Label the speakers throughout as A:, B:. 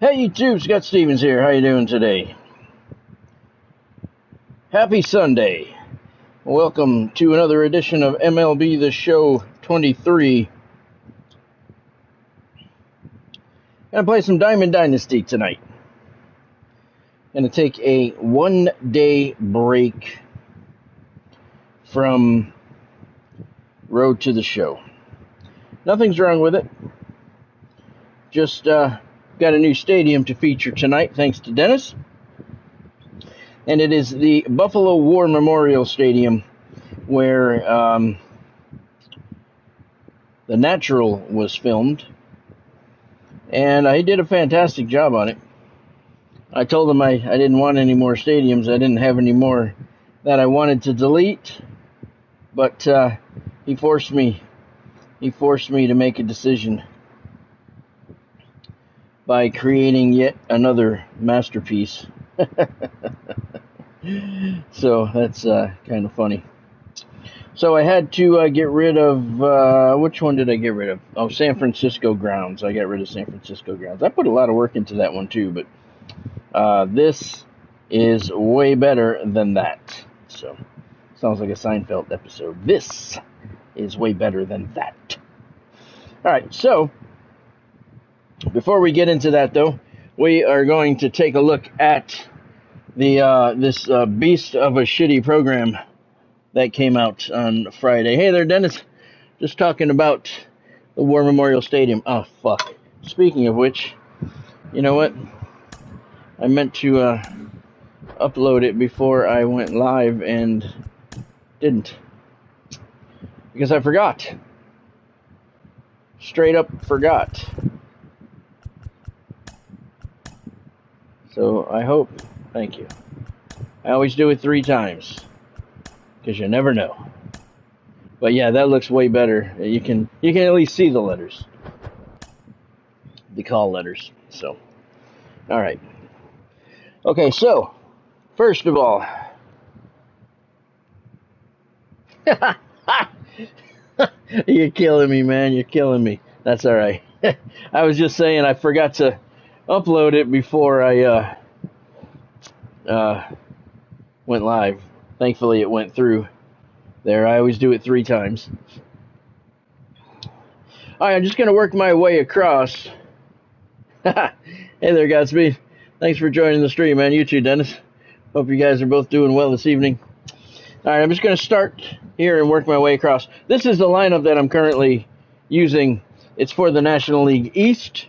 A: Hey YouTube, Scott Stevens here. How you doing today? Happy Sunday. Welcome to another edition of MLB The Show 23. Gonna play some Diamond Dynasty tonight. Gonna take a one-day break from Road to the Show. Nothing's wrong with it. Just got a new stadium to feature tonight, thanks to Dennis. And it is the Buffalo War Memorial Stadium, where The Natural was filmed. And he did a fantastic job on it. I told him I didn't want any more stadiums. I didn't have any more that I wanted to delete. But he forced me. He forced me to make a decision by creating yet another masterpiece. So that's kind of funny. So I had to get rid of, which one did I get rid of? Oh, San Francisco Grounds. I got rid of San Francisco Grounds. I put a lot of work into that one too, but this is way better than that. So, sounds like a Seinfeld episode. This is way better than that. Alright, so before we get into that, though, we are going to take a look at the this beast of a shitty program that came out on Friday. Hey there, Dennis. Just talking about the War Memorial Stadium. Oh, fuck. Speaking of which, you know what? I meant to upload it before I went live and didn't. Because I forgot. Straight up forgot. So I hope, thank you. I always do it 3 times, because you never know. But yeah, that looks way better. You can at least see the letters, the call letters. So, all right. Okay, so first of all, you're killing me, man. You're killing me. That's all right. I was just saying I forgot to upload it before I went live. Thankfully it went through there. I always do it 3 times. Alright, I'm just going to work my way across. Hey there, Godspeed. Thanks for joining the stream, man. You too, Dennis. Hope you guys are both doing well this evening. Alright, I'm just going to start here and work my way across. This is the lineup that I'm currently using. It's for the National League East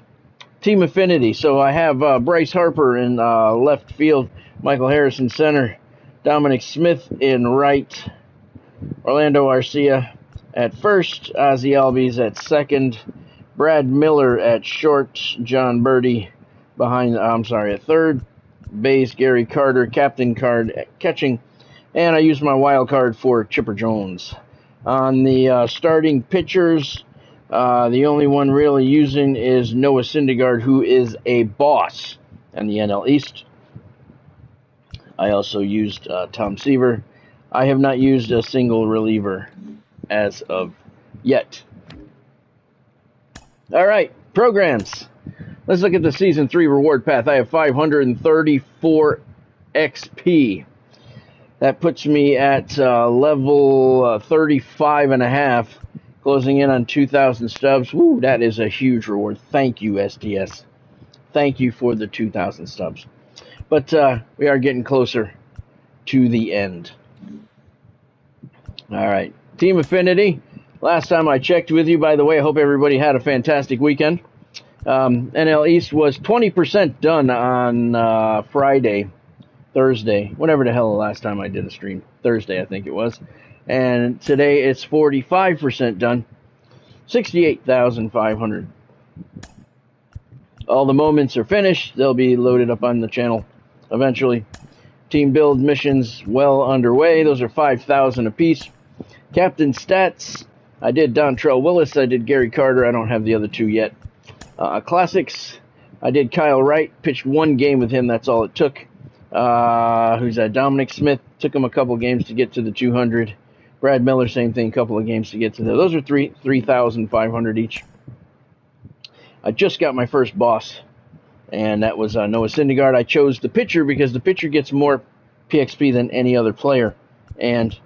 A: Team Affinity. So I have Bryce Harper in left field, Michael Harris in center, Dominic Smith in right, Orlando Arcia at first, Ozzie Albies at second, Brad Miller at short, John Birdie at third, base Gary Carter, captain card at catching, and I used my wild card for Chipper Jones. On the starting pitchers, the only one really using is Noah Syndergaard, who is a boss in the NL East. I also used Tom Seaver. I have not used a single reliever as of yet. All right, programs. Let's look at the Season 3 reward path. I have 534 XP. That puts me at level 35 and a half. Closing in on 2,000 stubs. Woo, that is a huge reward. Thank you, STS. Thank you for the 2,000 stubs. But we are getting closer to the end. All right. Team Affinity. Last time I checked with you, by the way, I hope everybody had a fantastic weekend. NL East was 20% done on Thursday, whatever the hell the last time I did a stream. Thursday, I think it was. And today it's 45% done. 68,500. All the moments are finished. They'll be loaded up on the channel eventually. Team build missions well underway. Those are 5,000 apiece. Captain stats. I did Dontrell Willis. I did Gary Carter. I don't have the other 2 yet. Classics. I did Kyle Wright. Pitched 1 game with him. That's all it took. Who's that? Dominic Smith. Took him a couple games to get to the 200. Brad Miller, same thing, a couple of games to get to there. Those are 3,500 each. I just got my first boss, and that was Noah Syndergaard. I chose the pitcher because the pitcher gets more PXP than any other player, and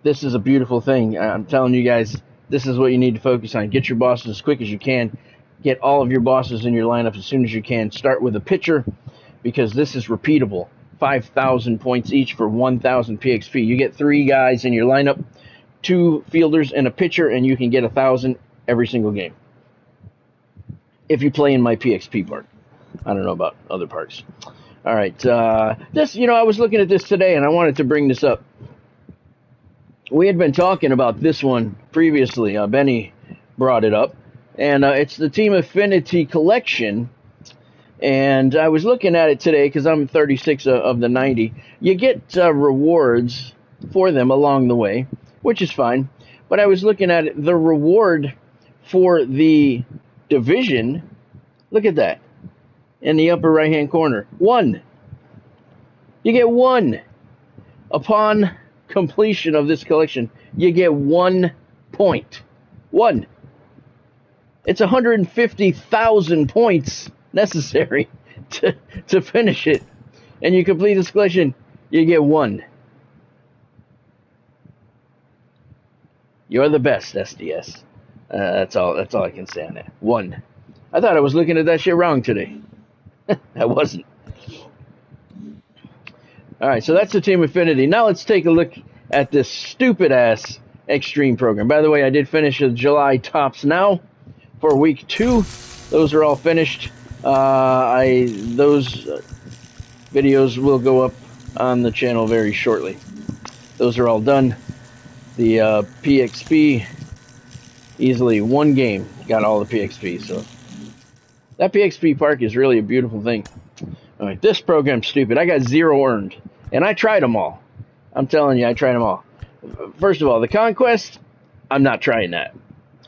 A: this is a beautiful thing. I'm telling you guys, this is what you need to focus on. Get your bosses as quick as you can. Get all of your bosses in your lineup as soon as you can. Start with a pitcher because this is repeatable. 5,000 points each for 1,000 PXP. You get 3 guys in your lineup, 2 fielders and a pitcher, and you can get 1,000 every single game. If you play in my PXP park. I don't know about other parks. All right. This, I was looking at this today, and I wanted to bring this up. We had been talking about this one previously. Benny brought it up, and it's the Team Affinity collection. And I was looking at it today because I'm 36 of the 90. You get rewards for them along the way, which is fine. But I was looking at it, the reward for the division. Look at that in the upper right-hand corner. 1. You get 1 upon completion of this collection. You get 1 point. 1. It's 150,000 points necessary to finish it, and you complete this collection. You get 1. You're the best, SDS. That's all I can say on that. 1. I thought I was looking at that shit wrong today. I wasn't. All right, so that's the Team Affinity. Now let's take a look at this stupid-ass Extreme program. By the way, I did finish the July tops now for week 2. Those are all finished. Those videos will go up on the channel very shortly. Those are all done. The PXP, easily 1 game, got all the PXP. So that PXP park is really a beautiful thing. All right, this program's stupid. I got 0 earned, and I tried them all. I'm telling you, I tried them all. First of all, the Conquest, I'm not trying that.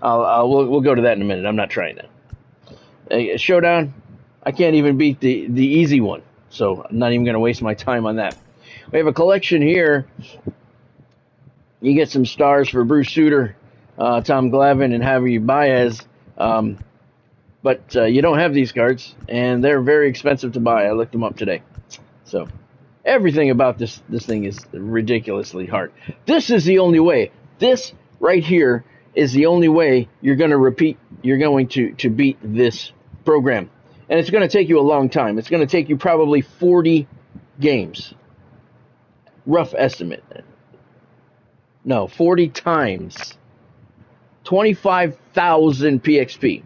A: We'll go to that in a minute. I'm not trying that. Showdown, I can't even beat the easy one, so I'm not even going to waste my time on that. We have a collection here. You get some stars for Bruce Sutter, Tom Glavine, and Javier Baez. But you don't have these cards, and they're very expensive to buy. I looked them up today. So everything about this thing is ridiculously hard. This is the only way. This right here is the only way you're going to beat this program. And it's going to take you a long time. It's going to take you probably 40 games. Rough estimate. No, 40 times. 25,000 PXP.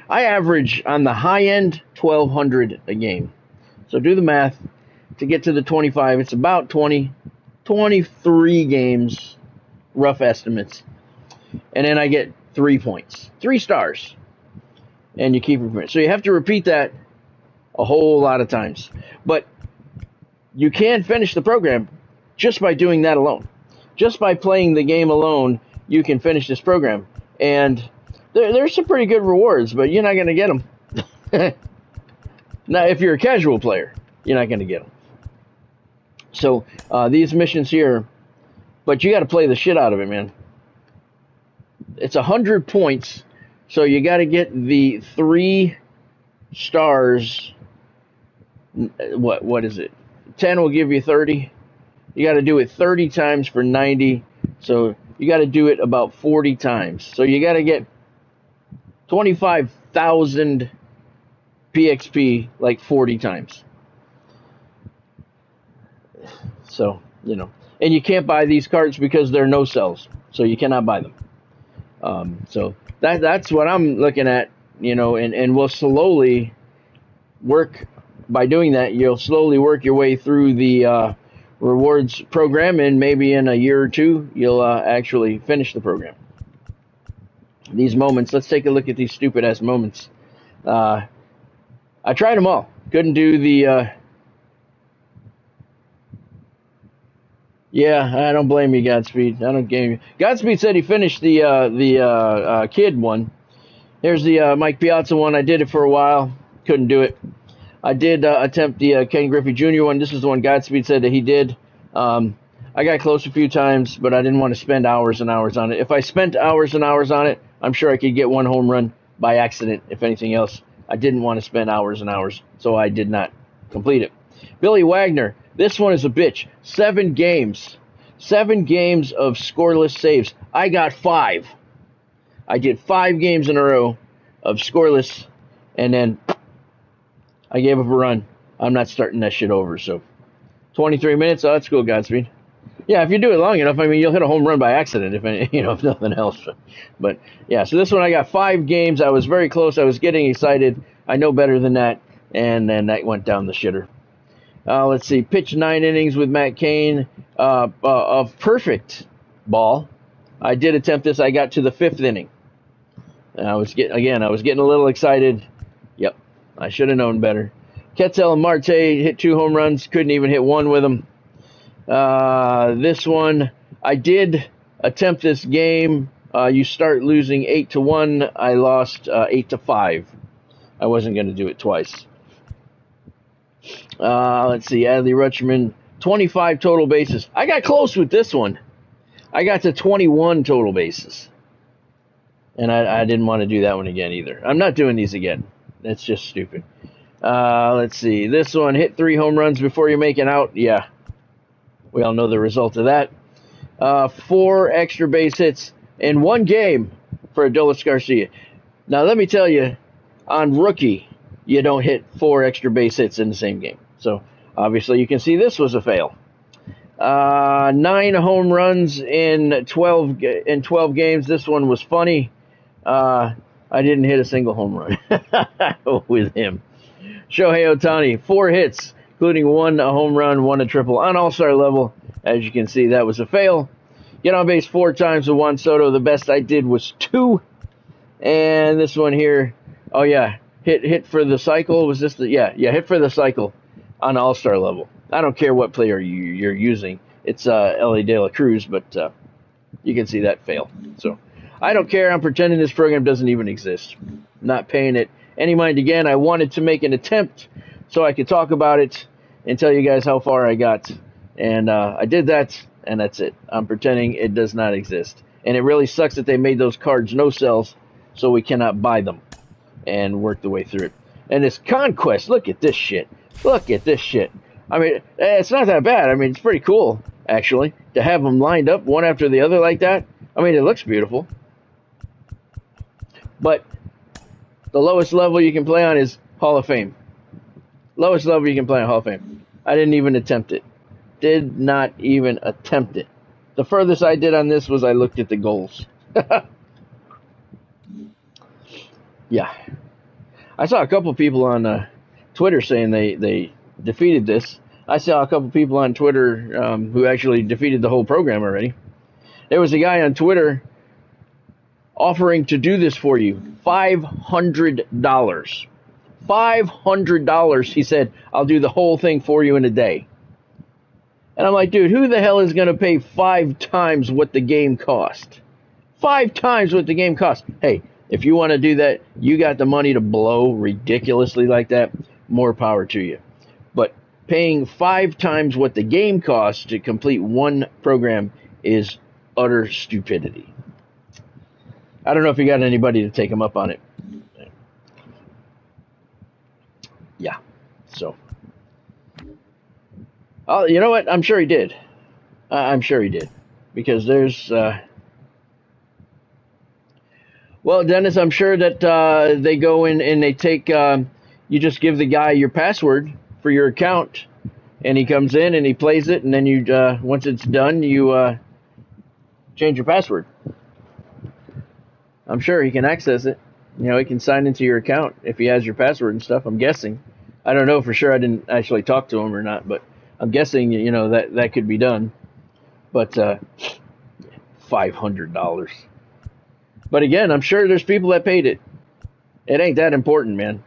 A: I average on the high end 1,200 a game. So do the math. To get to the 25, it's about 23 games, rough estimates. And then I get 3 points, 3 stars. And you keep repeating. So you have to repeat that a whole lot of times. But you can finish the program just by doing that alone. Just by playing the game alone, you can finish this program. And there's some pretty good rewards, but you're not going to get them. Now, if you're a casual player, you're not going to get them. So these missions here, but you got to play the shit out of it, man. It's 100 points, so you got to get the 3 stars. What is it? 10 will give you 30. You got to do it 30 times for 90, so you got to do it about 40 times. So you got to get 25,000 PXP like 40 times. So, and you can't buy these cards because they're no sells, so you cannot buy them. So that's what I'm looking at, and we'll slowly work. By doing that, you'll slowly work your way through the rewards program, and maybe in a year or 2, you'll actually finish the program. These moments, let's take a look at these stupid-ass moments. I tried them all. Couldn't do the... Yeah, I don't blame you, Godspeed. I don't blame you. Godspeed said he finished the kid one. Here's the Mike Piazza one. I did it for a while. Couldn't do it. I did attempt the Ken Griffey Jr. one. This is the one Godspeed said that he did. I got close a few times, but I didn't want to spend hours and hours on it. If I spent hours and hours on it, I'm sure I could get 1 home run by accident. If anything else, I didn't want to spend hours and hours, so I did not complete it. Billy Wagner, this one is a bitch. 7 games. 7 games of scoreless saves. I got 5. I did 5 games in a row of scoreless, and then I gave up a run. I'm not starting that shit over, so 23 minutes, oh, that's cool, Godspeed. Yeah, if you do it long enough, I mean, you'll hit a home run by accident, if nothing else. But yeah, so this one I got 5 games. I was very close. I was getting excited. I know better than that, and then that went down the shitter. Let's see, pitched 9 innings with Matt Cain of perfect ball. I did attempt this. I got to the 5th inning. And I was getting a little excited. Yep, I should have known better. Ketel Marte hit 2 home runs. Couldn't even hit one with them. This one, I did attempt this game. You start losing 8-1. I lost 8-5. I wasn't going to do it twice. Let's see, Adley Rutschman, 25 total bases. I got close with this one. I got to 21 total bases. And I didn't want to do that one again either. I'm not doing these again. That's just stupid. Let's see, this one, hit 3 home runs before you're making out. Yeah, we all know the result of that. 4 extra base hits in 1 game for Adolis Garcia. Now, let me tell you, on rookie, you don't hit 4 extra base hits in the same game. So, obviously, you can see this was a fail. 9 home runs in 12 games. This one was funny. I didn't hit a single home run with him. Shohei Ohtani, 4 hits, including 1 a home run, 1 a triple on all-star level. As you can see, that was a fail. Get on base 4 times with Juan Soto. The best I did was 2. And this one here, oh yeah, hit for the cycle. Was this the, yeah, hit for the cycle on all-star level. I don't care what player you're using. It's Ellie De La Cruz, but you can see that fail. So I don't care. I'm pretending this program doesn't even exist. I'm not paying it any mind again. I wanted to make an attempt so I could talk about it and tell you guys how far I got. And I did that, and that's it. I'm pretending it does not exist. And it really sucks that they made those cards no sells so we cannot buy them and work the way through it. And this Conquest, look at this shit. Look at this shit. I mean, it's not that bad. I mean, it's pretty cool, actually, to have them lined up one after the other like that. I mean, it looks beautiful. But the lowest level you can play on is Hall of Fame. Lowest level you can play on Hall of Fame. I didn't even attempt it. Did not even attempt it. The furthest I did on this was I looked at the goals. Yeah. I saw a couple people on Twitter saying they defeated this. I saw a couple people on Twitter who actually defeated the whole program already. There was a guy on Twitter offering to do this for you. $500. $500. He said, I'll do the whole thing for you in a day. And I'm like, dude, who the hell is going to pay 5 times what the game cost? 5 times what the game cost. Hey, if you want to do that, you got the money to blow ridiculously like that, more power to you. But paying 5 times what the game costs to complete one program is utter stupidity. I don't know if you got anybody to take them up on it. Yeah, so. Oh, you know what? I'm sure he did. I'm sure he did. Because there's... Well, Dennis, I'm sure that they go in and they take... you just give the guy your password for your account, and he comes in and he plays it, and then you once it's done, you change your password. I'm sure he can access it. You know, he can sign into your account if he has your password and stuff, I'm guessing. I don't know for sure. I didn't actually talk to him or not, but I'm guessing, you know, that could be done. But $500. But again, I'm sure there's people that paid it. It ain't that important, man.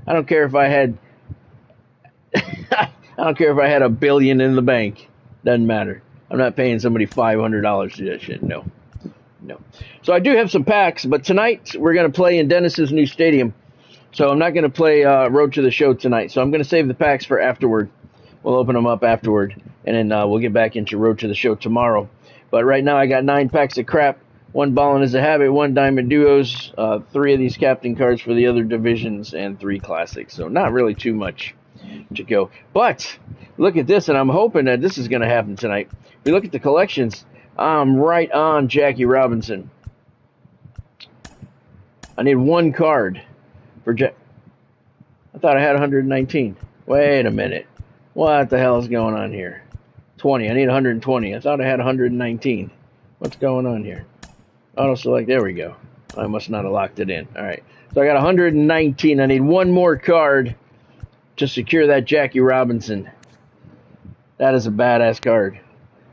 A: I don't care if I had I don't care if I had $1 billion in the bank. Doesn't matter. I'm not paying somebody $500 to do that shit. No. So I do have some packs, but tonight we're going to play in Dennis's new stadium. So I'm not going to play Road to the Show tonight. So I'm going to save the packs for afterward. We'll open them up afterward, and then we'll get back into Road to the Show tomorrow. But right now I got 9 packs of crap. 1 Ballin' is a Habit, 1 Diamond Duos, 3 of these captain cards for the other divisions, and 3 classics. So not really too much to go. But look at this, and I'm hoping that this is going to happen tonight. If you look at the collections, I'm right on Jackie Robinson. I need 1 card for Jack. I thought I had 119. Wait a minute. What the hell is going on here? 20. I need 120. I thought I had 119. What's going on here? Auto select. There we go. I must not have locked it in. All right. So I got 119. I need 1 more card to secure that Jackie Robinson. That is a badass card.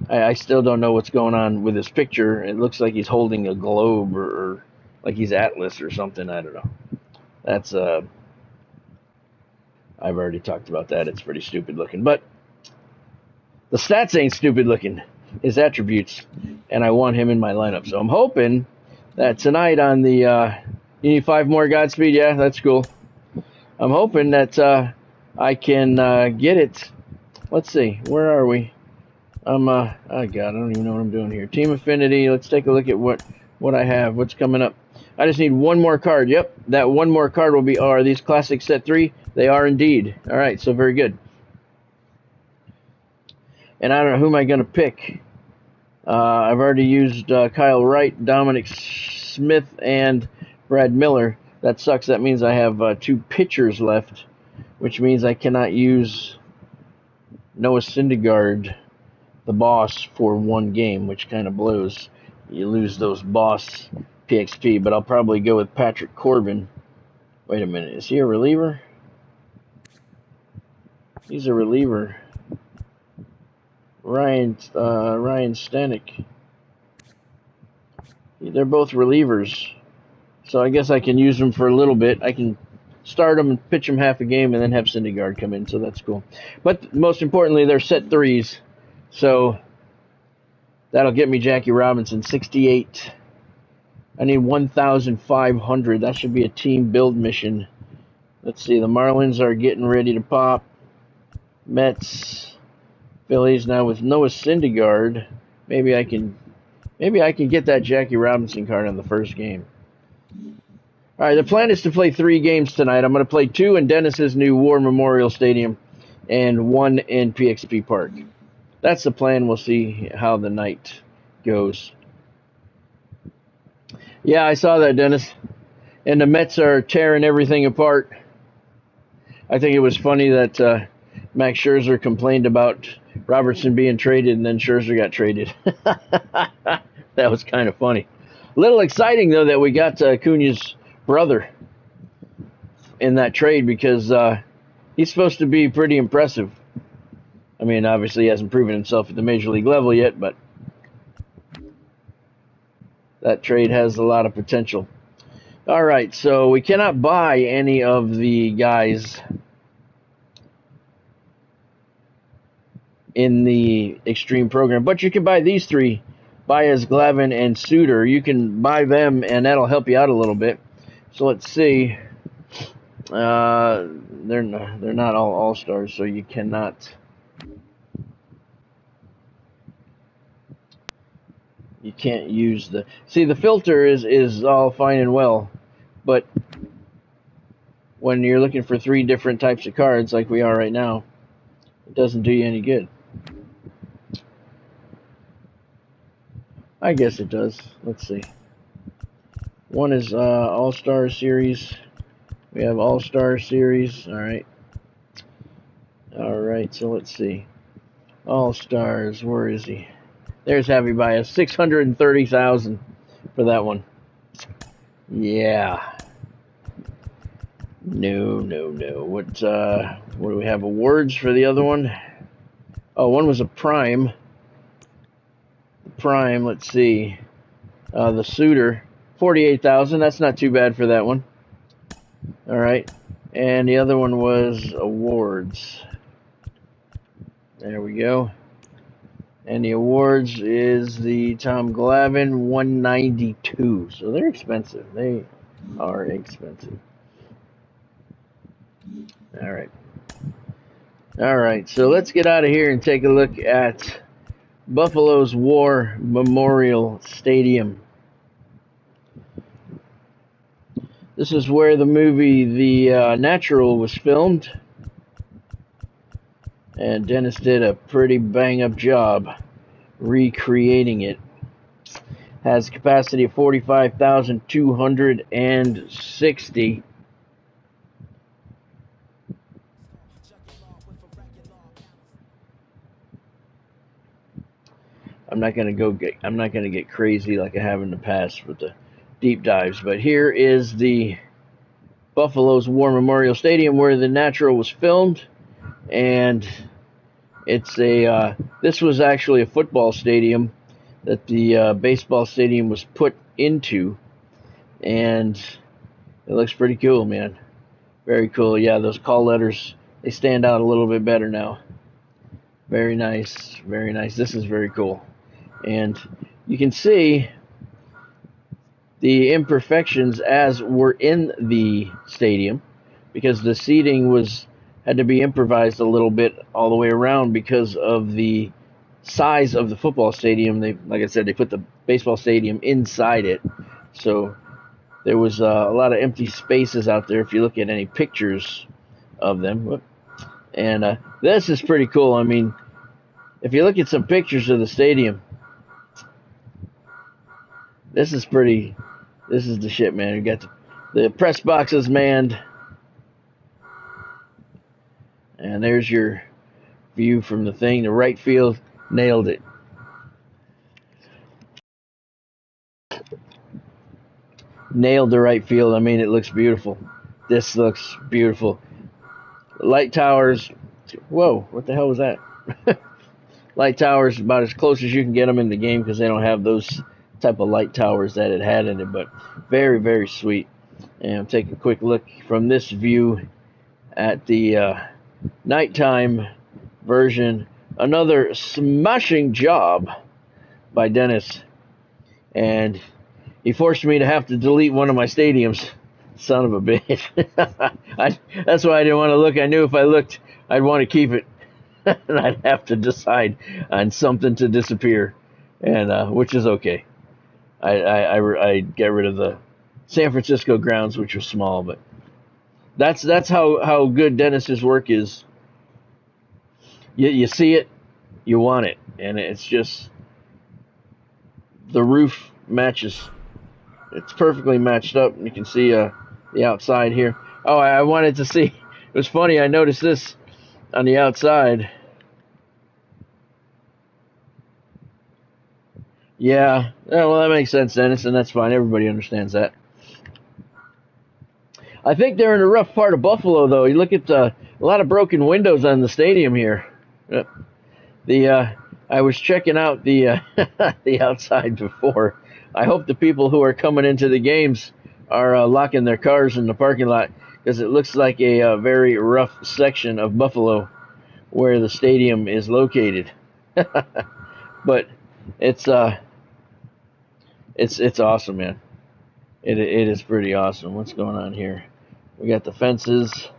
A: I still don't know what's going on with his picture. It looks like he's holding a globe or like he's Atlas or something. I don't know. That's I've already talked about that. It's pretty stupid looking, but the stats ain't stupid looking. His attributes, and I want him in my lineup. So I'm hoping that tonight on the you need 5 more Godspeed. Yeah, that's cool. I'm hoping that I can get it. Let's see, where are we? Oh God, I don't even know what I'm doing here. Team Affinity. Let's take a look at what I have. What's coming up? I just need 1 more card. Yep, that 1 more card will be. Are these classic set 3? They are indeed. All right, so very good. And I don't know who am I going to pick. I've already used Kyle Wright, Dominic Smith, and Brad Miller. That sucks. That means I have 2 pitchers left, which means I cannot use Noah Syndergaard, the boss, for 1 game, which kind of blows. You lose those boss PXP, but I'll probably go with Patrick Corbin. Wait a minute. Is he a reliever? He's a reliever. Ryan Stanek. They're both relievers. So I guess I can use them for a little bit. I can start them and pitch them half a game and then have Syndergaard come in, so that's cool. But most importantly, they're set 3s. So that'll get me Jackie Robinson, 68. I need 1,500. That should be a team build mission. Let's see, the Marlins are getting ready to pop. Mets, Phillies now with Noah Syndergaard. Maybe I can get that Jackie Robinson card on the first game. All right, the plan is to play 3 games tonight. I'm going to play 2 in Dennis's new War Memorial Stadium and 1 in PXP Park. That's the plan. We'll see how the night goes. Yeah, I saw that, Dennis. And the Mets are tearing everything apart. I think it was funny that Max Scherzer complained about Robertson being traded, and then Scherzer got traded. That was kind of funny. A little exciting, though, that we got Acuña's brother in that trade, because he's supposed to be pretty impressive. I mean, obviously he hasn't proven himself at the major league level yet, but that trade has a lot of potential. All right, so we cannot buy any of the guys in the Extreme program, but you can buy these 3, Baez, Glavine, and Suter. You can buy them, and that'll help you out a little bit. So let's see. They're not all All-Stars, so you cannot. You can't use the. See, the filter is all fine and well, but when you're looking for 3 different types of cards like we are right now, it doesn't do you any good. I guess it does. Let's see. One is All-Star Series. We have All-Star Series. All right. All right, so let's see. All-Stars, where is he? There's Javi Baez, 630,000 for that one. Yeah. No. What do we have? Awards for the other one? Oh, one was a Prime. Prime, let's see. The Suitor, 48,000. That's not too bad for that one. All right. And the other one was Awards. There we go. And the Awards is the Tom Glavine, 192. So they're expensive. They are expensive. All right. All right. So let's get out of here and take a look at Buffalo's War Memorial Stadium. This is where the movie The Natural was filmed, and Dennis did a pretty bang-up job recreating it. Has a capacity of 45,260. I'm not gonna get crazy like I have in the past with the deep dives, but here is the Buffalo's War Memorial Stadium where The Natural was filmed, and it's this was actually a football stadium that the baseball stadium was put into, and it looks pretty cool, man. Very cool. Yeah, those call letters, they stand out a little bit better now. Very nice, very nice. This is very cool. And you can see the imperfections as were in the stadium, because the seating had to be improvised a little bit all the way around because of the size of the football stadium. Like I said, they put the baseball stadium inside it, so there was a lot of empty spaces out there if you look at any pictures of them. And this is pretty cool. I mean, if you look at some pictures of the stadium, this is the shit, man. You got the press boxes manned, and there's your view from the thing. The right field nailed it. Nailed the right field. I mean, it looks beautiful. This looks beautiful. Light towers. Whoa, what the hell was that? Light towers, about as close as you can get them in the game, because they don't have those type of light towers that it had in it, but very, very sweet. And I'll take a quick look from this view at the nighttime version. Another smashing job by Dennis, and he forced me to have to delete one of my stadiums. Son of a bitch. That's why I didn't want to look. I knew if I looked, I'd want to keep it. And I'd have to decide on something to disappear, and which is okay. I get rid of the San Francisco grounds, which are small, but that's how good Dennis's work is. You see it, you want it, and it's just the roof matches. It's perfectly matched up. You can see the outside here. Oh, I wanted to see. It was funny. I noticed this on the outside. Yeah, well, that makes sense, Dennis, and that's fine. Everybody understands that. I think they're in a rough part of Buffalo, though. You look at a lot of broken windows on the stadium here. I was checking out the the outside before. I hope the people who are coming into the games are locking their cars in the parking lot, because it looks like a very rough section of Buffalo where the stadium is located. But it's awesome, man. It is pretty awesome. What's going on here? We got the fences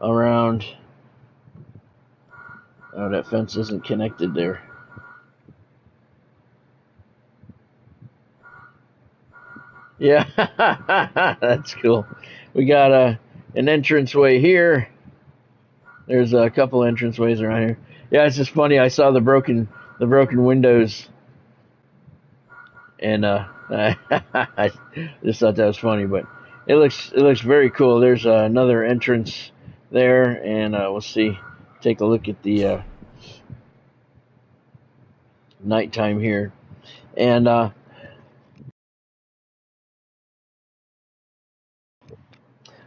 A: around. Oh, that fence isn't connected there. Yeah, that's cool. We got an entranceway here. There's a couple entranceways around here. Yeah, it's just funny. I saw the broken windows, and I just thought that was funny. But it looks very cool. There's another entrance there, and we'll see. Take a look at the nighttime here, and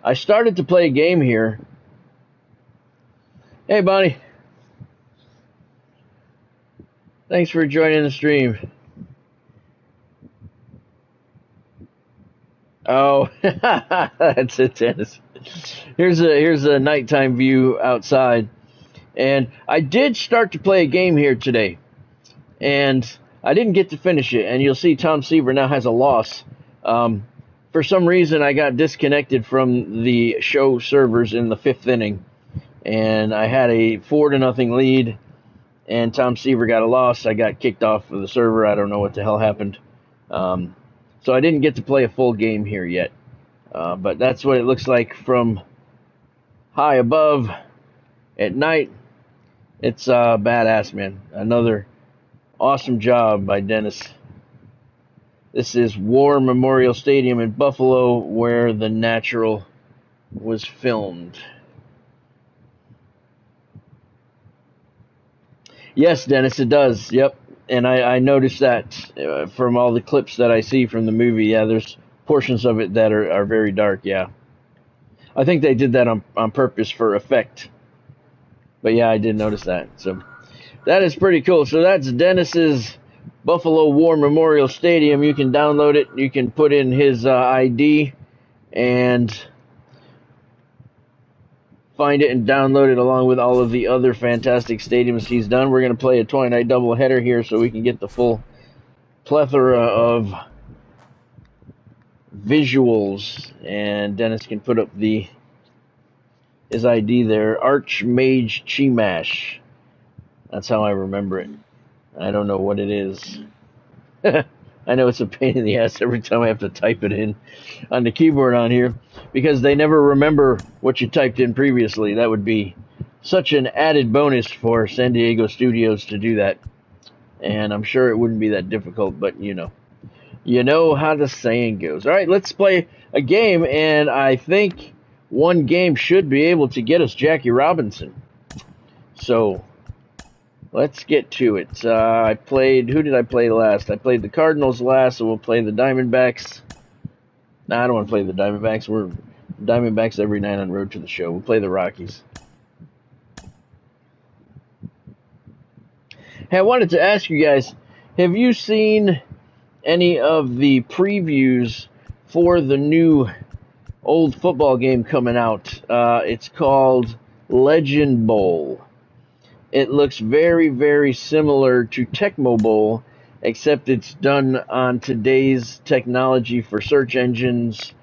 A: I started to play a game here. Hey, Bonnie. Thanks for joining the stream. Oh, that's it, Dennis. Here's a nighttime view outside, and I did start to play a game here today, and I didn't get to finish it. And you'll see Tom Seaver now has a loss. For some reason, I got disconnected from the show servers in the 5th inning, and I had a 4-0 lead, and Tom Seaver got a loss. I got kicked off of the server. I don't know what the hell happened. So I didn't get to play a full game here yet. But that's what it looks like from high above at night. It's badass, man. Another awesome job by Dennis. This is War Memorial Stadium in Buffalo, where The Natural was filmed. Yes, Dennis, it does. Yep. And I noticed that from all the clips that I see from the movie. Yeah, there's portions of it that are very dark, yeah. I think they did that on purpose for effect. But yeah, I did notice that. So that is pretty cool. So that's Dennis's Buffalo War Memorial Stadium. You can download it. You can put in his ID and find it and download it along with all of the other fantastic stadiums he's done. We're going to play a Twi-Night doubleheader here so we can get the full plethora of visuals, and Dennis can put up his ID there, Archmage Chimash. That's how I remember it. I don't know what it is. I know it's a pain in the ass every time I have to type it in on the keyboard on here, because they never remember what you typed in previously. That would be such an added bonus for San Diego Studios to do that. And I'm sure it wouldn't be that difficult, but you know how the saying goes. All right, let's play a game, and I think one game should be able to get us Jackie Robinson. So let's get to it. Who did I play last? I played the Cardinals last, so we'll play the Diamondbacks. No, I don't want to play the Diamondbacks. We're Diamondbacks every night on Road to the Show. We'll play the Rockies. Hey, I wanted to ask you guys, have you seen any of the previews for the new old football game coming out? It's called Legend Bowl. It looks very, very similar to Tecmo Bowl, except it's done on today's technology for search engines,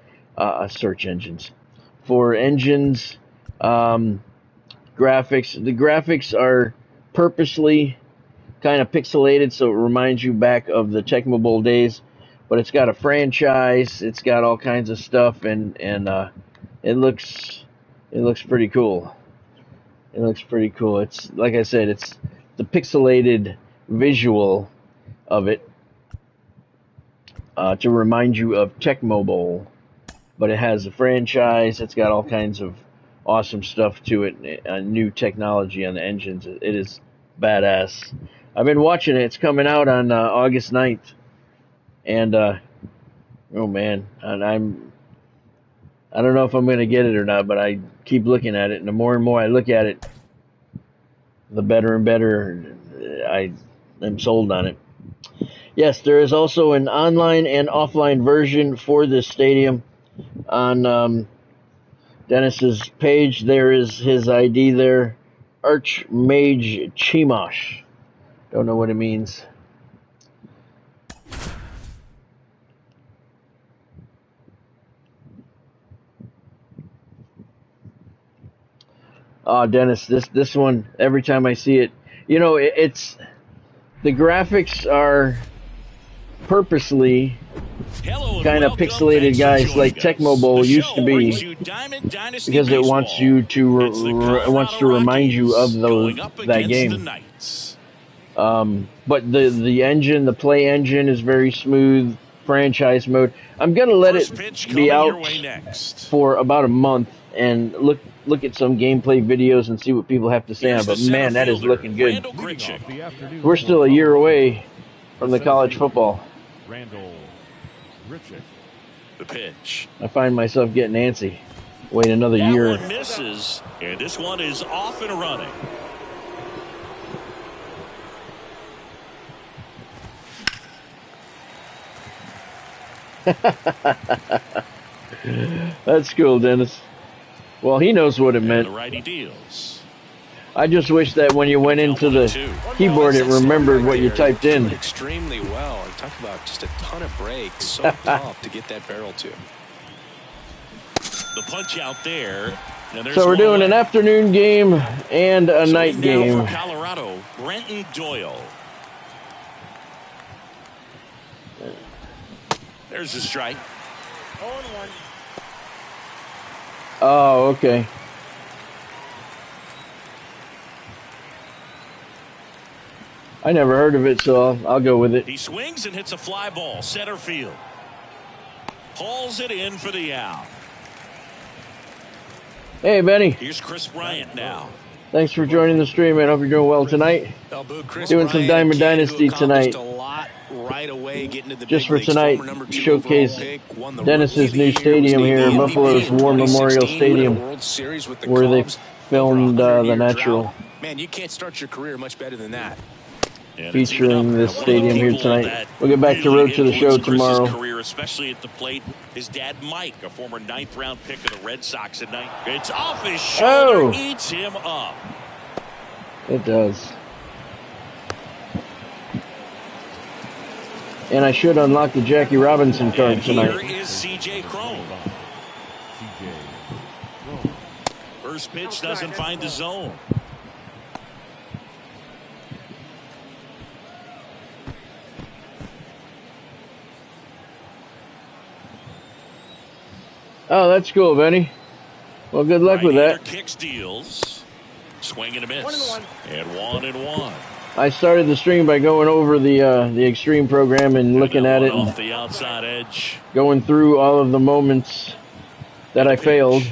A: for engines, graphics. The graphics are purposely kind of pixelated, so it reminds you back of the Tecmo Bowl days. But it's got a franchise, it's got all kinds of stuff, and it looks pretty cool. It looks pretty cool. It's, like I said, it's the pixelated visual of it to remind you of Tecmo Bowl, but it has a franchise. It's got all kinds of awesome stuff to it, new technology on the engines. It is badass. I've been watching it. It's coming out on August 9th, and oh man, and I don't know if I'm going to get it or not, but I keep looking at it, and the more and more I look at it, the better and better I am sold on it. Yes, there is also an online and offline version for this stadium. On Dennis's page, there is his ID there, Archmage Chimash. Don't know what it means. Oh, Dennis, this one, every time I see it, it's the graphics are purposely kind of pixelated, guys, like Tecmo Bowl used to be, because it wants you to remind you of that game. But the engine, the play engine, is very smooth. Franchise mode. I'm gonna let it be out for about a month and look at some gameplay videos and see what people have to say on it. But man, that is looking good. We're still a year away from the college football.
B: The pitch.
A: I find myself getting antsy. Wait another year.
B: That one misses, and this one is off and running.
A: That's cool, Dennis. Well, he knows what it meant.
B: The righty deals.
A: I just wish that when you went into the keyboard, it remembered what you typed in.
C: Extremely well. I talk about just a ton of breaks. So tough to get that barrel to.
B: The punch out there.
A: So we're doing an afternoon game and a night game.
B: For Colorado, Brenton Doyle. There's a strike.
A: Oh, okay. I never heard of it, so I'll go with it.
B: He swings and hits a fly ball. Center field. Pulls it in for the out.
A: Hey, Benny.
B: Here's Chris Bryant now.
A: Thanks for joining the stream, man. Hope you're doing well tonight. Doing some Diamond Dynasty tonight.
C: Right away, getting to the
A: just
C: big
A: for tonight, showcase Dennis's new stadium here, Buffalo's War Memorial Stadium, where they filmed The Natural.
C: Man, you can't start your career much better than that.
A: Featuring this stadium here tonight. We'll get back to Road to the Show tomorrow.
B: Career, especially at the plate, his dad Mike, a former 9th-round pick of the Red Sox at night. It's off his shoulder, eats him up.
A: It does. And I should unlock the Jackie Robinson card tonight.
B: Here is C.J. Cron. First pitch doesn't find the zone.
A: Oh, that's cool, Benny. Well, good luck with that.
B: Kick steals. Swing and a miss. And 1-1.
A: I started the stream by going over the Extreme program and looking at it,
B: off the outside edge,
A: going through all of the moments that I failed,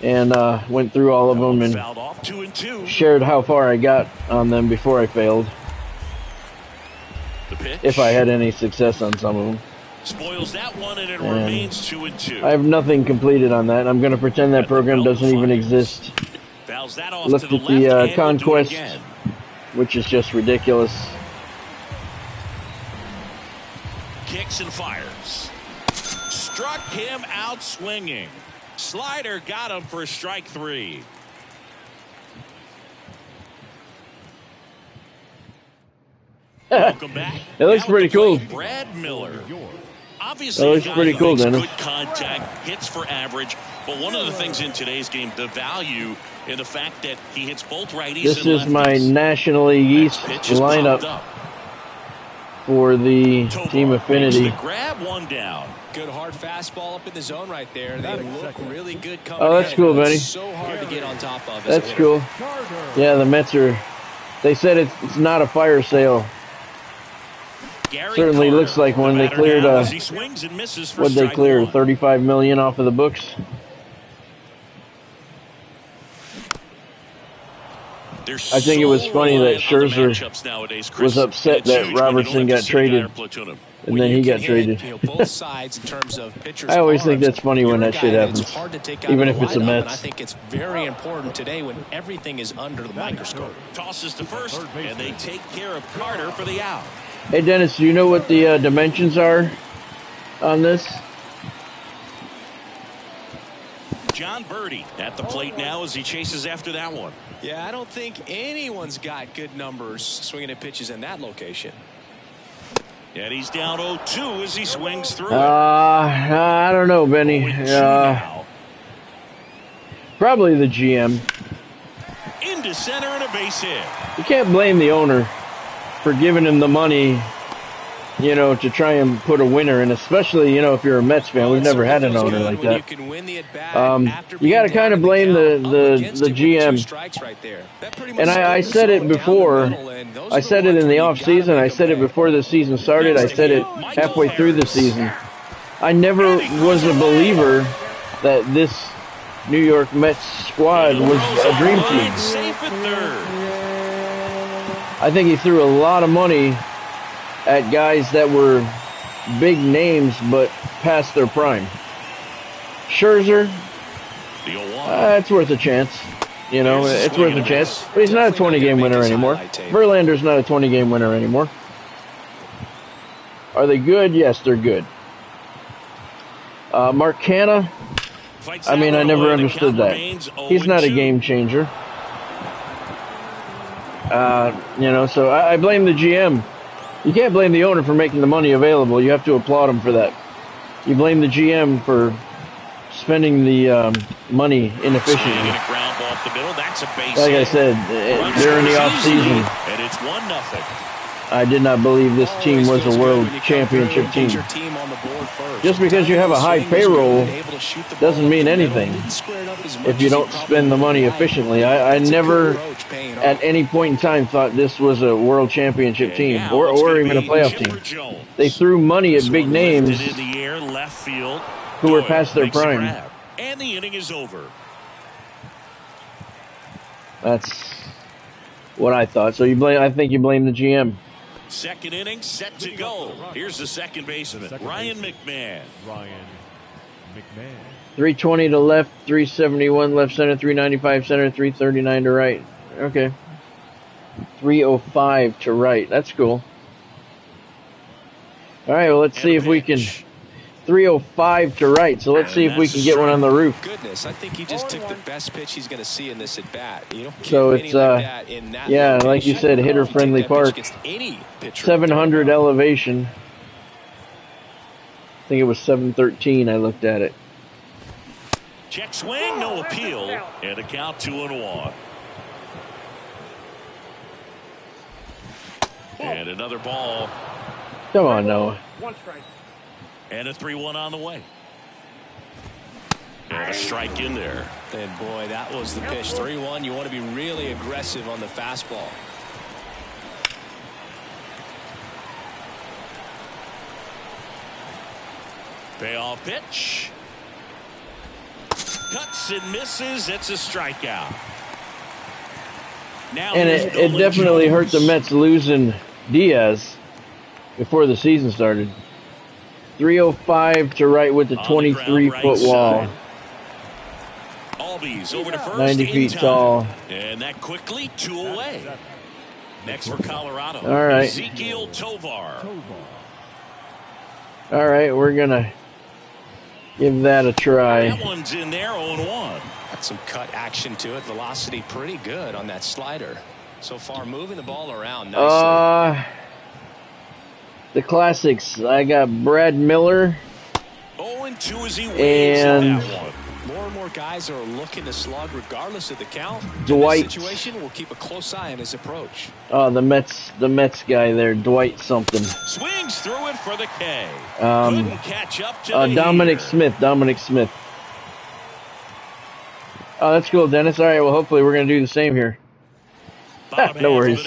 A: and went through all of them and
B: off 2-2.
A: Shared how far I got on them before I failed.
B: The pitch.
A: If I had any success on some of them.
B: Spoils that one, and it remains 2-2.
A: I have nothing completed on that. I'm going to pretend that program doesn't even exist.
B: Fouls that off
A: Looked
B: to
A: at
B: the
A: the Conquest, which is just ridiculous.
B: Kicks and fires. Struck him out swinging. Slider got him for strike 3. Welcome back.
A: It looks pretty cool.
B: Brad Miller. Obviously,
A: it looks pretty cool, Dennis.
B: Good contact, hits for average. But one of the things in today's game, the value in the fact that he hits both righties
A: This
B: and
A: is my National League East lineup for the Team Affinity.
B: Grab one down.
C: Good hard fastball up in the zone right there. They look really good coming
A: Oh, that's cool, Benny.
C: So hard to get on top of.
A: That's cool. Yeah, the Mets are. They said it's not a fire sale. Certainly looks like one. They cleared what they cleared, $35 million off of the books. I think it was funny that Scherzer was upset that Robertson got traded, and then he got traded. I always think that's funny when that shit happens, even if it's a Mets.
C: I think it's very important today when everything is under the microscope.
B: Tosses to first, and they take care of Carter for the out.
A: Hey, Dennis, do you know what the dimensions are on this?
B: John Birdie at the plate now as he chases after that one.
C: Yeah, I don't think anyone's got good numbers swinging at pitches in that location.
B: And he's down 0-2 as he swings through.
A: I don't know, Benny. Probably the GM.
B: Into center and a base hit.
A: You can't blame the owner for giving him the money, you know, to try and put a winner in, especially, you know, if you're a Mets fan. We've never had an owner like that. You got to kind of blame the GM. And I said it before. I said it in the off season. I said it before the season started. I said it halfway through the season. I never was a believer that this New York Mets squad was a dream team.
B: Safe at third.
A: I think he threw a lot of money at guys that were big names but past their prime. Scherzer, it's worth a chance. You know, it's worth a chance. But he's not a 20-game winner anymore. Verlander's not a 20-game winner anymore. Are they good? Yes, they're good. Mark Canha, I mean, I never understood that. He's not a game changer. You know, so I blame the GM. You can't blame the owner for making the money available. You have to applaud him for that. You blame the GM for spending the money inefficiently. Like I said, during the off season, I did not believe this team was a world championship team. Just because you have a high payroll doesn't mean anything if you don't spend the money efficiently. I never at any point in time thought this was a world championship team or even a playoff team. They threw money at big names who were past their prime.
B: And the inning is over.
A: That's what I thought. So I think you blame the GM.
B: Second inning set to go. Here's the second baseman, Ryan McMahon.
A: 320 to left, 371 left center, 395 center, 339 to right. Okay. 305 to right. That's cool. All right, well, let's see if we can. 305 to right, so let's see if we can get one on the roof.
C: Goodness, I think he just took the best pitch he's going to see in this at bat.
A: So it's yeah, like you said, hitter friendly park. 700 elevation. I think it was 713. I looked at it.
B: Check swing, no appeal, and a count 2-1. And another ball.
A: Come on, Noah.
D: One strike.
B: And a 3-1 on the way. And a strike in there.
C: And boy, that was the pitch. 3-1. You want to be really aggressive on the fastball.
B: Payoff pitch. Cuts and misses. It's a strikeout. Now
A: and it definitely hurt the Mets losing Diaz before the season started. 305 to right with the 23-foot wall.
B: Albies over to first.
A: 90 feet tall.
B: And that quickly 2 away. Next for Colorado.
A: All right.
B: Ezekiel Tovar.
A: All right, we're gonna give that a try.
B: That one's in there, 0-1.
C: Got some cut action to it. Velocity pretty good on that slider. So far, moving the ball around nicely.
A: The classics. I got Brad Miller.
B: 0-2 as he waves in that one.
C: More and more guys are looking to slug regardless of the count.
A: Dwight.
C: In this situation, we'll keep a close eye on his approach.
A: Oh, the Mets guy there, Dwight something.
B: Swings through it for the K. Couldn't catch up to the
A: Dominic Smith. Oh, that's cool, Dennis. All right, well, hopefully we're going to do the same here. No worries.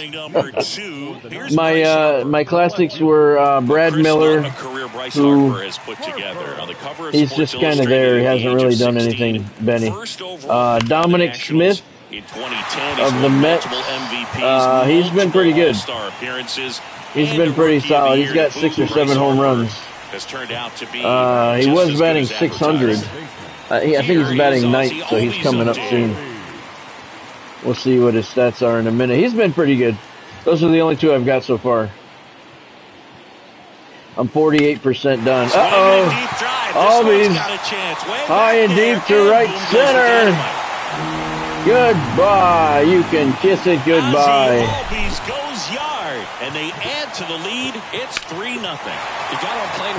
A: My classics were Brad Miller, who he's just kind of there. He hasn't really done anything, Benny. Dominic Smith of the Mets. He's been pretty good. He's been pretty solid. He's got 6 or 7 home runs. He was batting 600. I think he's batting 9th, so he's coming up soon. We'll see what his stats are in a minute. He's been pretty good. Those are the only 2 I've got so far. I'm 48% done. Uh-oh. Albies. High and deep to right center. Goodbye. You can kiss it goodbye.
B: Albies goes yard, and they add to the lead. It's 3-0.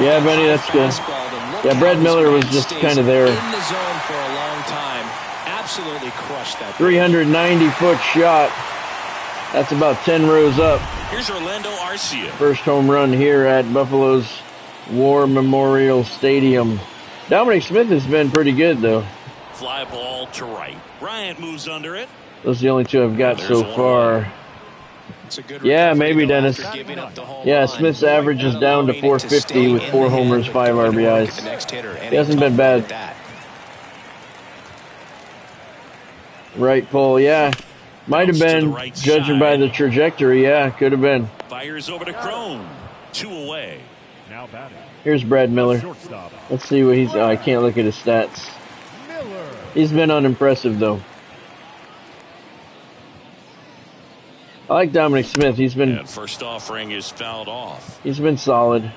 A: Yeah, Benny, that's good. Yeah, Brad Miller was just kind of there.
C: In the zone for a long time. Absolutely crushed that.
A: 390-foot shot. That's about 10 rows up.
B: Here's Orlando Arcia.
A: First home run here at Buffalo's War Memorial Stadium. Dominic Smith has been pretty good, though.
B: Fly ball to right. Bryant moves under it.
A: Those are the only 2 I've got so far. Yeah, maybe, Dennis. Yeah, Smith's average is down to 450 with 4 homers, 5 RBIs. He hasn't been bad. Right pole, yeah. Might have been, judging by the trajectory, yeah, could have been.
B: Fires over to Crone. 2 away.
D: Now batting.
A: Here's Brad Miller. Let's see what he's... I can't look at his stats. He's been unimpressive, though. I like Dominic Smith. He's been...
B: And first offering is fouled off.
A: He's been solid.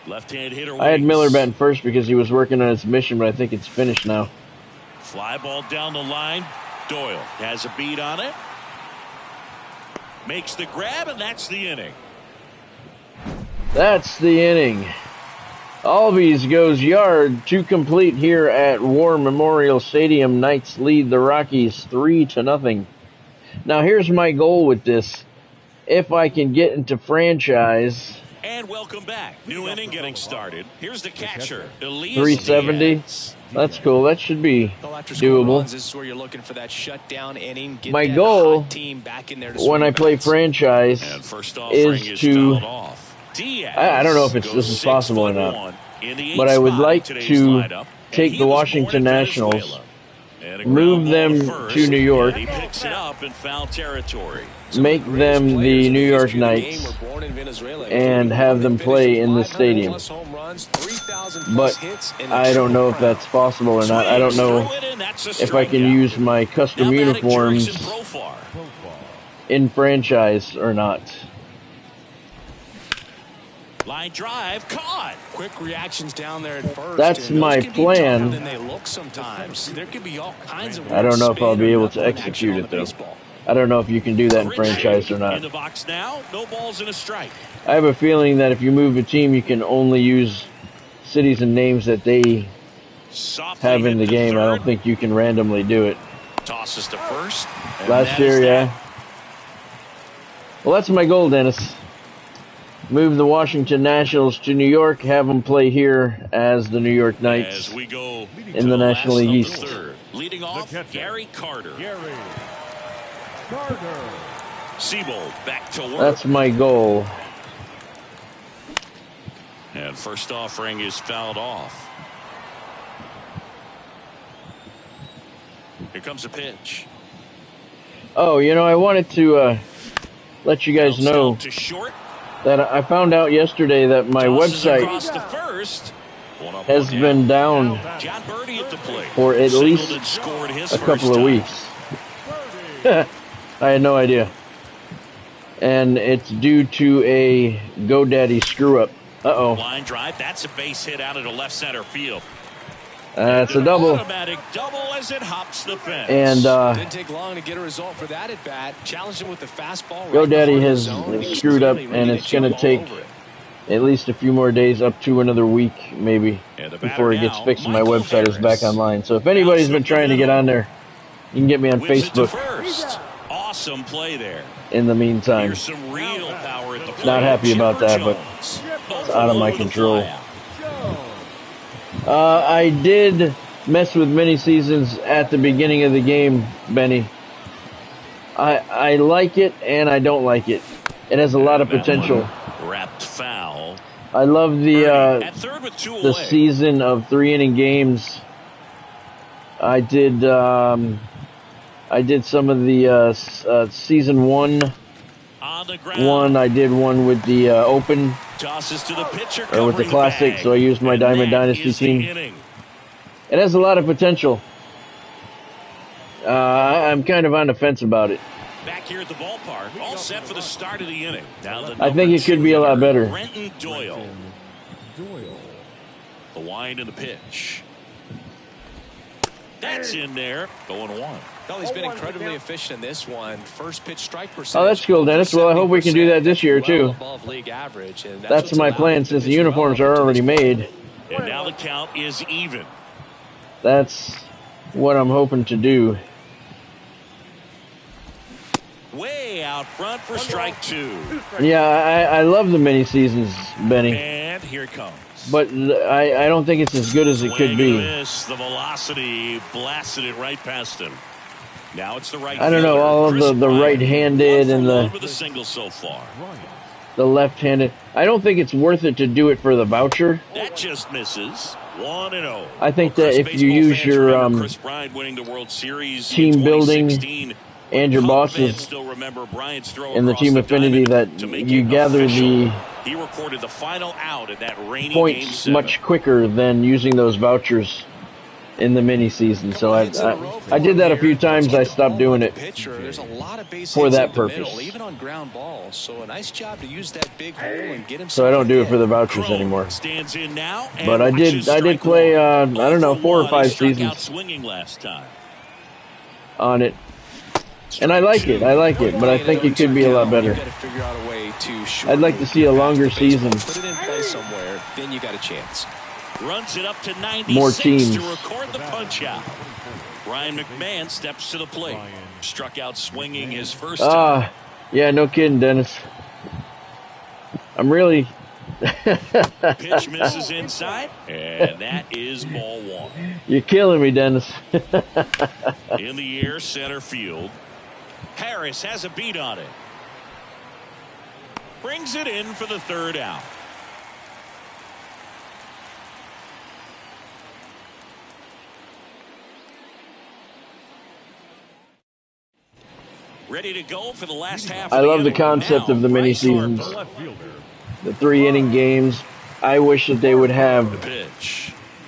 B: Left-hand hitter.
A: I had Miller batting first because he was working on his mission, but I think it's finished now.
B: Fly ball down the line. Doyle has a beat on it. Makes the grab, and that's the inning.
A: That's the inning. Albies goes yard, 2 complete here at War Memorial Stadium. Knights lead the Rockies 3-0. Now here's my goal with this. if I can get into franchise.
B: And welcome back. New inning getting started. Here's the catcher, Elias
A: 370.
B: Diaz.
A: That's cool. That should be
C: After scoring
A: doable.
C: runs, this is where you're looking for that shutdown inning. Get
A: My
C: that
A: goal
C: hot team back in there to
A: when I play franchise
B: And first offering
A: is to.
B: off. Diaz
A: I don't know if this is possible or not, but I would like to take the Washington Nationals, move them to New York,
B: He picks it up in foul territory.
A: make them the New York Knights, and have them play in the stadium. But I don't know if that's possible or not. I don't know if I can use my custom uniforms in franchise or not.
C: Line drive caught. Quick reactions down there at first.
A: That's my plan.
C: Than they look sometimes. There could be all kinds of
A: I don't know if I'll be able to execute it though. I don't know if you can do that in franchise or not.
B: In the box now, no balls and a strike.
A: I have a feeling that if you move a team, you can only use cities and names that they have in the game. I don't think you can randomly do it.
B: Tosses to first.
A: Last year, yeah. Well, that's my goal, Dennis. Move the Washington Nationals to New York, have them play here as the New York Knights in the National League East.
B: Leading off, Gary Carter. Siebold back to work.
A: That's my goal.
B: And first offering is fouled off. Here comes a pitch.
A: Oh, you know, I wanted to let you guys know that I found out yesterday that my website has been down for at least a couple of weeks. I had no idea. And it's due to a GoDaddy screw-up. Uh-oh.
B: Line drive, that's a base hit out into left center field.
A: It's a double.
B: Automatic double as it hops the fence.
A: And
C: didn't take long to get a result for that at bat. Challenged him with the fastball.
A: GoDaddy has screwed up, and it's going to take at least a few more days, up to another week maybe, before it gets fixed and my website is back online. So if anybody's been trying to get on there, you can get me on Facebook.
B: Awesome play there.
A: In the meantime,
B: Here's some real power at the plate.
A: Not happy about that, but it's out of my control. I did mess with mini seasons at the beginning of the game, Benny. I like it and I don't like it. It has a lot of potential.
B: Wrapped foul.
A: I love the season of 3-inning games. I did some of the season one. I did one with the Open.
B: Tosses to the pitcher,
A: or with the Classic, so I used my Diamond Dynasty team. It has a lot of potential. I'm kind of on the fence about it.
B: Back here at the ballpark, all set for the start of the inning.
A: I think it could be a lot better.
B: Brenton Doyle. The wind and the pitch. That's in there. Going one.
C: Well, he's been incredibly efficient in this one. First pitch strike percentage.
A: Oh, that's cool, Dennis. Well, I hope we can do that this year, too. That's my plan, since the uniforms are already made.
B: And now the count is even.
A: That's what I'm hoping to do.
B: Way out front for strike two.
A: Yeah, I love the mini seasons, Benny.
B: And here it comes.
A: But I don't think it's as good as it could be.
B: The velocity blasted it right past him. Now it's the right.
A: I don't know, all of the right-handed and
B: the single so far.
A: The left-handed. I don't think it's worth it to do it for the voucher.
B: That just misses. 1-0.
A: I think that if you use your team building and your bosses in the team affinity, that you gather the points much quicker than using those vouchers in the mini season. So I did that a few times. I stopped doing it for that purpose. So I don't do it for the vouchers anymore. But I did play I don't know, 4 or 5 seasons on it. And I like it, but I think it could be a lot better. I'd like to see a longer season.
C: Put it in play somewhere, then you got a chance.
B: Runs it up to 96
A: more teams
B: to record the punch out. Ryan McMahon steps to the plate. Struck out swinging his first time.
A: Yeah, no kidding, Dennis. I'm really...
B: Pitch misses inside, and that is ball one.
A: You're killing me, Dennis.
B: In the air, center field. Harris has a beat on it. Brings it in for the third out. Ready to go for the last half.
A: I love the concept of the mini seasons, the 3-inning games. I wish that they would have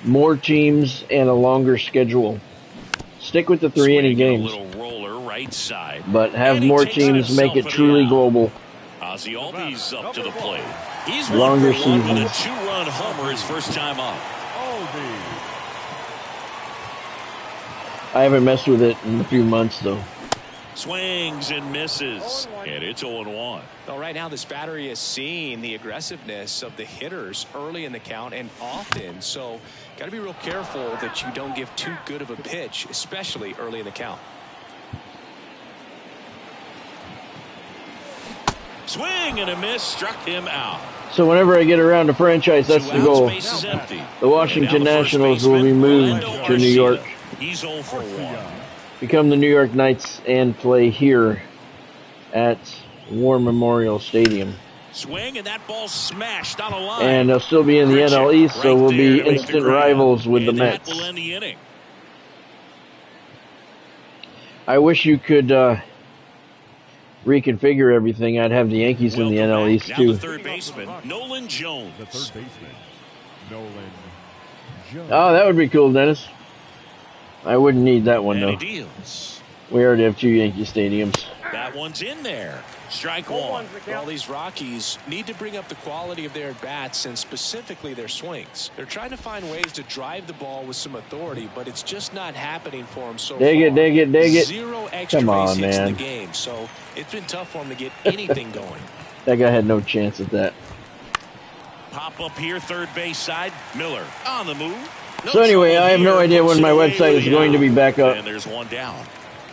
A: more teams and a longer schedule. Stick with the 3-inning games,
B: Right side.
A: but have more teams, make it truly global.
B: Ozzie Albies up to the plate. He's
A: longer seasons.
B: With a 2-run homer his first time up.
A: I haven't messed with it in a few months though.
B: Swings and misses, and it's 0-1.
C: Well, right now this battery is seeing the aggressiveness of the hitters early in the count and often, so got to be real careful that you don't give too good of a pitch, especially early in the count.
B: Swing and a miss, struck him out.
A: So whenever I get around to franchise, that's the goal. The Washington Nationals will be moved to New York.
B: He's 0 for 1.
A: Become the New York Knights and play here at War Memorial Stadium.
B: Swing and that ball smashed on a line.
A: And they'll still be in the NL East, so we'll be instant rivals with the Mets.
B: Will end the inning.
A: I wish you could reconfigure everything. I'd have the Yankees in the NL East too.
B: The third baseman, Nolan Jones.
A: Oh, that would be cool, Dennis. I wouldn't need that one though. We already have 2 Yankee stadiums.
B: That one's in there. Strike one.
C: Well, these Rockies need to bring up the quality of their at-bats and specifically their swings. They're trying to find ways to drive the ball with some authority, but it's just not happening for them so far.
A: Dig it.
C: 0 extra
A: Come on,
C: base hits
A: man.
C: in the game, so it's been tough for them to get anything going.
A: That guy had no chance at that.
B: Pop up here, third base side. Miller on the move.
A: So anyway, I have no idea when my website is going to be back up.
B: And there's one down.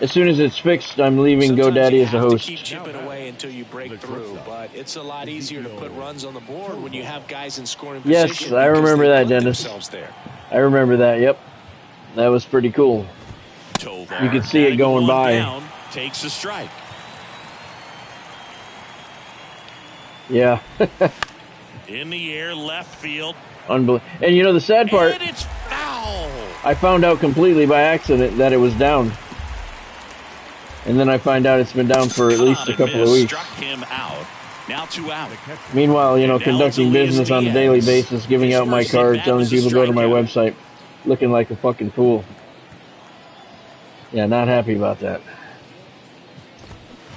A: As soon as it's fixed, I'm leaving GoDaddy as a host.
C: Keep chipping away until you break through, but it's a lot easier to put runs on the board when you have guys in scoring position.
A: Yes, I remember that, Dennis. I remember that. Yep, that was pretty cool. You could see it going by.
B: Takes a strike.
A: Yeah.
B: In the air, left field.
A: Unbelievable. And you know the sad part?
B: And it's foul.
A: I found out completely by accident that it was down. And then I find out it's been down for at least a couple of weeks.
B: Struck him out. Now 2 out.
A: Meanwhile, you know, conducting business on a daily basis, giving out my card, telling people to go to my website, looking like a fucking fool. Yeah, not happy about that.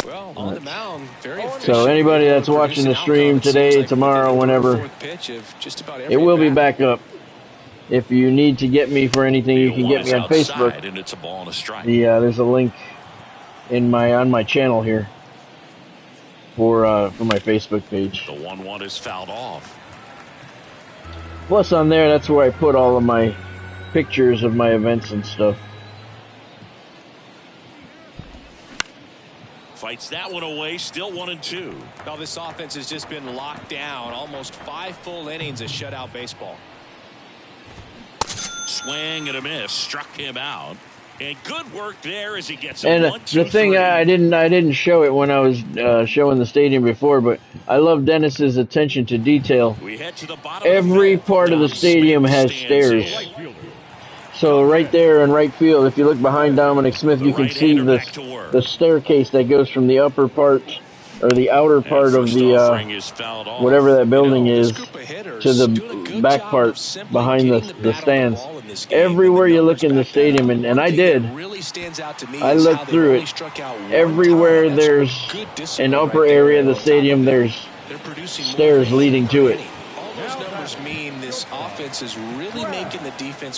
C: Well, on the mound, very efficient.
A: So anybody that's watching the stream today, tomorrow, whenever, it will be back up. If you need to get me for anything, you can get me on Facebook.
B: And it's a ball and a strike.
A: There's a link in on my channel here for my Facebook page.
B: The 1-1 is fouled off.
A: Plus on there, that's where I put all of my pictures of my events and stuff.
B: Fights that one away, still 1-2.
C: Now this offense has just been locked down. Almost 5 full innings of shutout baseball.
B: Swing and a miss, struck him out. And good work there as he gets
A: and
B: a 1, 2,
A: the thing
B: 3.
A: I didn't show it when I was showing the stadium before, but I love Dennis's attention to detail.
B: We head to the bottom.
A: Every part of the stadium has stairs. So right there in right field, if you look behind Dominic Smith, you can see the staircase that goes from the upper part or the outer part of the whatever that building is to the back part behind the stands. Everywhere you look in the stadium, and I did, I looked through it. Everywhere there's an upper area of the stadium, there's stairs leading to it.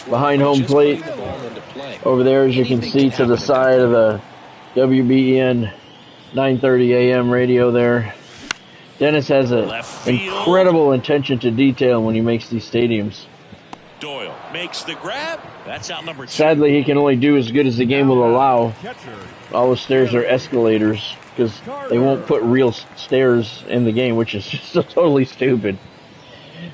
A: Behind home plate, over there, as you can see to the side of the WBEN 9:30 AM radio there. Dennis has an incredible attention to detail when he makes these stadiums.
B: Doyle makes the grab. That's out number 2.
A: Sadly, he can only do as good as the game will allow. All the stairs are escalators because they won't put real stairs in the game, which is just so totally stupid.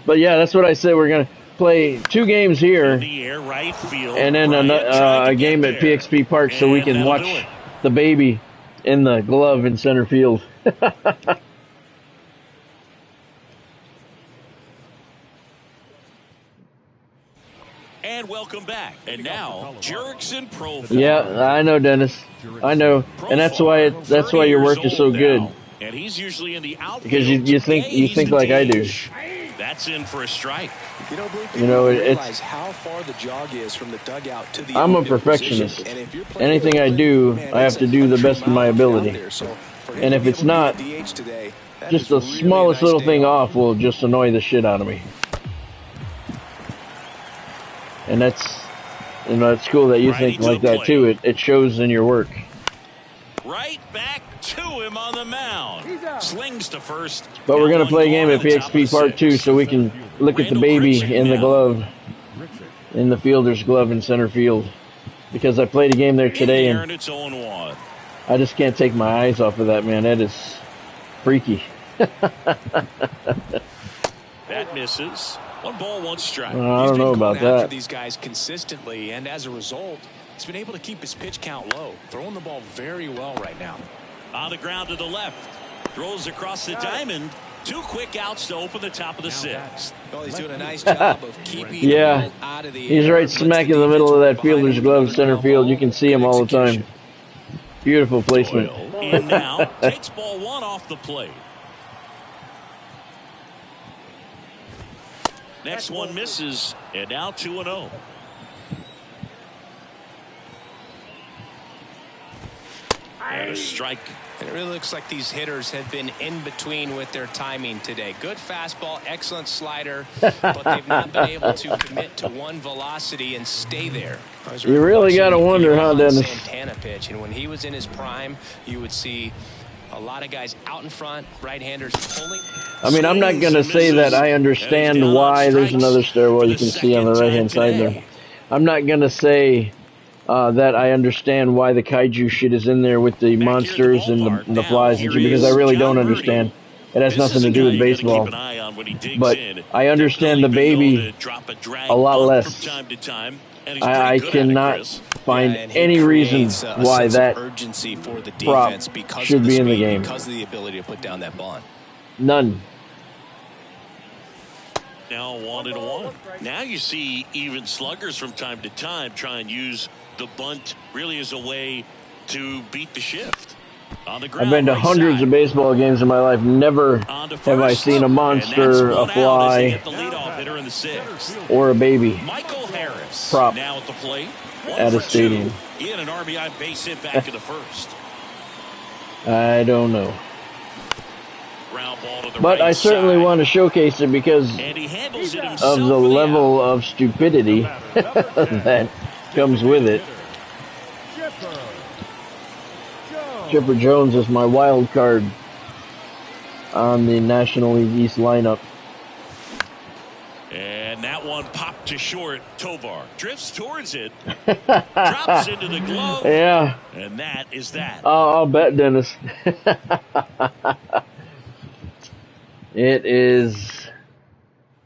A: But yeah, that's what I said. We're going to play 2 games here,
B: In the air, right field.
A: and then a game at PXP Park so we can watch the baby in the glove in center field.
B: And welcome back. And now, Jurickson Profile.
A: Yeah, I know, Dennis. I know, and that's why your work is so good.
B: And he's usually in the outfield.
A: Because you think like I do.
B: That's in for a strike.
C: You know, it's how far the jog is from the dugout to the
A: I'm a perfectionist. Anything I do, I have to do the best of my ability. And if it's not, just the smallest little thing off will just annoy the shit out of me. And that's, it's cool that you think like that too. It shows in your work.
B: Right back to him on the mound. Slings to first.
A: But we're going to play a game at PXP Park 2 so we can look at the baby in the glove, in the fielder's glove in center field. Because I played a game there today and I just can't take my eyes off of that, man. That is freaky.
B: That misses. 1 ball, 1 strike.
A: I don't know about that.
C: For these guys consistently, and as a result, he's been able to keep his pitch count low, throwing the ball very well right now.
B: On the ground to the left, throws across the diamond. 2 quick outs to open the top of the 6th.
C: Well, he's doing a nice job of keeping the ball out of the
A: he's
C: air.
A: right smack in the middle of that fielder's glove, center field. You can see him all the time. Beautiful placement.
B: In now, takes ball 1 off the plate. Next one misses, and now 2-0. And a strike.
C: It really looks like these hitters have been in between with their timing today. Good fastball, excellent slider, but they've not been able to commit to one velocity and stay there.
A: You really got to wonder, huh, Dennis?
C: Santana pitch, and when he was in his prime, you would see a lot of guys out in front, right-handers pulling.
A: I mean, I'm not going to say that I understand why there's another stairwell you can see on the right-hand side there. I'm not going to say that I understand why the kaiju shit is in there with the monsters and the flies and shit, because I really don't understand. It has nothing to do with baseball. But I understand the baby a lot less. I cannot find any reason why that prop should be in the game.
C: Because of the ability to put down that bond.
A: None.
B: Now 1-1. Now you see even sluggers from time to time try and use the bunt really as a way to beat the shift. On the ground,
A: I've been to hundreds of baseball games in my life. Never have I seen a monster, a fly, or a baby prop
B: now at the plate.
A: At a stadium.
B: In an RBI base hit back in the first.
A: I don't know. But I certainly want to showcase it because of the level of stupidity that comes with it. Chipper Jones is my wild card on the National League East lineup.
B: And that one popped to short. Tovar drifts towards it. Drops into the glove.
A: Yeah.
B: And that is that.
A: I'll bet, Dennis. It is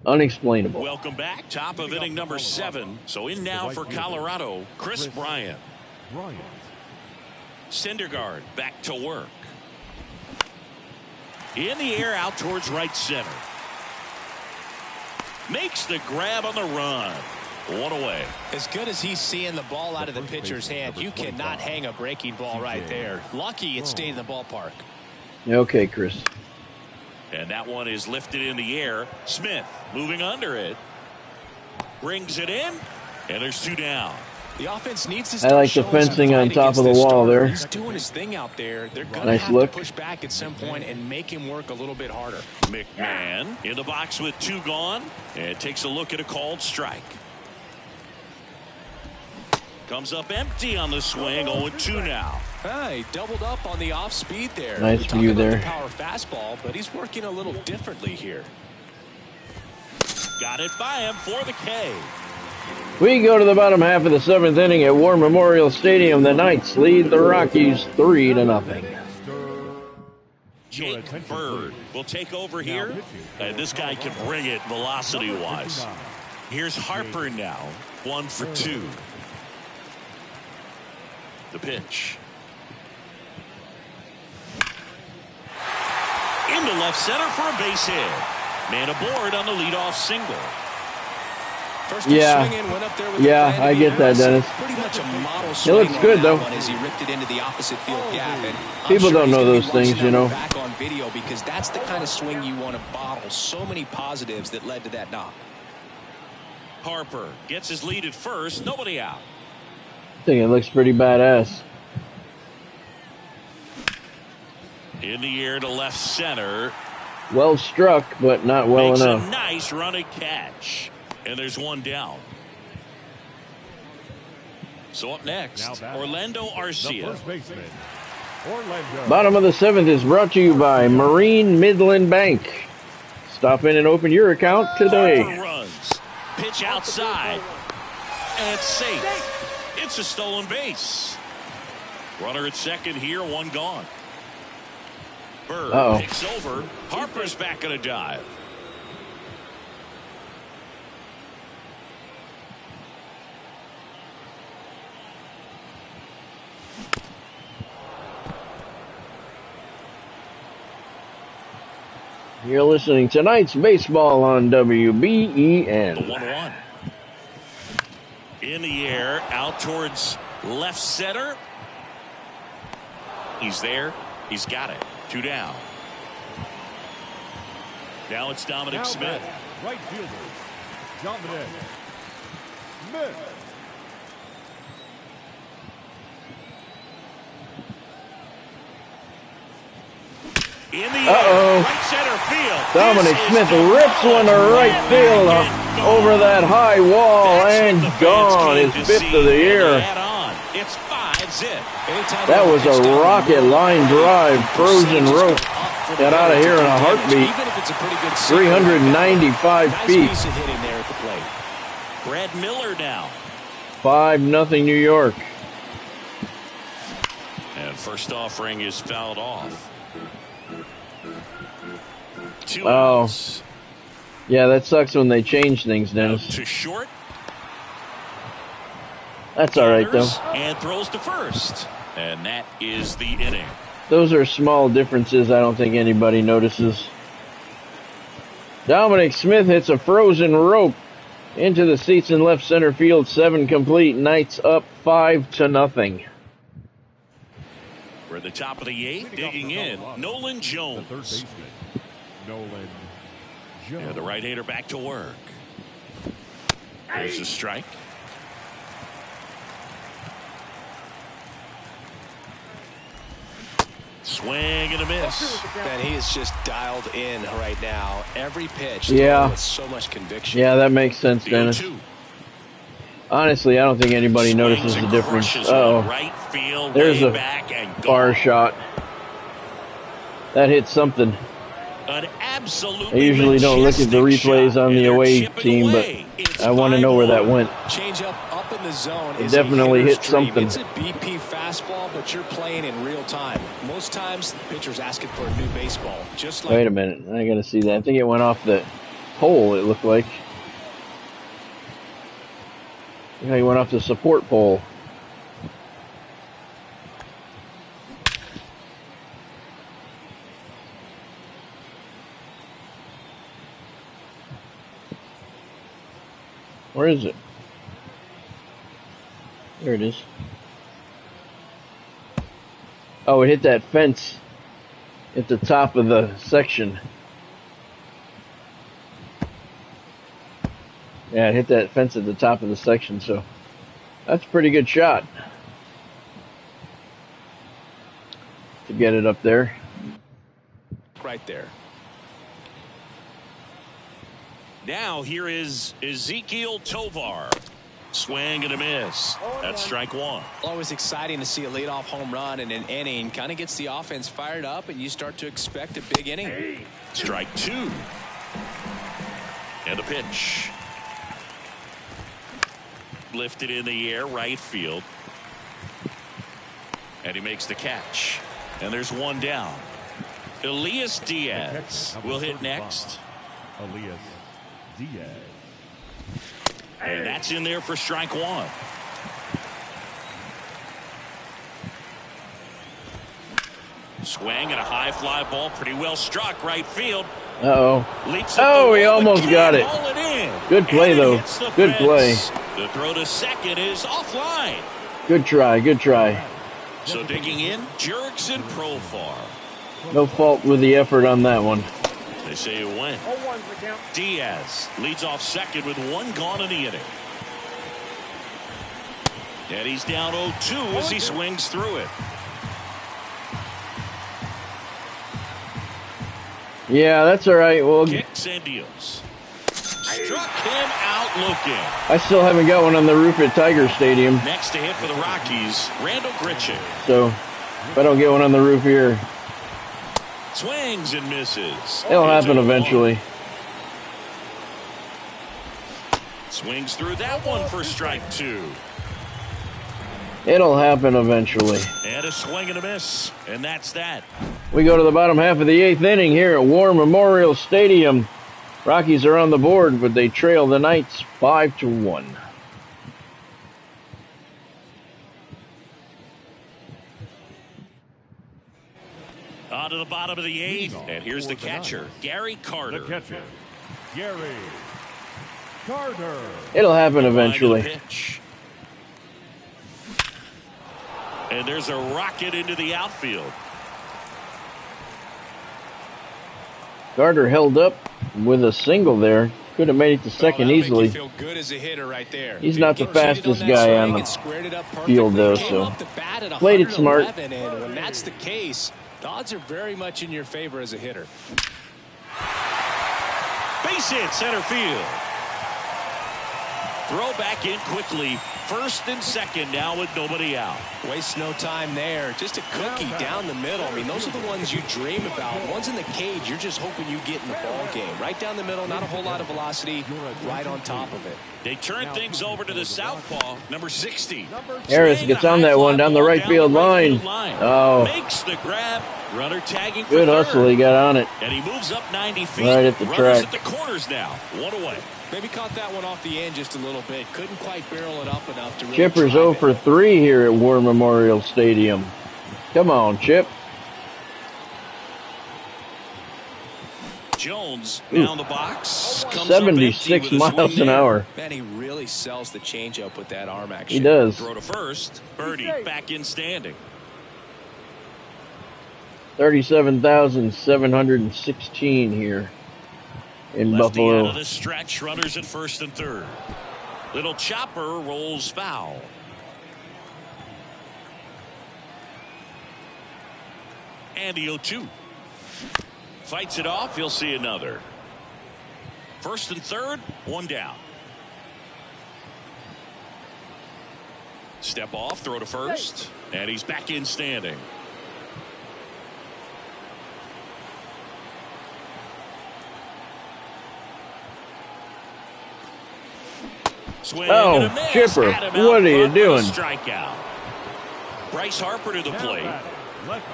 A: unexplainable.
B: Welcome back. Top of inning number 7. So in now for Colorado, Chris Bryant. Syndergaard back to work. In the air out towards right center. Makes the grab on the run. One away.
C: As good as he's seeing the ball out of the pitcher's hand, you cannot hang a breaking ball right there. Lucky it stayed in the ballpark.
A: Okay, Chris.
B: And that one is lifted in the air. Smith moving under it. Brings it in. And there's 2 down.
C: The offense needs to
A: I like the fencing on top of the wall there.
C: He's doing his thing out there. They're going to
A: nice
C: have
A: look.
C: to push back at some point and make him work a little bit harder.
B: McMahon in the box with 2 gone. And takes a look at a called strike. Comes up empty on the swing. 0-2 now.
C: He doubled up on the off speed there.
A: Nice view there.
C: The power fastball, but he's working a little differently here.
B: Got it by him for the K.
A: We go to the bottom half of the 7th inning at War Memorial Stadium. The Knights lead the Rockies 3-0.
B: Jake Bird will take over here, and this guy can bring it velocity-wise. Here's Harper now, 1 for 2. The pitch. Into left center for a base hit. Man aboard on the leadoff single.
A: Yeah, I get that, Dennis. It looks good, though. People don't know those things, you know.
C: Back on video because that's the kind of swing you want to bottle. So many positives that led to that knock.
B: Harper gets his lead at first. Nobody out.
A: I think it looks pretty badass.
B: In the air to left center.
A: Well struck, but not well
B: Makes
A: enough.
B: A nice running catch. And there's one down. So up next, Orlando Arcia.
A: Bottom of the 7th is brought to you by Marine Midland Bank. Stop in and open your account today.
B: Harper runs. Pitch outside. And it's safe. It's a stolen base. Runner at second here, one gone. Bird picks over. Harper's back in a dive.
A: You're listening to tonight's baseball on WBEN.
B: The 1-1. In the air, out towards left center. He's there. He's got it. 2 down. Now it's Dominic Smith.
D: Right fielder, Dominic Smith.
B: In the air, right center field.
A: Dominic Smith rips one to right field over that high wall and gone. His 5th of the year.
B: It's 5-zip.
A: That was a rocket line drive, frozen rope. Got out of here in a heartbeat. 395 feet.
B: Brad Miller now.
A: 5-0 New York.
B: And first offering is fouled off. 2
A: Oh,
B: outs.
A: yeah, that sucks when they change things, Dennis.
B: To short.
A: That's all right, though.
B: And throws to first. And that is the inning.
A: Those are small differences I don't think anybody notices. Dominic Smith hits a frozen rope into the seats in left center field. 7 complete. Knights up 5-0.
B: We're at the top of the 8th. Digging in, Nolan Jones. And the right-hander back to work. There's a strike. Swing and a miss.
C: And he is just dialed in right now. Every pitch with so much conviction.
A: Yeah, that makes sense, Dennis. Honestly, I don't think anybody notices the difference.
B: Right field,
A: there's a far shot. That hit something. I usually don't look at the replays on the away team, but I want to know where that went.
C: Change up in the zone.
A: It definitely hit something.
C: It's a BP fastball, but you're playing in real time. Most times, the pitcher's asking for a new baseball. Just like.
A: Wait a minute, I gotta see that. I think it went off the pole. It looked like. Yeah, he went off the support pole. Where is it? There it is. Oh, it hit that fence at the top of the section. Yeah, it hit that fence at the top of the section, so that's a pretty good shot to get it up there.
C: Right there.
B: Now here is Ezekiel Tovar. Swing and a miss. That's strike 1.
C: Always exciting to see a leadoff home run in an inning. Kind of gets the offense fired up, and you start to expect a big inning.
B: Strike 2. And a pitch. lifted in the air, right field. And he makes the catch. And there's one down. Elias Diaz will hit next.
D: Elias Diaz.
B: And that's in there for strike one. Swing and a high fly ball, pretty well struck, right field.
A: Uh-oh. Oh, he almost got it. Good play, though. Good play.
B: The throw to second is offline.
A: Good try, good try.
B: So digging in, Jurickson Profar.
A: No fault with the effort on that one.
B: They say it went. Diaz leads off second with one gone in the inning. And he's down 0-2 as he swings through it.
A: Yeah, that's all right. Well,
B: kicks and deals. Struck him out looking.
A: I still haven't got one on the roof at Tiger Stadium.
B: Next to hit for the Rockies, Randall Grichuk.
A: So, if I don't get one on the roof here,
B: swings and misses.
A: It'll happen eventually.
B: Swings through that one for strike two.
A: It'll happen eventually.
B: And a swing and a miss. And that's that.
A: We go to the bottom half of the 8th inning here at War Memorial Stadium. Rockies are on the board, but they trail the Knights 5-1.
B: On to the bottom of the 8th. And here's the catcher, Gary Carter.
D: The catcher, Gary Carter.
A: It'll happen eventually.
B: Pitch. And there's a rocket into the outfield.
A: Carter held up with a single there. Could have made it to second easily.
C: Make you feel good as a hitter right there.
A: He's not the fastest guy on the field, though, so played it smart.
C: And when that's the case, the odds are very much in your favor as a hitter.
B: Base hit, center field. Throw back in quickly. First and second now with nobody out.
C: Waste no time there. Just a cookie down the middle. I mean, those are the ones you dream about. Ones in the cage, you're just hoping you get in the ball game. Right down the middle, not a whole lot of velocity, right on top of it.
B: They turn things over to the southpaw, number 60.
A: Harris gets on that one down the right field line. Oh.
B: Makes the grab. Runner tagging for
A: good
B: third.
A: hustle. He got on it.
B: And he moves up 90 feet.
A: Right at the
B: Runners
A: track.
B: at the corners now. One away.
C: Maybe caught that one off the end just a little bit. Couldn't quite barrel it up enough to really
A: Chipper's 0 for 3 here at War Memorial Stadium. Come on, Chip.
B: Jones down the box.
A: 76 miles an hour.
C: Man, he really sells the changeup with that arm action.
A: He does.
B: Throw to first. Birdie back in standing.
A: 37,716 here in
B: Lefty
A: Buffalo.
B: out of the stretch. Runners at first and third. Little chopper rolls foul. And the 0-2. Fights it off. He'll see another. First and third. One down. Step off. Throw to first. And he's back in standing. Swing and a miss.
A: Chipper, what are you doing?
B: Strikeout. Bryce Harper to the plate.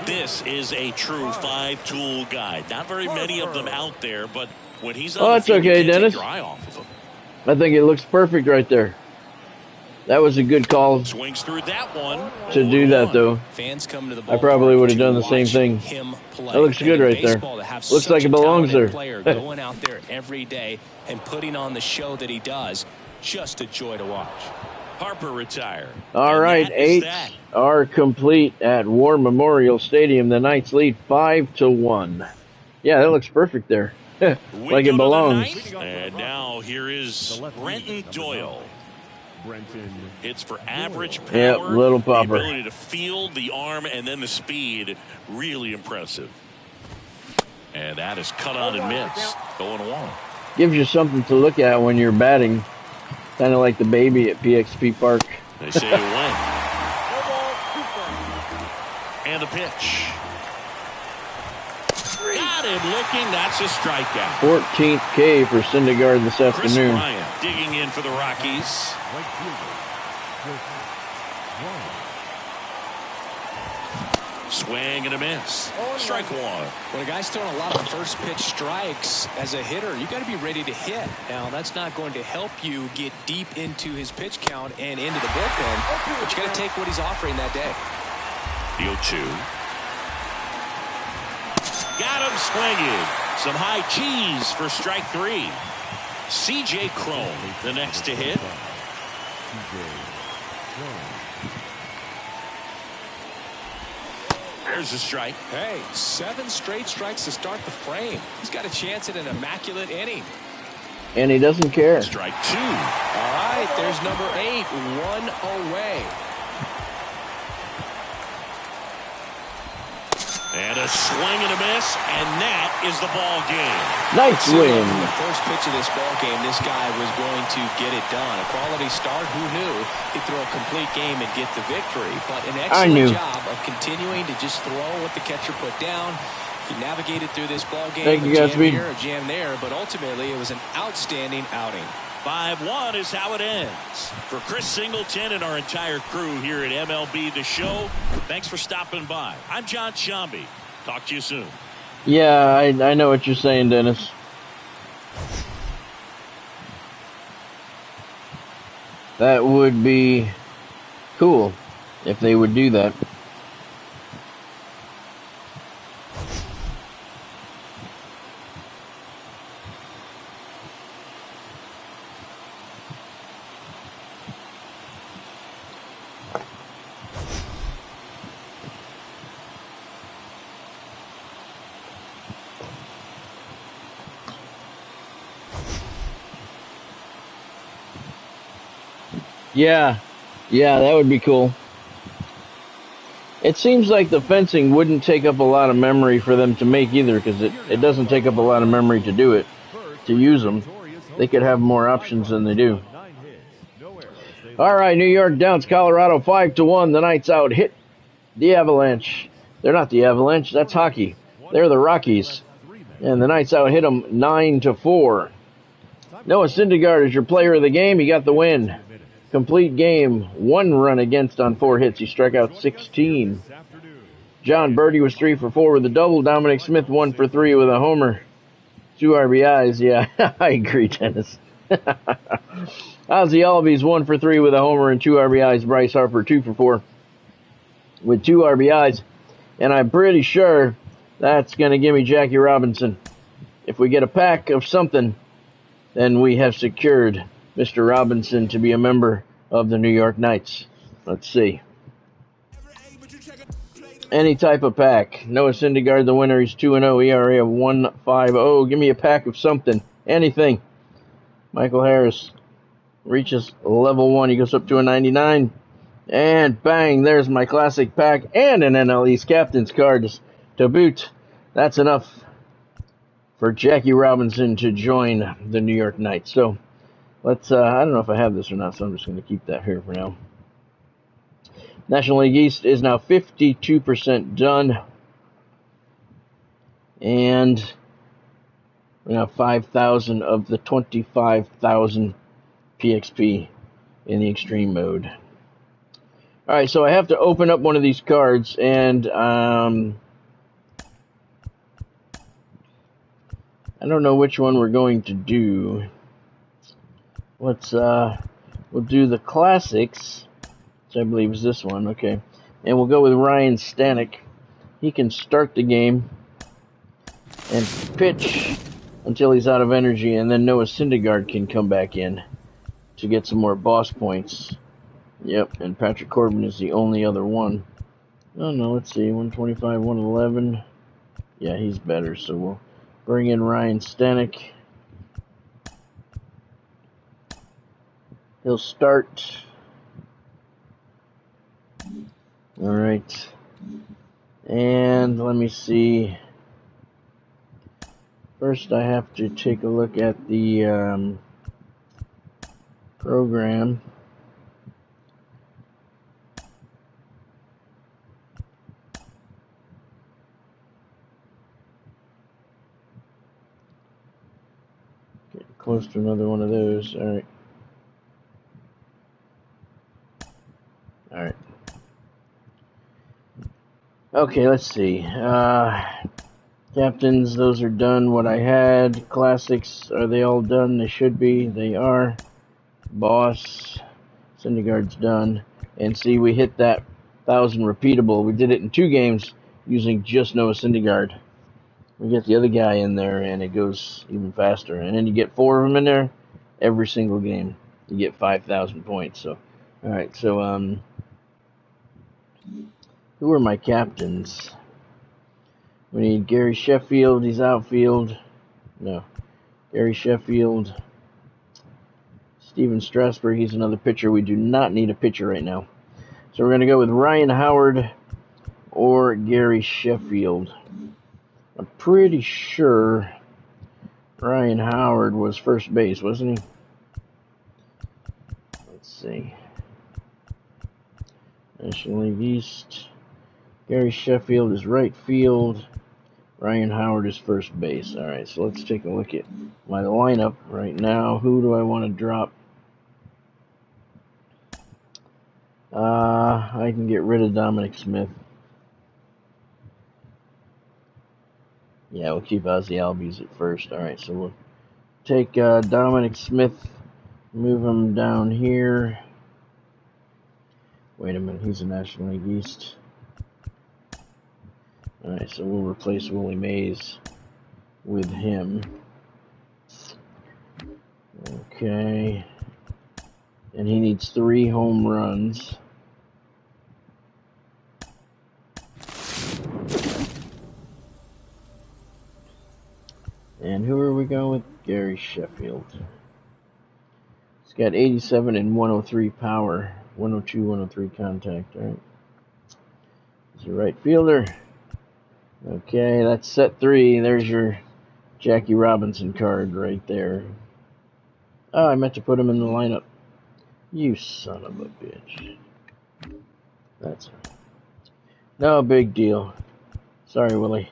B: This is a true five-tool guy. Not very many of them out there, but when he's on
A: that's
B: the field,
A: okay,
B: you can't
A: Dennis.
B: take your eye off of him.
A: I think it looks perfect right there. That was a good call
B: Swings through that one.
A: to do that, though.
C: Fans come to the
A: I probably would have done the same thing. That looks good right there. Looks like it belongs there.
C: Player going out there every day and putting on the show that he does. Just a joy to watch.
B: Harper retired.
A: All right, 8 are complete at War Memorial Stadium. The Knights lead 5-1. Yeah, that looks perfect there. Like it belongs.
B: And now here is Brenton Doyle. It's for average power.
A: Yep, little popper.
B: The ability to field, the arm, and then the speed. Really impressive. And that is cut on and missed. Going along.
A: Gives you something to look at when you're batting. Kind of like the baby at PXP Park.
B: They say it went. And the pitch. Got him looking. That's a strikeout.
A: 14th K for Syndergaard this
B: Chris
A: afternoon.
B: Bryant digging in for the Rockies.
D: Right fielder, Chris Bryant.
B: Swing and a miss. Strike one.
C: When a guy's throwing a lot of first pitch strikes as a hitter, you got to be ready to hit. Now, that's not going to help you get deep into his pitch count and into the bullpen, but you got to take what he's offering that day.
B: The 0-2. Got him swinging. Some high cheese for strike three. C.J. Cron, the next to hit. There's a strike.
C: Hey, 7 straight strikes to start the frame. He's got a chance at an immaculate inning.
A: And he doesn't care.
B: Strike 2.
C: All right, there's number 8, 1 away.
B: And a swing and a miss, and that is the ball game.
A: Nice win.
C: From the first pitch of this ball game, this guy was going to get it done. A quality start, who knew he'd throw a complete game and get the victory. But an excellent job of continuing to just throw what the catcher put down. He navigated through this ball game.
A: Thank you,
C: a jam
A: Godspeed.
C: here, a jam there, but ultimately it was an outstanding outing.
B: 5-1 is how it ends. For Chris Singleton and our entire crew here at MLB The Show, thanks for stopping by. I'm John Shambi. Talk to you soon.
A: Yeah, I know what you're saying, Dennis. That would be cool if they would do that. Yeah, that would be cool. It seems like the fencing wouldn't take up a lot of memory for them to make either, because it doesn't take up a lot of memory to do it, to use them. They could have more options than they do. All right, New York downs Colorado 5-1. The Knights out hit the Avalanche. They're not the Avalanche, that's hockey. They're the Rockies. And the Knights out hit them 9-4. Noah Syndergaard is your player of the game. He got the win. Complete game, 1 run against on 4 hits. He struck out 16. John Birdie was 3 for 4 with a double. Dominic Smith 1 for 3 with a homer. 2 RBIs. Yeah, I agree, Dennis. Ozzie Albies 1 for 3 with a homer and 2 RBIs. Bryce Harper 2 for 4 with 2 RBIs. And I'm pretty sure that's going to give me Jackie Robinson. If we get a pack of something, then we have secured Mr. Robinson to be a member of the New York Knights. Let's see. Any type of pack. Noah Syndergaard, the winner. He's 2-0, ERA of 1.50. Give me a pack of something. Anything. Michael Harris reaches level 1. He goes up to a 99. And bang, there's my classic pack and an NL East captain's card to boot. That's enough for Jackie Robinson to join the New York Knights. So, let's, I don't know if I have this or not, so I'm just going to keep that here for now. National League East is now 52% done. And we have 5,000 of the 25,000 PXP in the extreme mode. Alright, so I have to open up one of these cards, and I don't know which one we're going to do. Let's, we'll do the classics, which I believe is this one, okay. And we'll go with Ryan Stanek. He can start the game and pitch until he's out of energy, and then Noah Syndergaard can come back in to get some more boss points. Yep, and Patrick Corbin is the only other one. Oh no, let's see, 125, 111. Yeah, he's better, so we'll bring in Ryan Stanek. He'll start. Alright. And let me see. First I have to take a look at the program. close to another one of those. All right. All right. Okay, let's see. Captains, those are done. What I had. Classics, are they all done? They should be. They are. Boss, Syndergaard's done. And see, we hit that 1,000 repeatable. We did it in 2 games using just Noah Syndergaard. We get the other guy in there, and it goes even faster. And then you get 4 of them in there every single game. You get 5,000 points. So, all right. So, who are my captains? We need Gary Sheffield. He's outfield. No. Gary Sheffield. Steven Strasburg. He's another pitcher. We do not need a pitcher right now. So we're going to go with Ryan Howard or Gary Sheffield. I'm pretty sure Ryan Howard was first base, wasn't he? Let's see. National League East. Gary Sheffield is right field. Ryan Howard is first base. All right, so let's take a look at my lineup right now. Who do I want to drop? I can get rid of Dominic Smith. Yeah, we'll keep Ozzie Albies at first. All right, so we'll take Dominic Smith, move him down here. Wait a minute, he's a National League East. All right, so we'll replace Willie Mays with him. Okay. And he needs 3 home runs. And who are we going with? Gary Sheffield. He's got 87 and 103 power. 102, 103 contact, all right? He's a right fielder. Okay, that's set 3. There's your Jackie Robinson card right there. Oh, I meant to put him in the lineup. You son of a bitch. That's no big deal. Sorry, Willie.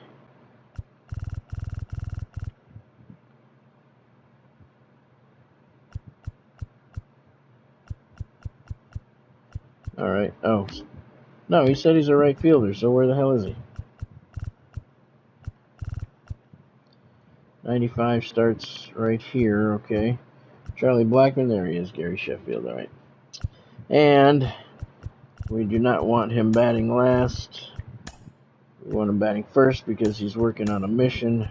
A: All right. Oh, no, he said he's a right fielder, so where the hell is he? 95 starts right here, okay. Charlie Blackmon, there he is, Gary Sheffield, all right. And we do not want him batting last. We want him batting first because he's working on a mission.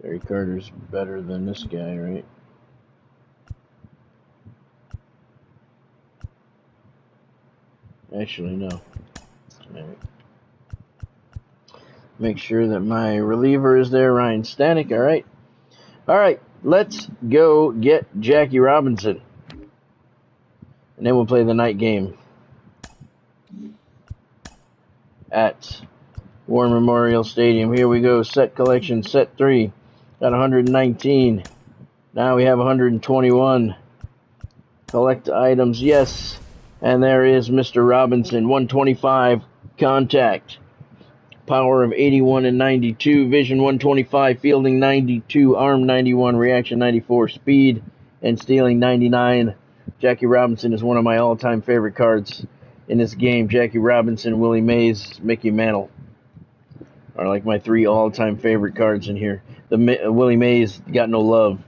A: Gary Carter's better than this guy, right? Actually, no. All right. Make sure that my reliever is there, Ryan Stanek, all right? All right, let's go get Jackie Robinson. And then we'll play the night game at War Memorial Stadium. Here we go, set collection, set 3. Got 119. Now we have 121. Collect items, yes. And there is Mr. Robinson, 125 contact. Power of 81 and 92. Vision 125. Fielding 92. Arm 91. Reaction 94. Speed and stealing 99. Jackie Robinson is one of my all-time favorite cards in this game. Jackie Robinson, Willie Mays, Mickey Mantle are like my 3 all-time favorite cards in here. The Willie Mays got no love.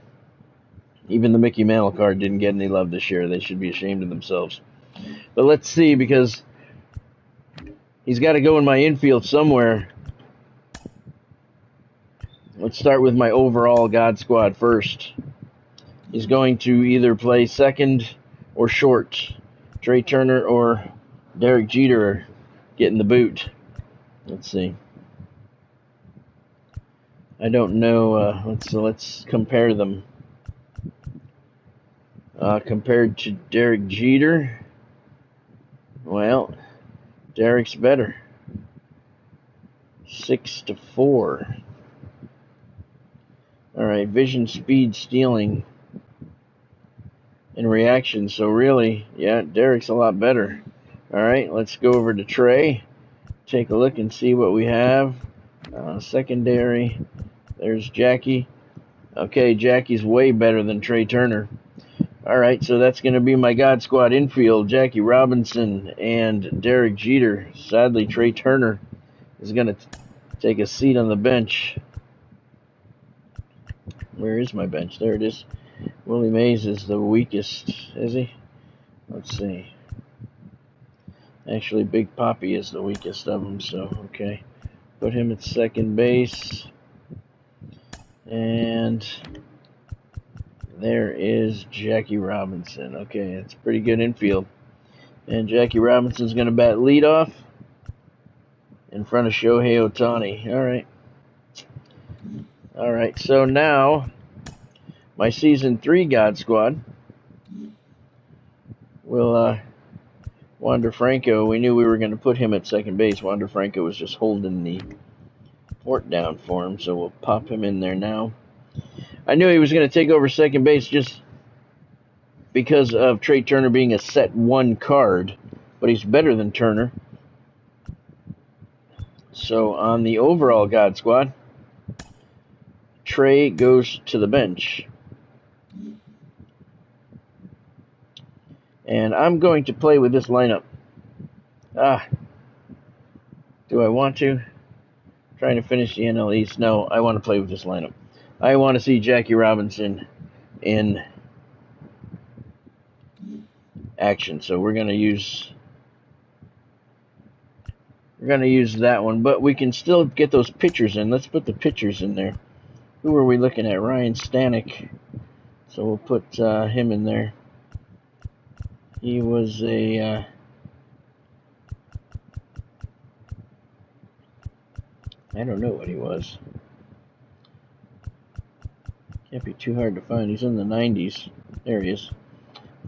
A: Even the Mickey Mantle card didn't get any love this year. They should be ashamed of themselves. But let's see, because he's got to go in my infield somewhere. Let's start with my overall God Squad first. He's going to either play second or short. Trey Turner or Derek Jeter getting the boot. Let's see. I don't know. Let's compare them. Compared to Derek Jeter, well, Derek's better. 6-4. All right, vision, speed, stealing, and reaction. So really, yeah, Derek's a lot better. All right, let's go over to Trey. take a look and see what we have. Secondary, there's Jackie. Okay, Jackie's way better than Trey Turner. All right, so that's going to be my God Squad infield, Jackie Robinson and Derek Jeter. Sadly, Trey Turner is going to take a seat on the bench. Where is my bench? There it is. Willie Mays is the weakest, is he? Let's see. Actually, Big Papi is the weakest of them, so okay. Put him at second base. And there is Jackie Robinson. Okay, that's pretty good infield. And Jackie Robinson's going to bat leadoff in front of Shohei Ohtani. All right, so now my Season 3 God Squad will, Wander Franco, we knew we were going to put him at second base. Wander Franco was just holding the fort down for him, so we'll pop him in there now. I knew he was going to take over second base just because of Trey Turner being a set 1 card, but he's better than Turner. So on the overall God Squad, Trey goes to the bench. And I'm going to play with this lineup. Do I want to? Trying to finish the NL East. No, I want to play with this lineup. I want to see Jackie Robinson in action. So we're going to use that one, but we can still get those pitchers in. Let's put the pitchers in there. Who are we looking at? Ryan Stanek. So we'll put him in there. He was a I don't know what he was. Can't be too hard to find. He's in the 90s. There he is.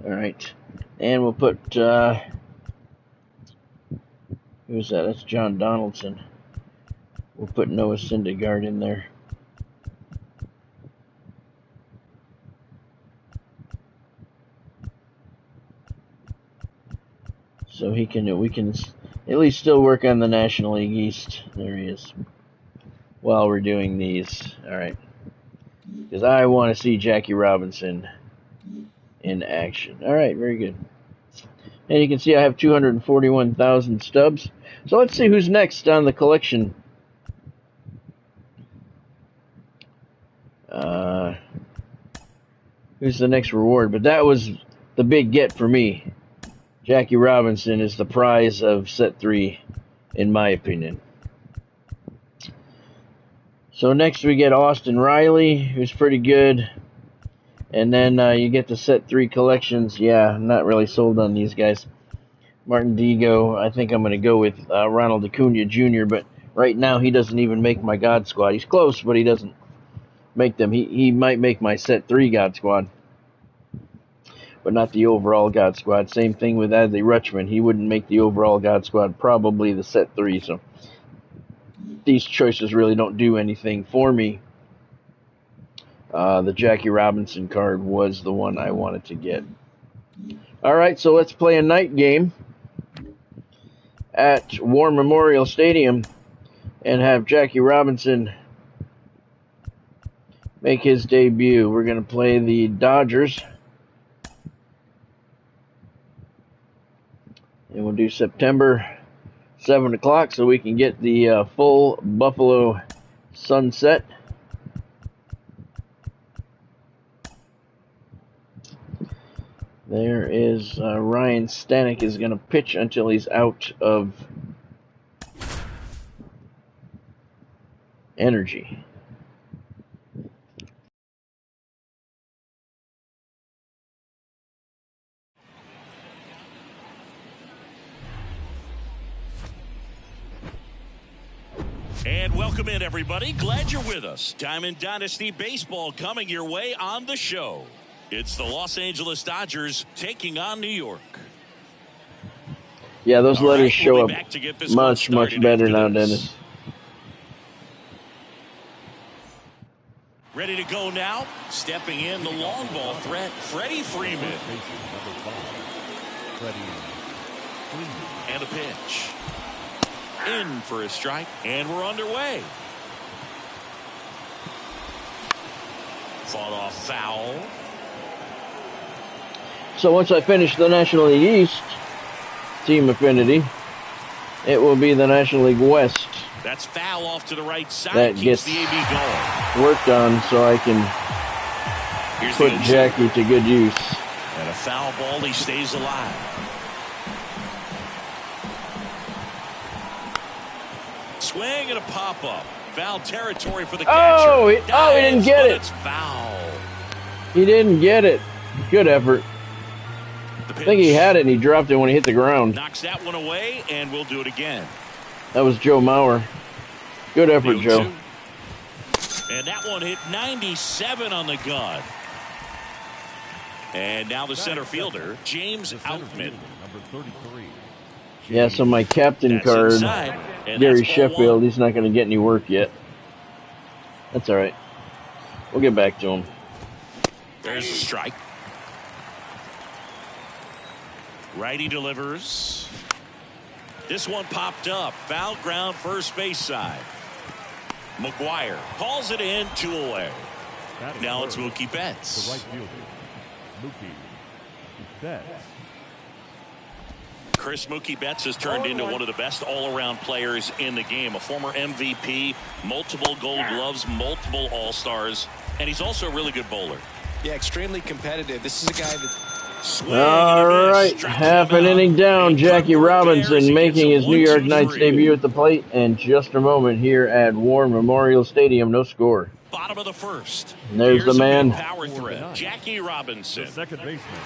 A: All right. And we'll put, who's that? That's John Donaldson. We'll put Noah Syndergaard in there. So we can at least still work on the National League East. There he is. While we're doing these. All right. Because I want to see Jackie Robinson in action. All right, very good. And you can see I have 241,000 stubs. So let's see who's next on the collection. Who's the next reward? But that was the big get for me. Jackie Robinson is the prize of set 3, in my opinion. So next we get Austin Riley, who's pretty good. And then you get the set 3 collections. Yeah, I'm not really sold on these guys. Martin Digo, I think I'm going to go with Ronald Acuna Jr., but right now he doesn't even make my God Squad. He's close, but he doesn't make them. He might make my set 3 God Squad, but not the overall God Squad. Same thing with Adley Rutschman. He wouldn't make the overall God Squad, probably the set 3. So these choices really don't do anything for me. The Jackie Robinson card was the one I wanted to get. All right, so let's play a night game at War Memorial Stadium and have Jackie Robinson make his debut. We're going to play the Dodgers. And we'll do September 7 o'clock so we can get the full Buffalo sunset. There is Ryan Stanek is going to pitch until he's out of energy.
B: And welcome in, everybody. Glad you're with us. Diamond Dynasty Baseball coming your way on the show. It's the Los Angeles Dodgers taking on New York.
A: Yeah, those letters show up much better now,
B: this.
A: Dennis.
B: Ready to go now. Stepping in the long ball threat, Freddie Freeman. And a pitch. In for a strike, and we're underway. Fought off foul.
A: So once I finish the National League East Team Affinity, it will be the National League West.
B: That's foul off to the right side.
A: That
B: Keeps
A: gets
B: the AB going.
A: Worked on so I can put Jackie to good use.
B: And a foul ball, he stays alive. Swing and a pop-up. Foul territory for the catcher.
A: He didn't get it.
B: It's foul.
A: He didn't get it. Good effort. I think he had it and he dropped it when he hit the ground.
B: Knocks that one away, and we'll do it again.
A: That was Joe Mauer. Good effort, Joe.
B: And that one hit 97 on the gun. And now the center fielder, James Outman.
D: Number 33.
A: Yeah, so my captain card, Gary Sheffield, he's not going to get any work yet. That's all right. We'll get back to him.
B: There's a strike. Righty delivers. This one popped up. Foul ground, first base side. McGuire calls it in, 2 away. Now it's Mookie Betts.
D: The right fielder, Mookie Betts.
B: Chris Mookie Betts has turned into one of the best all-around players in the game. A former MVP, multiple Gold Gloves, multiple All-Stars, and he's also a really good bowler.
C: Yeah, extremely competitive. This is a guy that...
A: All right, half an inning down. Jackie Robinson making his New York Knights debut at the plate. And just a moment here at War Memorial Stadium, no score.
B: Bottom of the first.
A: And there's the man.
B: Power threat, Jackie Robinson.
D: The second baseman.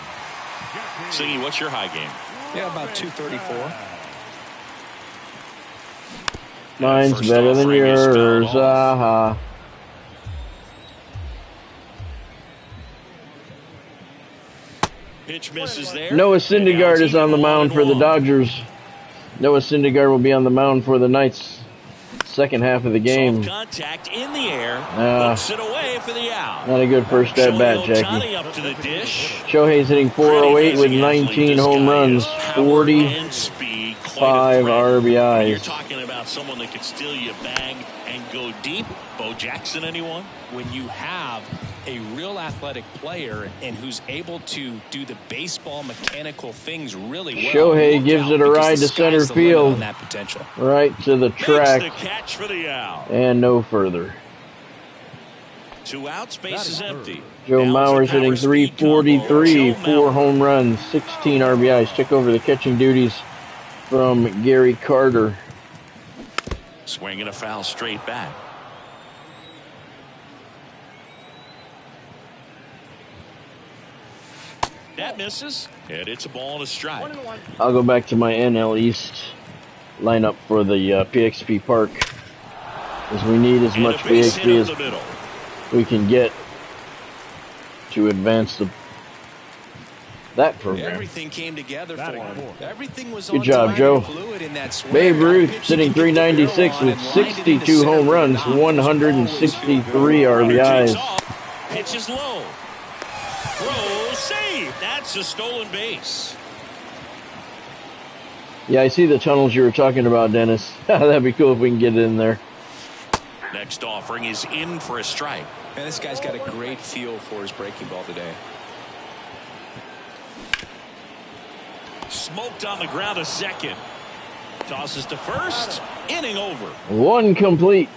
B: Singy, what's your high game?
C: Yeah, about 234.
A: Mine's better than yours. Aha.
B: Pitch misses there.
A: Noah Syndergaard is on the mound for the Dodgers. Noah Syndergaard will be on the mound for the Knights second half of the game.
B: Contact in the air. Puts it away for the out.
A: Not a good first at bat, Jackie.
B: Up to the dish.
A: Shohei's hitting 408 with 19 home runs, 45 RBIs.
B: You're talking about someone that could steal you a bag and go deep. Bo Jackson, anyone?
C: When you have a real athletic player and who's able to do the baseball mechanical things really well.
A: Shohei gives it a ride to center field.
C: That potential.
A: Right to the track.
B: Makes the catch for the out.
A: And no further.
B: 2 outs, base is empty.
A: Joe Mauer's hitting 343, 4 home runs, 16 RBIs. Took over the catching duties from Gary Carter.
B: Swinging a foul straight back. That misses, and it's a ball and a strike.
A: I'll go back to my NL East lineup for the PXP Park, as we need as much PXP as we can get to advance that program.
C: Everything came together for him. Everything was
A: good job, Joe. Babe Ruth sitting 396 with 62 home runs, 163 RBIs.
B: Pitch is low. Throw, save. That's a stolen base.
A: Yeah, I see the tunnels you were talking about, Dennis. That'd be cool if we can get it in there.
B: Next offering is in for a strike.
C: Man, this guy's got a great feel for his breaking ball today.
B: Smoked on the ground, a second. Tosses to first. Inning over. 1
A: complete.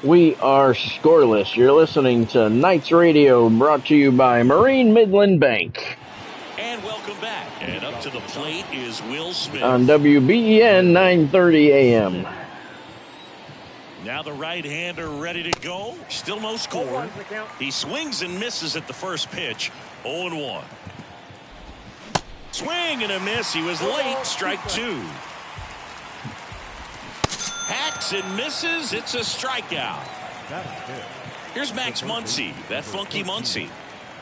A: We are scoreless. You're listening to Knights Radio, brought to you by Marine Midland Bank.
B: And welcome back. And up to the plate is Will Smith.
A: On WBEN 930 AM.
B: Now the right-hander ready to go. Still no score. He swings and misses at the first pitch. 0-1. Swing and a miss. He was late. Strike 2. Hacks and misses. It's a strikeout. Here's Max Muncy. That funky Muncy.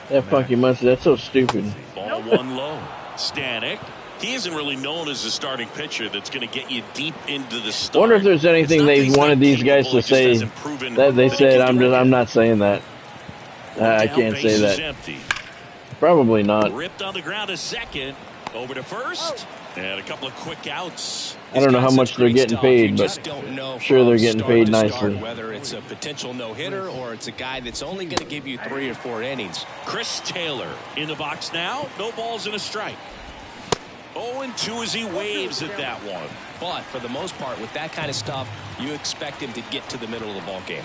A: That funky Muncy. That's so stupid.
B: Ball 1 low. Stanek. He isn't really known as a starting pitcher that's going to get you deep into the start.
A: I wonder if there's anything they wanted these guys to say that they said. I'm not saying that. I can't say that.
B: Empty.
A: Probably not.
B: Ripped on the ground a second. Over to first. And a couple of quick outs.
A: I don't know how much they're getting paid, but I'm sure they're getting paid nicely.
C: Whether it's a potential no-hitter or it's a guy that's only going to give you 3 or 4 innings.
B: Chris Taylor in the box now. No balls and a strike. 0-2 as he waves at that one.
C: But for the most part, with that kind of stuff, you expect him to get to the middle of the ball game.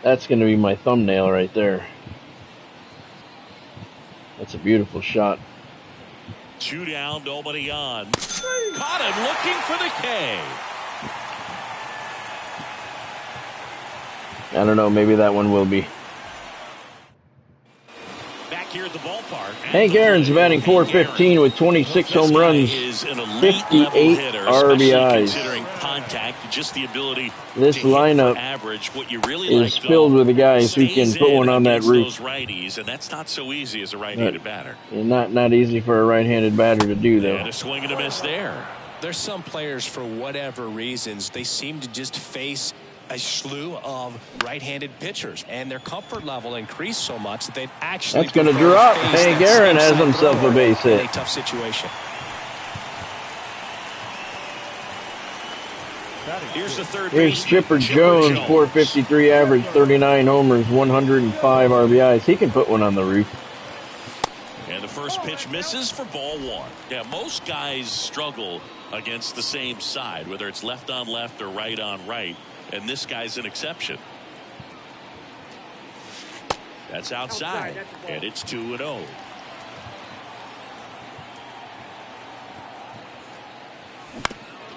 A: That's going to be my thumbnail right there. That's a beautiful shot.
B: 2 down, nobody on. Caught him looking for the K.
A: I don't know, maybe that one will be.
B: Back here at the ballpark.
A: Hank Aaron's batting .415 with 26 home runs, 58 RBIs.
B: Considering contact, just the ability
A: this
B: to
A: lineup
B: average. What you really
A: is filled with the guys who can put one on that roof.
B: Righties, and that's not so easy as a right-handed batter.
A: Not easy for a right-handed batter to do, though.
B: And a swing and a miss there.
C: There's some players, for whatever reasons, they seem to just face a slew of right-handed pitchers, and their comfort level increased so much that they'd actually.
A: That's going to drop. Hank Aaron has himself a base hit.
C: In a tough situation.
B: Here's the third.
A: Here's Chipper Jones, .453 average, 39 homers, 105 RBIs. He can put one on the roof.
B: And the first pitch misses for ball 1. Yeah, most guys struggle against the same side, whether it's left on left or right on right. And this guy's an exception. That's outside. And it's 2-0.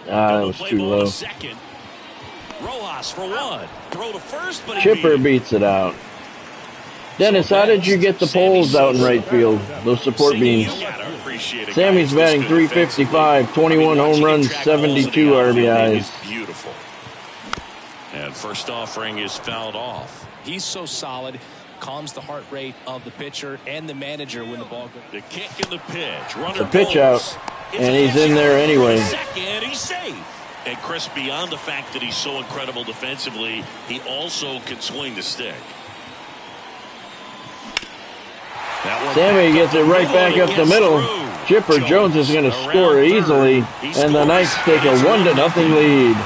A: That was too low.
B: Second. Rojas for 1. Throw to first, but
A: Chipper beats it out. Dennis, how did you get the poles out in right field? Those support beams. Sammy's batting .355, 21 home runs, 72 RBIs.
B: Beautiful. And first offering is fouled off.
C: He's so solid, calms the heart rate of the pitcher and the manager when the ball goes.
B: The kick and the pitch. Runner
A: the pitch out, and he's in there anyway.
B: Second, he's safe. And Chris, beyond the fact that he's so incredible defensively, he also can swing the stick.
A: Sammy gets it right back up the middle. Chipper Jones is going to score easily, and the Knights take a 1-0 lead.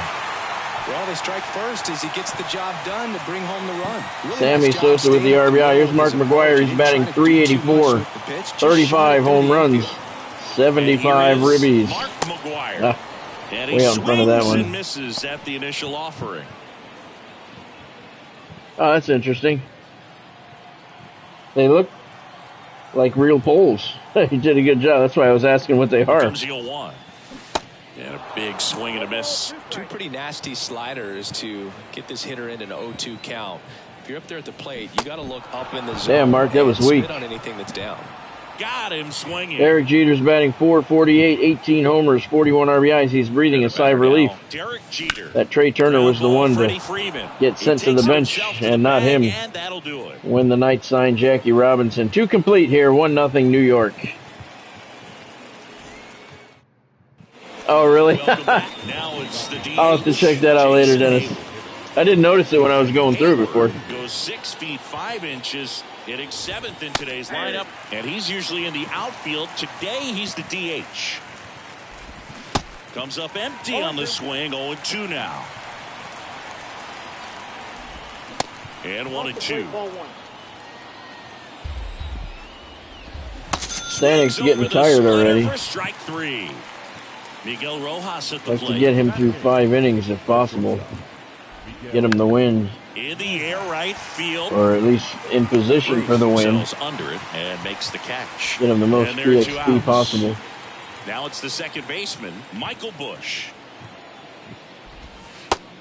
C: Well, they strike first as he gets the job done to bring home the run. Really
A: Sammy
C: nice
A: Sosa with the RBI. Here's Mark McGwire. He's batting .384, 35 home runs, 75 ribbies.
B: Mark McGwire. And he
A: way out in front of that one.
B: And misses at the initial offering.
A: Oh, that's interesting. They look like real poles. He did a good job. That's why I was asking what they are.
B: Comes 0-1. And a big swing and a miss.
C: 2 pretty nasty sliders to get this hitter in an 0-2 count. If you're up there at the plate, you got to look up in the zone.
A: Damn, Mark, that was weak.
C: On anything that's down.
B: Got him swinging.
A: Derek Jeter's batting .448, 18 homers, 41 RBIs. He's breathing a sigh of relief.
B: Derek Jeter.
A: That Trey Turner was the one to get sent to the bench, and not him.
B: And that'll do it.
A: When the Knights signed Jackie Robinson. 2 complete here, 1-0 New York. Oh, really? I'll have to check that out later, Dennis. I didn't notice it when I was going through before.
B: Goes 6 feet 5 inches, hitting 7th in today's lineup, and he's usually in the outfield. Today, he's the DH. Comes up empty on the swing, 0-2 now. And 1-2.
A: Stanek's getting tired already.
B: Strike 3. Miguel Rojas at the
A: Like to
B: plate.
A: get him through 5 innings if possible. Get him the win.
B: In the air right field.
A: Or at least in position for the win.
B: Under it and makes the catch.
A: Get him the most PXP possible.
B: Now it's the second baseman, Michael Bush.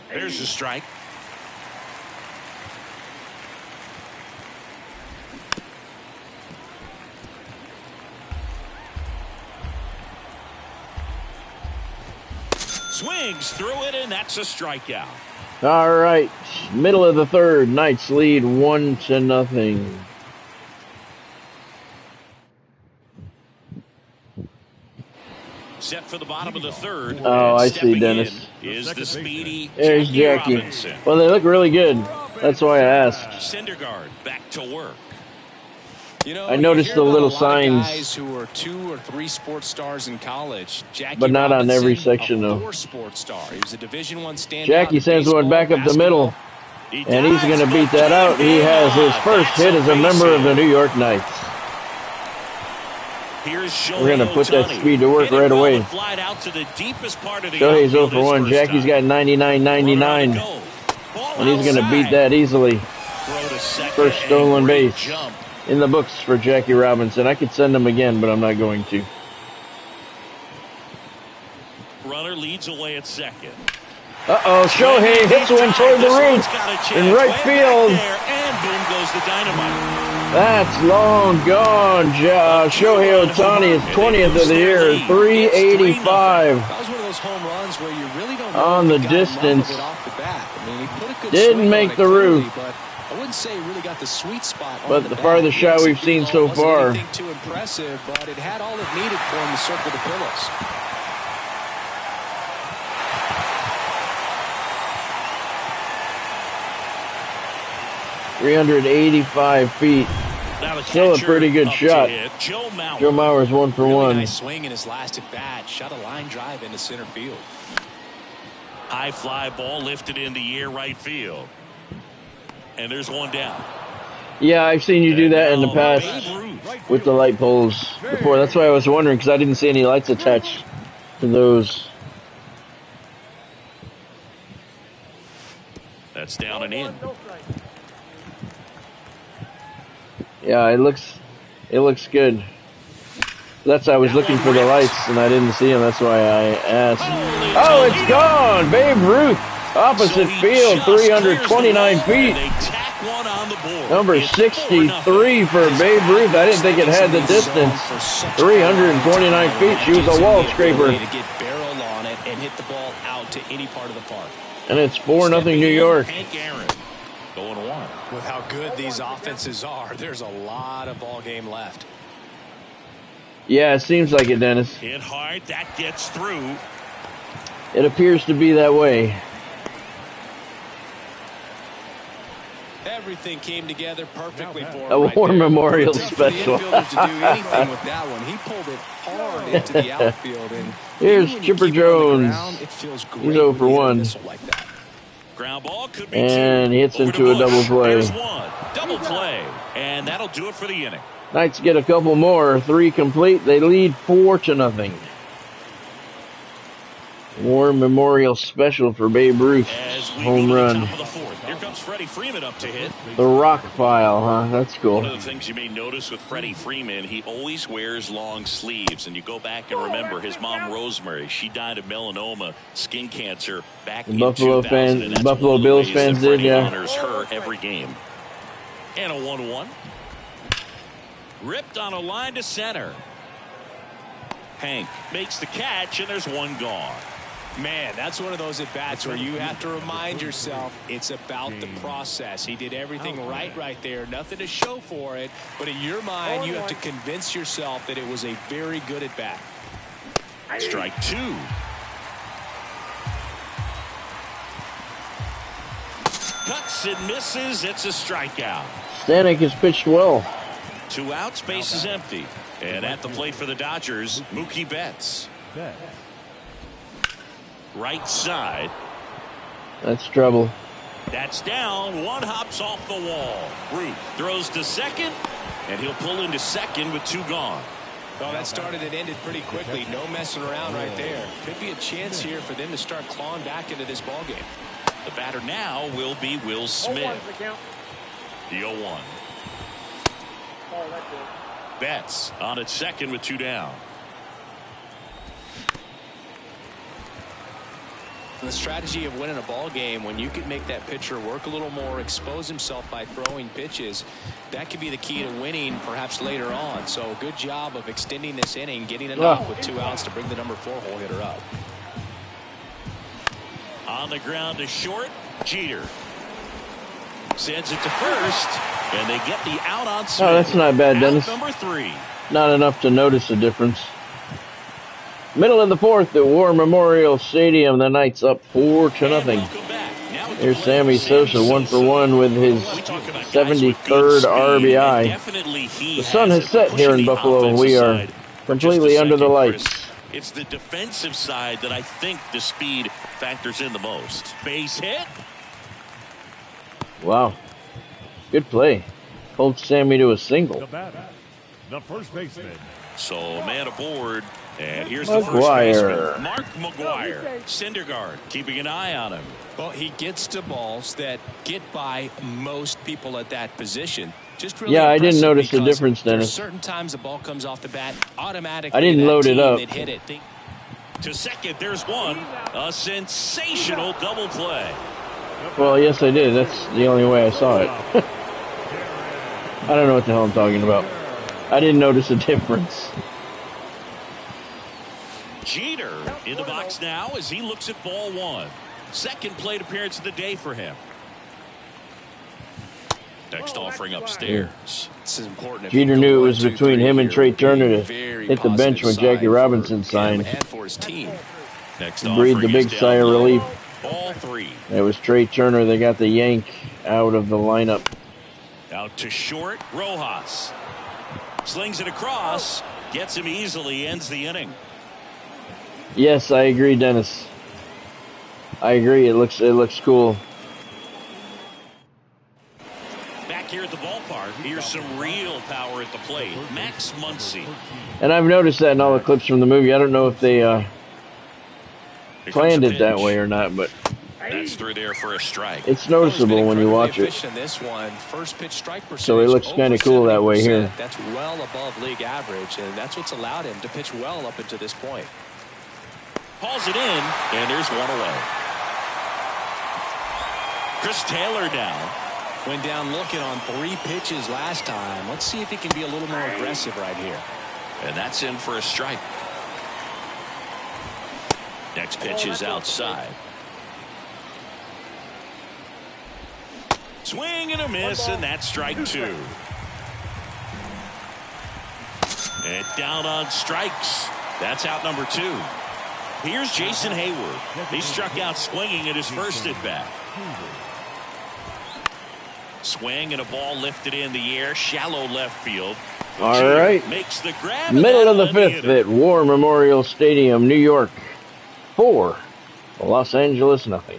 B: There's a strike. Swings through it, and that's a strikeout.
A: All right, middle of the third, Knights lead 1-0.
B: Set for the bottom of the third.
A: Oh, I see, Dennis.
B: Is the speedy
A: There's Jackie.
B: Robinson.
A: Well, they look really good. That's why I asked.
B: Syndergaard back to work.
C: You know,
A: I noticed the little signs,
C: guys who were 2 or 3 sports stars in college. Jackie
A: but not on every
C: Robinson,
A: section, though.
C: 4-sport star. He was a Division I standout.
A: Jackie sends one back up the middle, and he's going to beat that out. He has his first hit as a member of the New York Knights. We're going to put that speed to work right away. Shohei's 0 for 1. Jackie's got 99-99, and he's going to beat that easily. First stolen base in the books for Jackie Robinson. I could send him again, but I'm not going to.
B: Runner leads away at second.
A: Uh-oh, Shohei hits one toward the roof in right field.
B: And boom goes the dynamite.
A: That's long gone. Shohei Ohtani is 20th of the year, 385.
C: That was one of those home runs where you really don't
A: on the distance. Didn't make the roof.
C: I wouldn't say it really got the sweet spot.
A: But the farthest shot we've seen so far.
C: Wasn't anything too impressive, but it had all it needed for him to circle the pillows.
A: .385 feet. Still a pretty good shot. Joe Mauer's 1 for 1.
C: Nice swing in his last at bat. Shot a line drive into center field.
B: High fly ball lifted in the air right field. And there's one down.
A: Yeah, I've seen you do that in the past with the light poles before. That's why I was wondering, because I didn't see any lights attached to those.
B: That's down and in.
A: Yeah, it looks good. That's why I was looking for the lights and I didn't see them. That's why I asked. Oh, it's gone! Babe Ruth, opposite field, 329 feet. Number 63 for Babe Ruth. I didn't think it had the distance. 329 feet. She was a wall scraper.
C: To get barrel on it and hit the ball out to any part of the park.
A: And it's 4-0 New York.
B: Going 1.
C: With how good these offenses are, there's a lot of ball game left.
A: Yeah, it seems like it, Dennis.
B: Hit hard, that gets through.
A: It appears to be that way.
C: Everything came together perfectly for him.
A: A War Memorial special.
C: To do anything with that one. He pulled it hard into the outfield. And
A: here's Chipper Jones.
C: Ground, it feels great.
A: He's 0 for 1.
C: Like that.
B: Ground ball could be
A: and
B: 2.
A: he hits into a double play.
B: There's 1. Double play. And that'll do it for the inning.
A: Knights get a couple more. 3 complete. They lead 4-0. War Memorial special for Babe Ruth. Home run.
B: Here comes Freddie Freeman up to hit.
A: The rock file, huh? That's cool.
B: One of the things you may notice with Freddie Freeman, he always wears long sleeves. And you go back and remember his mom, Rosemary. She died of melanoma, skin cancer, back in
A: Buffalo
B: 2000.
A: fans, Buffalo Bills fans did, yeah.
B: Honors her every game. And a 1-1. Ripped on a line to center. Hank makes the catch, and there's 1 gone.
C: Man, that's one of those at-bats where you have to remind yourself it's about the process. He did everything right there. Nothing to show for it. But in your mind, you have to convince yourself that it was a very good at-bat.
B: Strike 2. Cuts and misses. It's a strikeout.
A: Stanek has pitched well.
B: 2 outs, base is empty. And at the plate for the Dodgers, Mookie Betts. Right side.
A: That's trouble.
B: That's down. 1 hops off the wall. Ruth throws to second, and he'll pull into second with 2 gone.
C: Well, that started and ended pretty quickly. No messing around right there. Could be a chance here for them to start clawing back into this ballgame.
B: The batter now will be Will Smith. The 0-1. Betts on at second with 2 down.
C: The strategy of winning a ball game, when you can make that pitcher work a little more, expose himself by throwing pitches, that could be the key to winning perhaps later on. So good job of extending this inning, getting enough with 2 outs to bring the number 4 hole hitter up.
B: On the ground to short, Jeter sends it to first, and they get the out on Smith.
A: Oh, that's not bad, Dennis.
B: Number 3.
A: Not enough to notice the difference. Middle of the 4th at War Memorial Stadium. The Knights up 4-0. Here's Sammy Sosa, 1 for 1 with his 73rd RBI. The sun has set here in Buffalo. We are completely under the lights.
B: It's the defensive side that I think the speed factors in the most. Base hit.
A: Wow. Good play. Pulled Sammy to a single.
D: The batter, the first baseman.
B: So man aboard. And here's
A: McGuire.
B: the first baseman, Mark McGuire. Syndergaard keeping an eye on him.
C: Well, he gets to balls that get by most people at that position. Just really
A: I didn't notice the difference, Dennis.
C: Certain times the ball comes off the bat automatically.
A: I didn't load it up.
C: Hit it.
B: To second, there's one. A sensational double play.
A: Well, yes, I did. That's the only way I saw it. I don't know what the hell I'm talking about. I didn't notice a difference.
B: Jeter in the box now as he looks at ball one. Second plate appearance of the day for him. Next offering upstairs.
C: This is important.
A: Jeter knew it was between him and Trey Turner to hit the bench when Jackie Robinson signed.
B: Next
A: breathed the big sigh of relief.
B: Ball three.
A: It was Trey Turner that got the yank out of the lineup.
B: Out to short, Rojas. Slings it across. Gets him easily, ends the inning.
A: Yes, I agree, Dennis. I agree. It looks cool.
B: Back here at the ballpark, here's some real power at the plate. Max Muncy.
A: And I've noticed that in all the clips from the movie. I don't know if they planned it that way or not, but
B: that's through there for a strike.
A: It's noticeable when you watch it.
C: First pitch strike percentage,
A: so it looks kind of cool that way here.
C: That's well above league average, and that's what's allowed him to pitch well up until this point.
B: Hauls it in, and there's one away. Chris Taylor down.
C: Went down looking on 3 pitches last time. Let's see if he can be a little more aggressive right here.
B: And that's in for a strike. Next pitch is outside. Swing and a miss, and that's strike 2. And down on strikes. That's out number 2. Here's Jason Hayward. He struck out swinging at his first at bat. Swing and a ball lifted in the air, shallow left field.
A: All right.
B: Makes the grab.
A: Middle of the 5th at War Memorial Stadium, New York. 4. Los Angeles, nothing.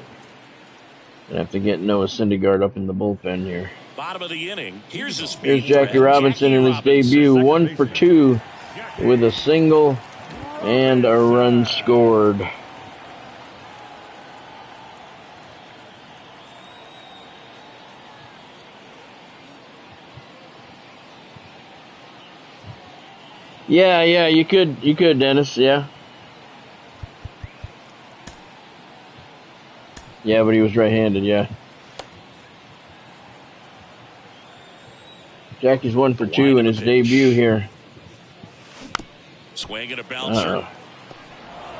A: Gonna have to get Noah Syndergaard up in the bullpen here.
B: Bottom of the inning. Here's
A: Jackie Robinson in his debut, 1 for 2 with a single and a run scored. Yeah, you could, Dennis, yeah. Yeah, but he was right-handed, yeah. Jackie's 1 for 2 in his debut here.
B: Swing and a bouncer.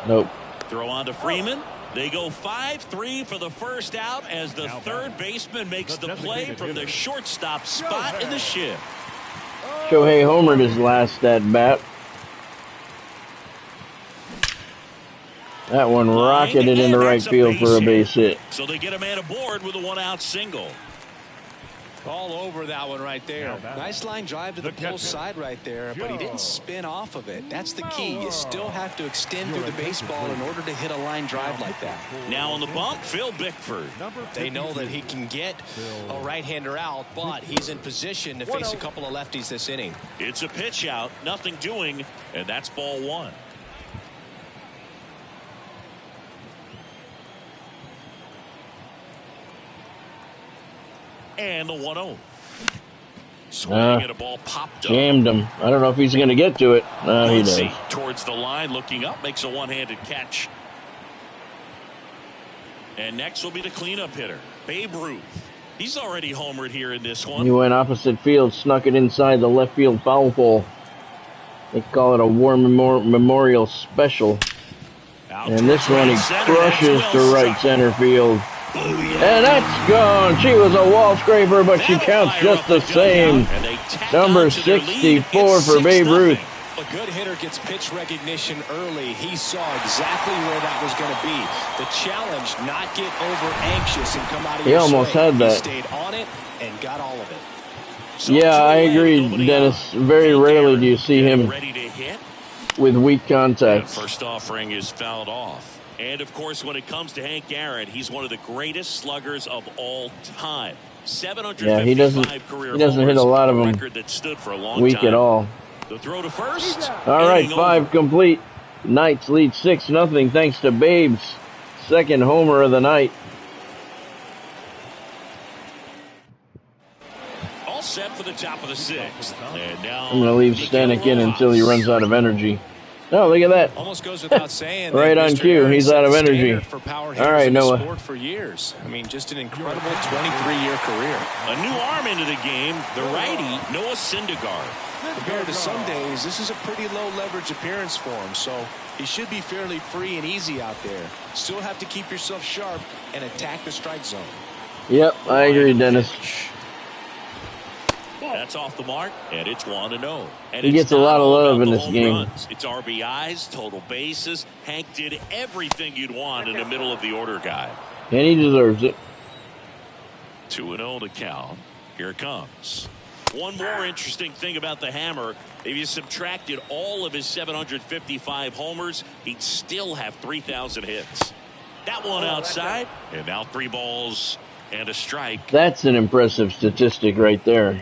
A: Nope.
B: Throw on to Freeman. They go 5-3 for the first out as the third baseman makes the play from the shortstop spot in the shift.
A: Shohei homered his last at bat. That one rocketed into right field for a base hit.
B: So they get a man aboard with a 1-out single.
C: All over that one right there. Nice line drive to the pull side right there, but he didn't spin off of it. That's the key. You still have to extend through the baseball in order to hit a line drive like that.
B: Now on the bump, Phil Bickford.
C: They know that he can get a right-hander out, but he's in position to face a couple of lefties this inning.
B: It's a pitch out, nothing doing, and that's ball 1. And the 1-0. Swing and a ball popped up.
A: Jammed him. I don't know if he's going to get to it. No, he does.
B: Towards the line, looking up, makes a one-handed catch. And next will be the cleanup hitter, Babe Ruth. He's already homered here in this one.
A: He went opposite field, snuck it inside the left field foul pole. They call it a War Memorial Special. And this one he crushes to right center field. And that's gone. She was a wall scraper, but she counts just the same. Number 64 for Babe Ruth.
C: A good hitter gets pitch recognition early. He saw exactly where that was going to be. The challenge, not get over anxious and come out of your swing.
A: He almost had that.
C: He stayed on it and got all of it.
B: So
A: yeah, I agree, Dennis. Very rarely do you see him with weak contact.
B: First offering is fouled off. And, of course, when it comes to Hank Aaron, he's one of the greatest sluggers of all time. 755
A: he doesn't hit a lot of them
B: that stood for a long
A: weak
B: time.
A: at all.
B: The throw to first.
A: All right, 5 complete. Knights lead 6-0 thanks to Babe's second homer of the night.
B: All set for the top of the 6th. And now
A: I'm going to leave Stanek in until he runs out of energy. Oh, look at that.
C: Almost goes without saying.
A: Right on cue. He's out of energy.
C: All
A: right, Noah.
C: Sport for years. I mean, just an incredible 23-year career.
B: A new arm into the game, the righty, Noah Syndergaard.
C: Compared to some days, this is a pretty low leverage appearance for him, so he should be fairly free and easy out there. Still have to keep yourself sharp and attack the strike zone.
A: Yep, I agree, Dennis.
B: That's off the mark, and it's 1-0. And
A: he gets a lot of love in this game.
B: Runs. It's RBIs, total bases. Hank did everything you'd want in the middle of the order guy.
A: And he deserves it.
B: 2-0 to count. Here it comes. One more interesting thing about the hammer, if you subtracted all of his 755 homers, he'd still have 3,000 hits. That one outside, and now 3 balls and a strike.
A: That's an impressive statistic right there.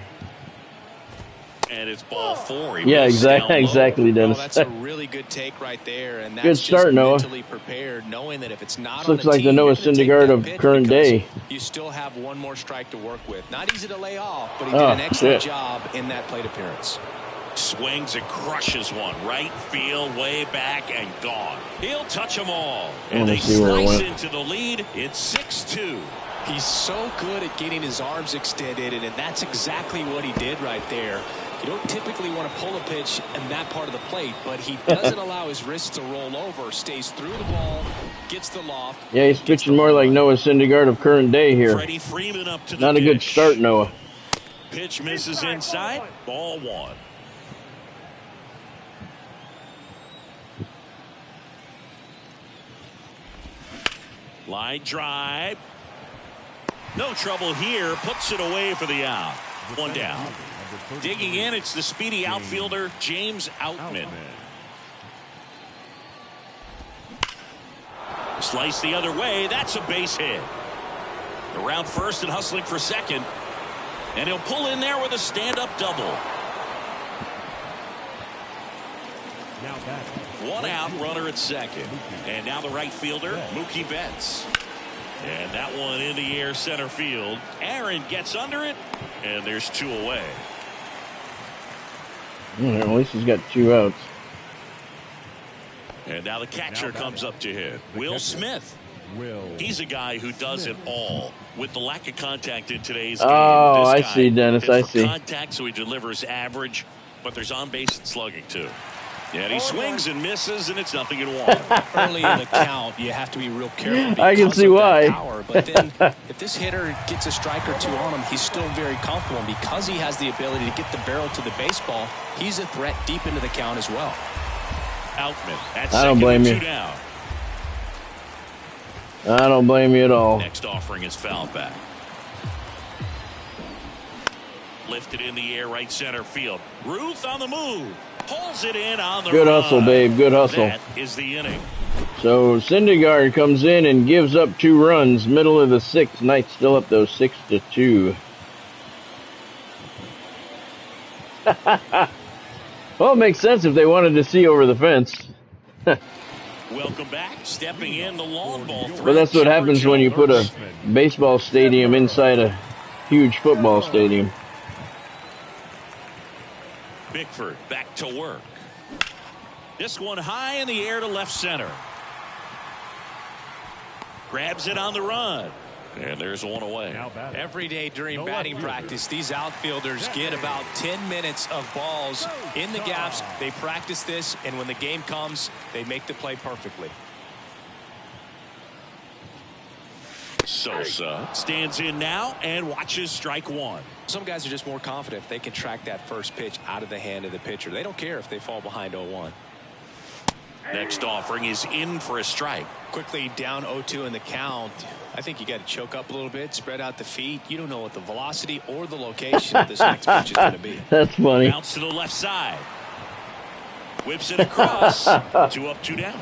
B: And it's ball 4.
A: Yeah, exactly, Dennis.
C: That's a really good take right there, and that's
A: good start,
C: just
A: Noah.
C: Mentally prepared, knowing that if it's not
A: looks
C: on the
A: like
C: team,
A: the Noah Syndergaard of current day.
C: You still have one more strike to work with. Not easy to lay off, but he did an excellent job in that plate appearance.
B: Swings and crushes one. Right field, way back, and gone. He'll touch them all. And they slice into the lead. It's 6-2.
C: He's so good at getting his arms extended, and that's exactly what he did right there. You don't typically want to pull a pitch in that part of the plate, but he doesn't allow his wrists to roll over, stays through the ball, gets the loft.
A: Yeah, he's pitching more like Noah Syndergaard of current day here.
B: Freddie Freeman up to the
A: Not a good start, Noah.
B: Pitch misses inside. Ball 1. Line drive. No trouble here. Puts it away for the out. 1 down. Digging in, it's the speedy outfielder, James Outman. Slice the other way. That's a base hit. Around first and hustling for second. And he'll pull in there with a stand-up double.
D: Now back.
B: 1 out, runner at second. And now the right fielder, Mookie Betts. And that one in the air center field. Aaron gets under it, and there's 2 away.
A: At least he's got 2 outs.
B: And now the catcher comes up to hit. Will Smith. He's a guy who does it all. With the lack of contact in today's game.
A: Oh, I see, Dennis. I see.
B: Contact, so he delivers average, but there's on-base and slugging, too. Yeah, and he swings and misses, and it's nothing in 1.
C: Early in the count, you have to be real careful.
A: I can see why.
C: Power. But then, if this hitter gets a strike or 2 on him, he's still very comfortable. And because he has the ability to get the barrel to the baseball, he's a threat deep into the count as well.
B: Outman at
A: I don't blame you.
B: 2 down.
A: I don't blame you at all.
B: Next offering is fouled back. Lifted in the air, right center field. Ruth on the move. Pulls it in on the
A: Good
B: run.
A: hustle, babe. Good hustle.
B: That is the inning.
A: So Syndergaard comes in and gives up 2 runs. Middle of the 6th. Knights still up, though, 6-2. Well, it makes sense if they wanted to see over the fence.
B: Welcome back. Stepping in the long ball.
A: But that's what happens when you put a baseball stadium inside a huge football stadium.
B: Bickford back to work. This one high in the air to left center. Grabs it on the run. And there's 1 away.
C: Every day during batting practice, these outfielders get about 10 minutes of balls in the gaps. They practice this, and when the game comes, they make the play perfectly.
B: Sosa stands in now and watches strike one.
C: Some guys are just more confident if they can track that first pitch out of the hand of the pitcher. They don't care if they fall behind 0-1.
B: Next offering is in for a strike.
C: Quickly down 0-2 in the count. I think you got to choke up a little bit, spread out the feet. You don't know what the velocity or the location of this next pitch is going to be.
A: That's funny.
B: Bounce to the left side. Whips it across. 2 up, 2 down.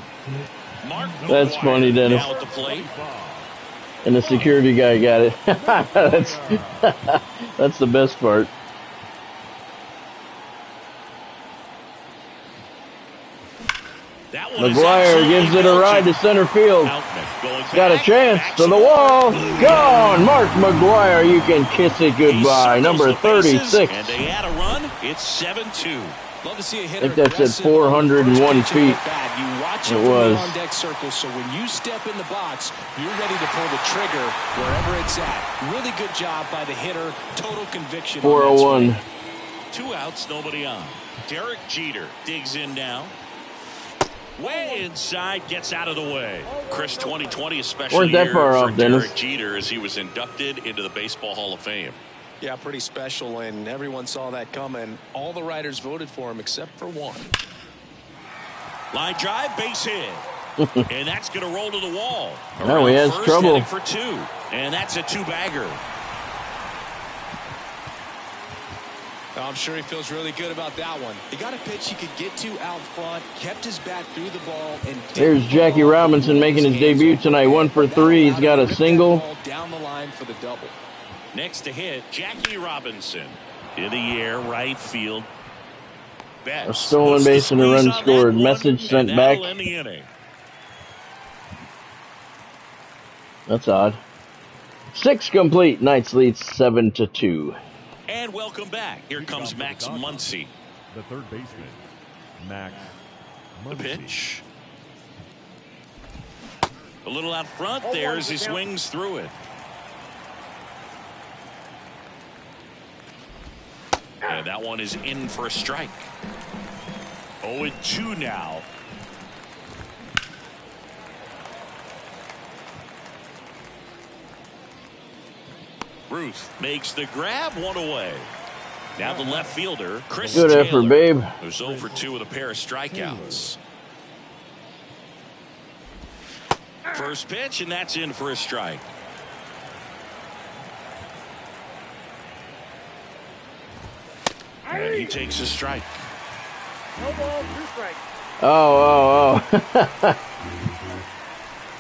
B: Mark
A: That's funny, Dennis.
B: now at the plate.
A: And the security guy got it. That's the best part. McGuire gives it a ride to center field. Got a chance to the wall. Gone. Mark McGuire, you can kiss it goodbye. Number 36.
B: And they add a run. It's 7-2.
C: Love to see a
A: I
C: hitter
A: think that's at 401 feet.
C: You watch
A: It was.
C: on deck circle, so when you step in the box, you're ready to pull the trigger wherever it's at. Really good job by the hitter. Total conviction.
A: 401.
B: 2 outs, nobody on. Derek Jeter digs in now. Way inside, gets out of the way. Chris, 2020 especially
A: Weren't that far
B: for
A: off, Dennis?
B: Derek Jeter as he was inducted into the Baseball Hall of Fame.
C: Yeah, pretty special, and everyone saw that coming. All the writers voted for him except for one.
B: Line drive, base hit. And that's going to roll to the wall.
A: Now he has
B: First,
A: trouble.
B: heading for 2. And that's a 2-bagger.
C: I'm sure he feels really good about that one. He got a pitch he could get to out front, kept his bat through the ball, and
A: Here's Jackie Robinson making his debut tonight. 1 for 3. He's got a single.
C: Down the line for the double.
B: Next to hit, Jackie Robinson. In the air, right field.
A: A stolen base and a run scored. Message sent back. That's odd. 6 complete. Knights leads 7-2.
B: And welcome back. Here comes Max Muncy.
D: The third baseman, Max
B: The
D: Muncy.
B: pitch. A little out front there as he swings through it. And that one is in for a strike. 0-2 now. Ruth makes the grab, 1 away. Now the left fielder, Chris
A: Good
B: Taylor,
A: effort, babe.
B: who's 0 for 2 with a pair of strikeouts. First pitch, and that's in for a strike. And he takes a strike.
E: No ball, 2 strikes.
A: Oh.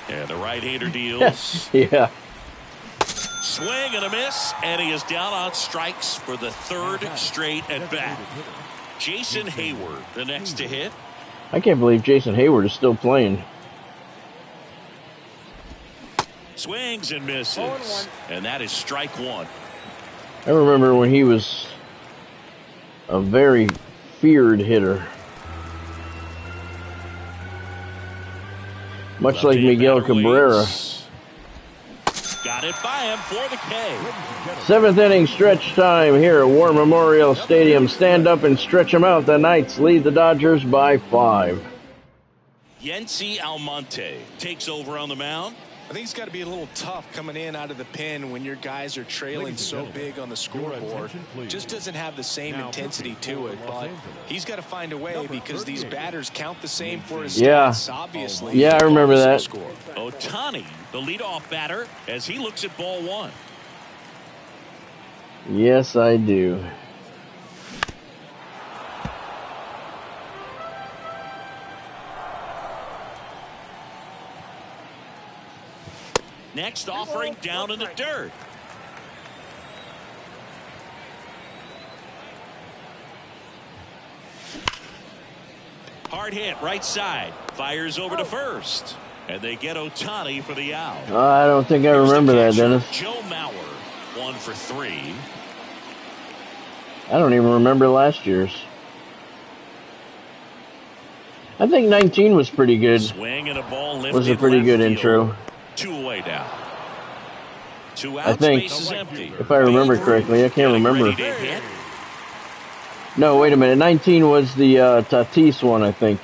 B: And the right-hander deals.
A: Yeah.
B: Swing and a miss, and he is down on strikes for the 3rd straight at bat. Jason Hayward, the next to hit.
A: I can't believe Jason Hayward is still playing.
B: Swings and misses, and that is strike 1.
A: I remember when he was a very feared hitter. Much like Miguel Cabrera.
B: Got it by him for the K.
A: 7th inning stretch time here at War Memorial Stadium. Stand up and stretch them out. The Knights lead the Dodgers by 5.
B: Yency Almonte takes over on the mound.
C: I think it's got to be a little tough coming in out of the pen when your guys are trailing so big on the scoreboard. Just doesn't have the same intensity to it, but he's got to find a way because these batters count the same for his stats, obviously.
A: Yeah, I remember that.
B: Ohtani, the leadoff batter, as he looks at ball 1.
A: Yes, I do.
B: Next offering down in the dirt. Hard hit right side. Fires over to first. And they get Ohtani for the out.
A: I don't think I remember that, Dennis.
B: Joe Mauer, 1 for 3.
A: I don't even remember last year's. I think 19 was pretty good.
B: Swing and a ball lifted
A: Was a pretty good
B: left
A: intro.
B: field. 2 away now. 2 outs,
A: I think,
B: base is empty.
A: if I remember correctly. I can't remember.
B: Ready to hit.
A: No, wait a minute. 19 was the Tatis one, I think,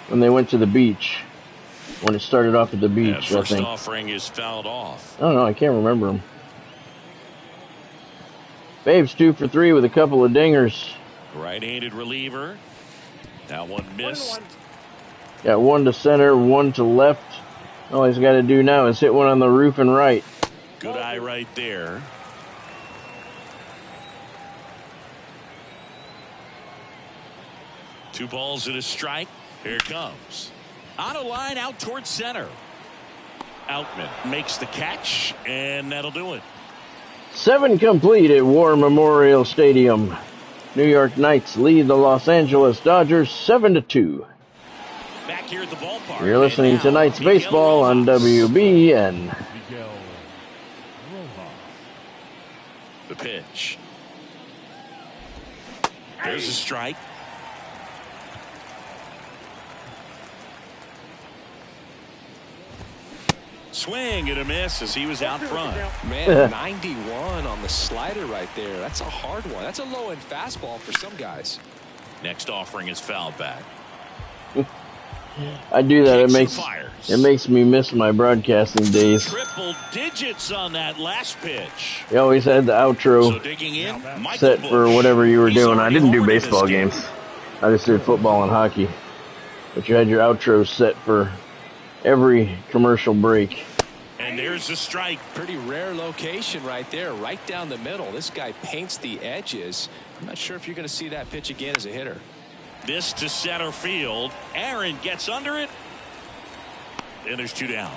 A: when they went to the beach. when it started off at the beach, I
B: First
A: think.
B: offering is fouled off.
A: I don't know. I can't remember him. Babe's 2 for 3 with a couple of dingers.
B: Right-handed reliever. That one missed.
A: Got one to center, one to left. All he's got to do now is hit one on the roof and right.
B: Good eye right there. Two balls and a strike. Here it comes. On a line out towards center. Outman makes the catch, and that'll do it.
A: 7 complete at War Memorial Stadium. New York Knights lead the Los Angeles Dodgers 7-2.
B: Back here at the ballpark.
A: You're listening to Knights Baseball on WBN.
B: The pitch. There's a strike. Swing and a miss as he was out front.
C: Man, 91 on the slider right there. That's a hard one. That's a low-end fastball for some guys.
B: Next offering is fouled back.
A: I do that. It makes me miss my broadcasting days.
B: Triple digits on that last pitch.
A: You always had the outro
B: So digging in,
A: set for whatever you were doing. I didn't do baseball games. I just did football and hockey. But you had your outro set for every commercial break.
B: And there's a strike.
C: Pretty rare location right there, right down the middle. This guy paints the edges. I'm not sure if you're going to see that pitch again as a hitter.
B: This to center field. Aaron gets under it. And there's 2 down.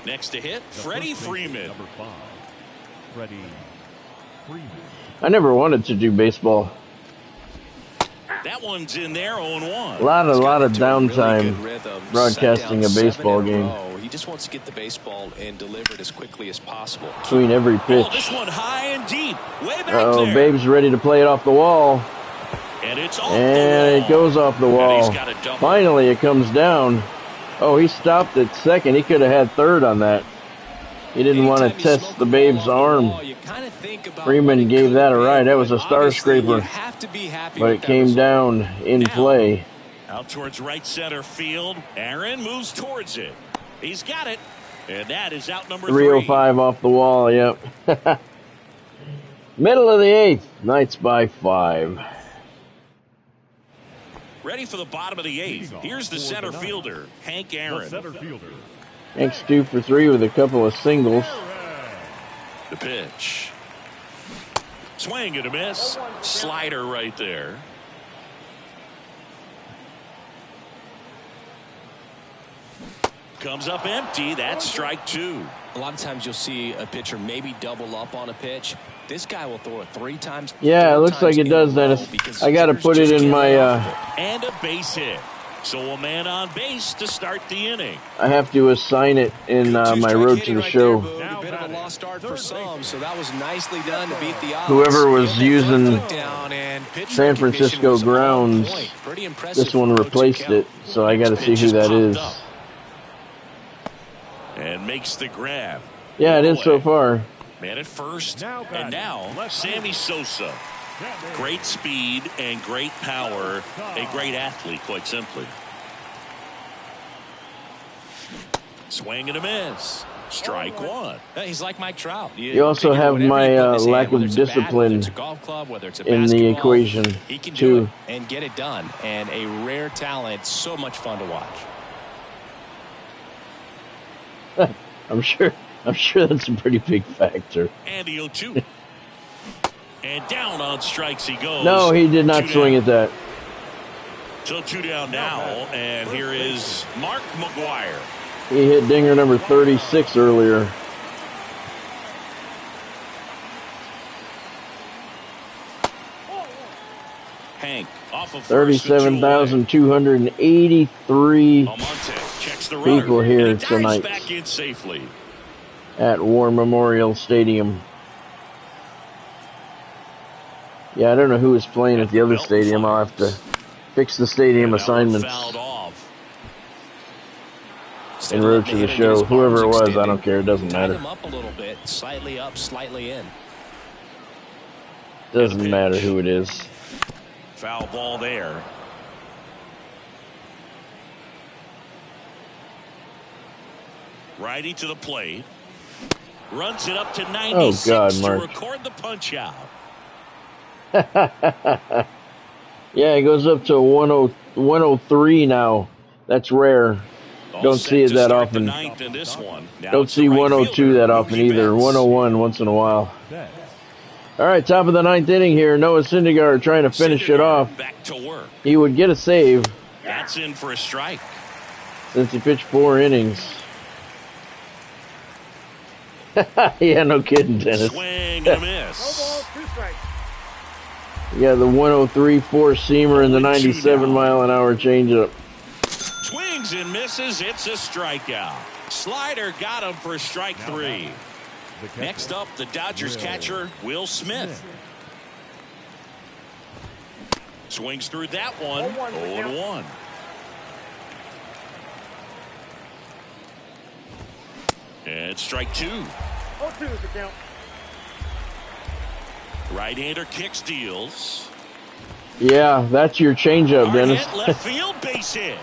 B: Next to hit, Freddie Freeman.
D: Number 5, Freddie Freeman.
A: I never wanted to do baseball.
B: That one's in there, 0-1.
A: A lot of downtime broadcasting a baseball game.
C: He just wants to get the baseball and deliver it as quickly as possible.
A: Between every pitch.
B: Oh, this one high and deep. Way back
A: Uh-oh,
B: there.
A: Babe's ready to play it off the wall.
B: And it's off
A: And
B: the wall.
A: it goes off the wall.
B: And he's got a double.
A: Finally, it comes down. Oh, he stopped at second. He could have had third on that. He didn't want to test the Babe's arm. Freeman gave that a ride. That was a star scraper. But it came down in play.
B: Out towards right center field. Aaron moves towards it. He's got it. And that is out number 3.
A: 305 off the wall, yep. Middle of the 8th. Knights by 5.
B: Ready for the bottom of the 8th. Here's the center fielder, Hank Aaron.
A: Hank's 2 for 3 with a couple of singles.
B: The pitch. Swing and a miss. Slider right there. Comes up empty. That's strike 2.
C: A lot of times you'll see a pitcher maybe double up on a pitch. This guy will throw it 3 times.
A: Yeah, it looks like it does, Dennis. I got to put it in my...
B: And a base hit. So a man on base to start the inning.
A: I have to assign it in my road to the show.
C: A bit of a lost start for some, so that was nicely done to beat the odds.
A: Whoever was using San Francisco grounds, this one replaced it, so I got to see who that is.
B: And makes the grab.
A: Yeah, it is so far.
B: Man at first, and now Sammy Sosa. Great speed and great power. A great athlete, quite simply. Swing and a miss. Strike 1.
C: He's like Mike Trout.
A: You also have my lack of discipline in the equation,
C: he can do
A: too.
C: it and get it done. And a rare talent, so much fun to watch.
A: I'm sure that's a pretty big factor.
B: And the 0-2. And down on strikes he goes.
A: No, he did not swing at that.
B: So 2 down now, and here is Mark McGuire.
A: He hit dinger number 36 earlier.
B: Hank off of
A: 37,283 people here tonight
B: back in safely
A: at War Memorial Stadium. Yeah, I don't know who is playing at the other stadium. I'll have to fix the stadium assignments en route to the show. Whoever it was, I don't care. It doesn't matter.
C: Up a little bit, slightly up, slightly in.
A: Doesn't matter who it is.
B: Foul ball there. Righty to the plate. Runs it up to 96 to record the punch out.
A: Yeah, it goes up to 103 now. That's rare. Don't see it that often. Don't see 102 that often either. 101 once in a while. All right, top of the ninth inning here. Noah Syndergaard trying to finish it off.
B: Back to work.
A: He would get a save.
B: That's in for a strike.
A: Since he pitched 4 innings. Yeah, no kidding, Dennis.
B: Swing and a miss.
E: No ball, 2 strikes.
A: Yeah, the 103 four-seamer and the 97-mile-an-hour changeup.
B: Swings and misses. It's a strikeout. Slider got him for strike 3. Next up, the Dodgers catcher, Will Smith. Swings through that one. 0-1. And strike 2.
E: 0-2 is the count.
B: Right-hander kicks, deals.
A: Yeah, that's your changeup, Dennis.
B: Hit, left field, base hit.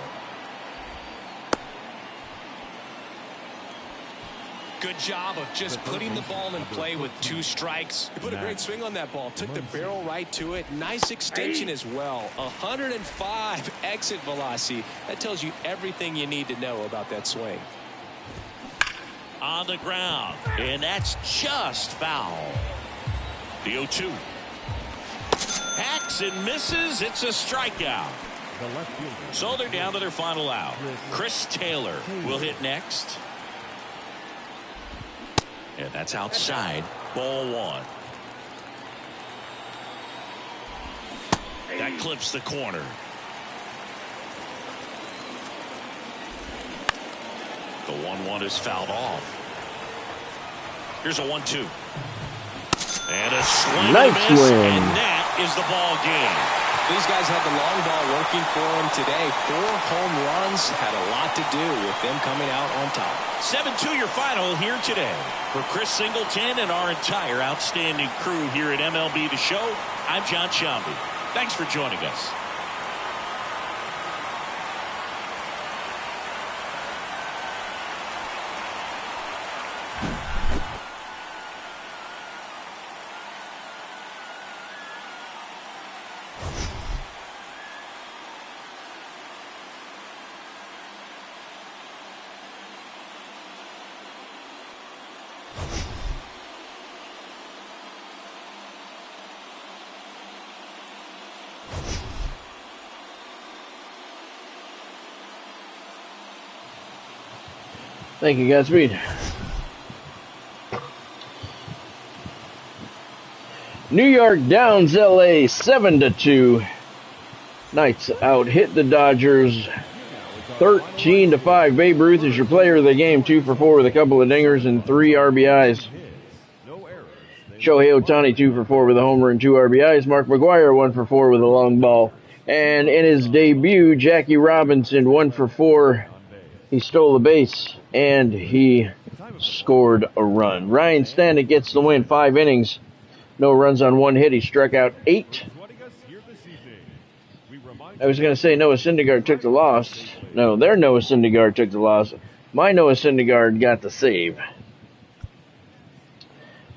C: Good job of just putting the ball in play with 2 strikes. He put a great swing on that ball. Took the barrel right to it. Nice extension as well. 105 exit velocity. That tells you everything you need to know about that swing.
B: On the ground, and that's just foul. The 0-2. Hacks and misses. It's a strikeout. So they're down to their final out. Chris Taylor will hit next. And that's outside. Ball 1. That clips the corner. The 1-1 is fouled off. Here's a 1-2. And a swing.
A: Nice
B: miss,
A: swing.
B: and that is the ball game.
C: These guys had the long ball working for them today. 4 home runs had a lot to do with them coming out on top.
B: 7-2 your final here today. For Chris Singleton and our entire outstanding crew here at MLB The Show, I'm John Shambi. Thanks for joining us.
A: Thank you, Godspeed. New York downs LA 7-2. Knights out hit the Dodgers 13-5. Babe Ruth is your player of the game, 2 for 4 with a couple of dingers and 3 RBIs. Shohei Ohtani 2 for 4 with a homer and 2 RBIs. Mark McGwire 1 for 4 with a long ball. And in his debut, Jackie Robinson 1 for 4. He stole the base and he scored a run. Ryan Stanek gets the win, 5 innings. No runs on 1 hit. He struck out 8. I was going to say Noah Syndergaard took the loss. No, their Noah Syndergaard took the loss. My Noah Syndergaard got the save.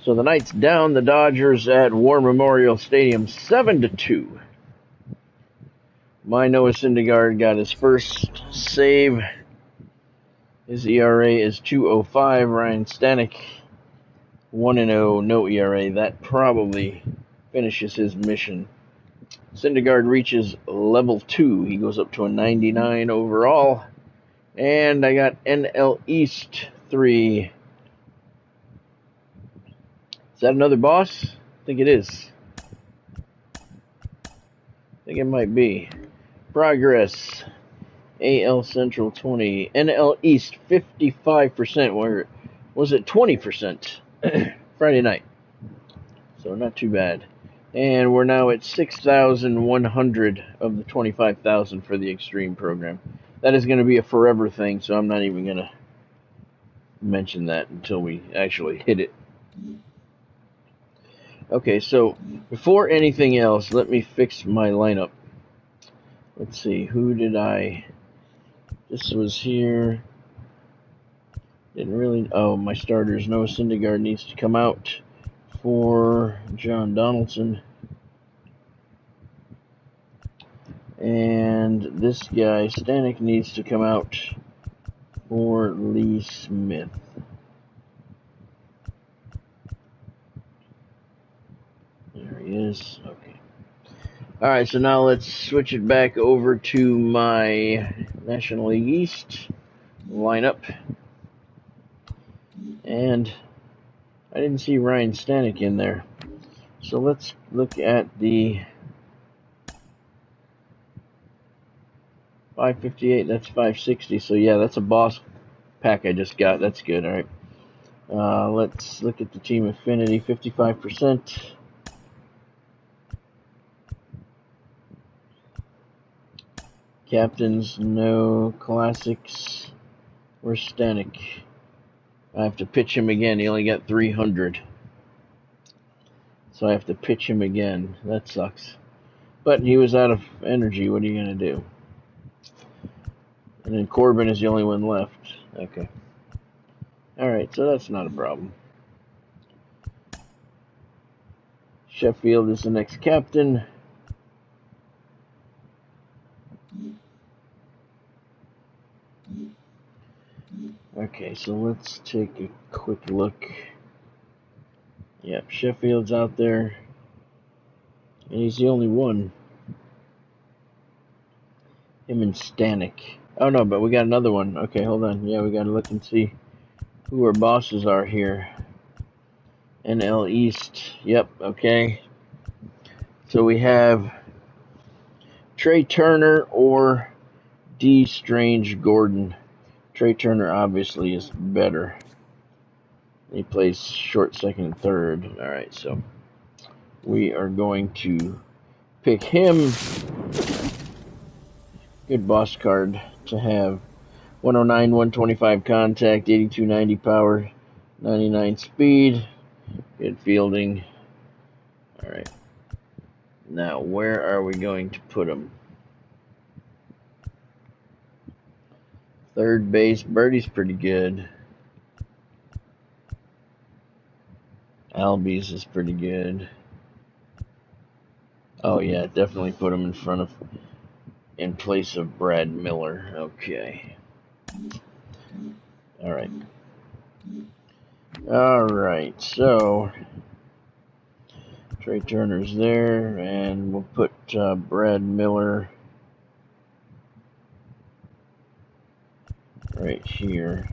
A: So the Knights down the Dodgers at War Memorial Stadium 7-2. My Noah Syndergaard got his first save. His ERA is 2.05. Ryan Stanek 1-0, no ERA. That probably finishes his mission. Syndergaard reaches level 2. He goes up to a 99 overall. And I got NL East 3. Is that another boss? I think it is. I think it might be. Progress. AL Central 20. NL East 55%. Where was it 20% Friday night? So not too bad. And we're now at 6,100 of the 25,000 for the Extreme program. That is going to be a forever thing, so I'm not even going to mention that until we actually hit it. Okay, so before anything else, let me fix my lineup. Let's see, who did I... This was here. Didn't really. Oh, my starters. Noah Syndergaard needs to come out for John Donaldson. And this guy, Stanek, needs to come out for Lee Smith. There he is. Okay. Alright, so now let's switch it back over to my National League East lineup. And I didn't see Ryan Stanek in there. So let's look at the 558, that's 560. So yeah, that's a boss pack I just got. That's good. Alright. Let's look at the team affinity, 55%. Captains, no classics. Where's Stanek? I have to pitch him again. He only got 300. So I have to pitch him again. That sucks. But he was out of energy. What are you going to do? And then Corbin is the only one left. Okay. Alright, so that's not a problem. Sheffield is the next captain. Okay, so let's take a quick look. Yep, Sheffield's out there. And he's the only one. Him and Stanek. Oh no, but we got another one. Okay, hold on. Yeah, we gotta look and see who our bosses are here. NL East. Yep, okay. So we have Trey Turner or D. Strange Gordon. Trey Turner obviously is better. He plays short, second, and third. Alright, so we are going to pick him. Good boss card to have. 109, 125 contact, 82, 90 power, 99 speed. Good fielding. Alright. Now, where are we going to put him? Third base. Birdie's pretty good. Albies is pretty good. Oh yeah, definitely put him in place of Brad Miller. Okay. Alright. Alright, so Trey Turner's there, and we'll put Brad Miller right here.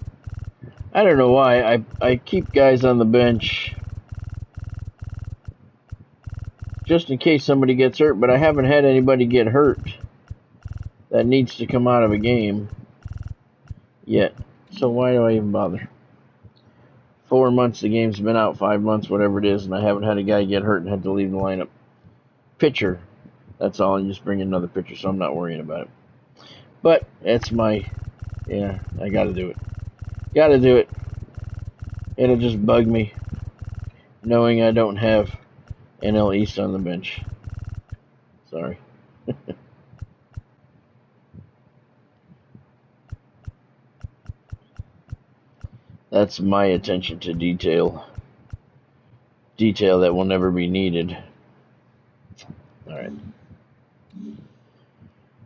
A: I don't know why. I keep guys on the bench just in case somebody gets hurt, but I haven't had anybody get hurt that needs to come out of a game yet. So why do I even bother? 4 months the game's been out, 5 months, whatever it is, and I haven't had a guy get hurt and had to leave the lineup. Pitcher, that's all, and just bring another pitcher, so I'm not worrying about it. But that's my, yeah, I gotta do it. Gotta do it. It'll just bug me knowing I don't have NL East on the bench. Sorry. That's my attention to detail. Detail that will never be needed. Alright.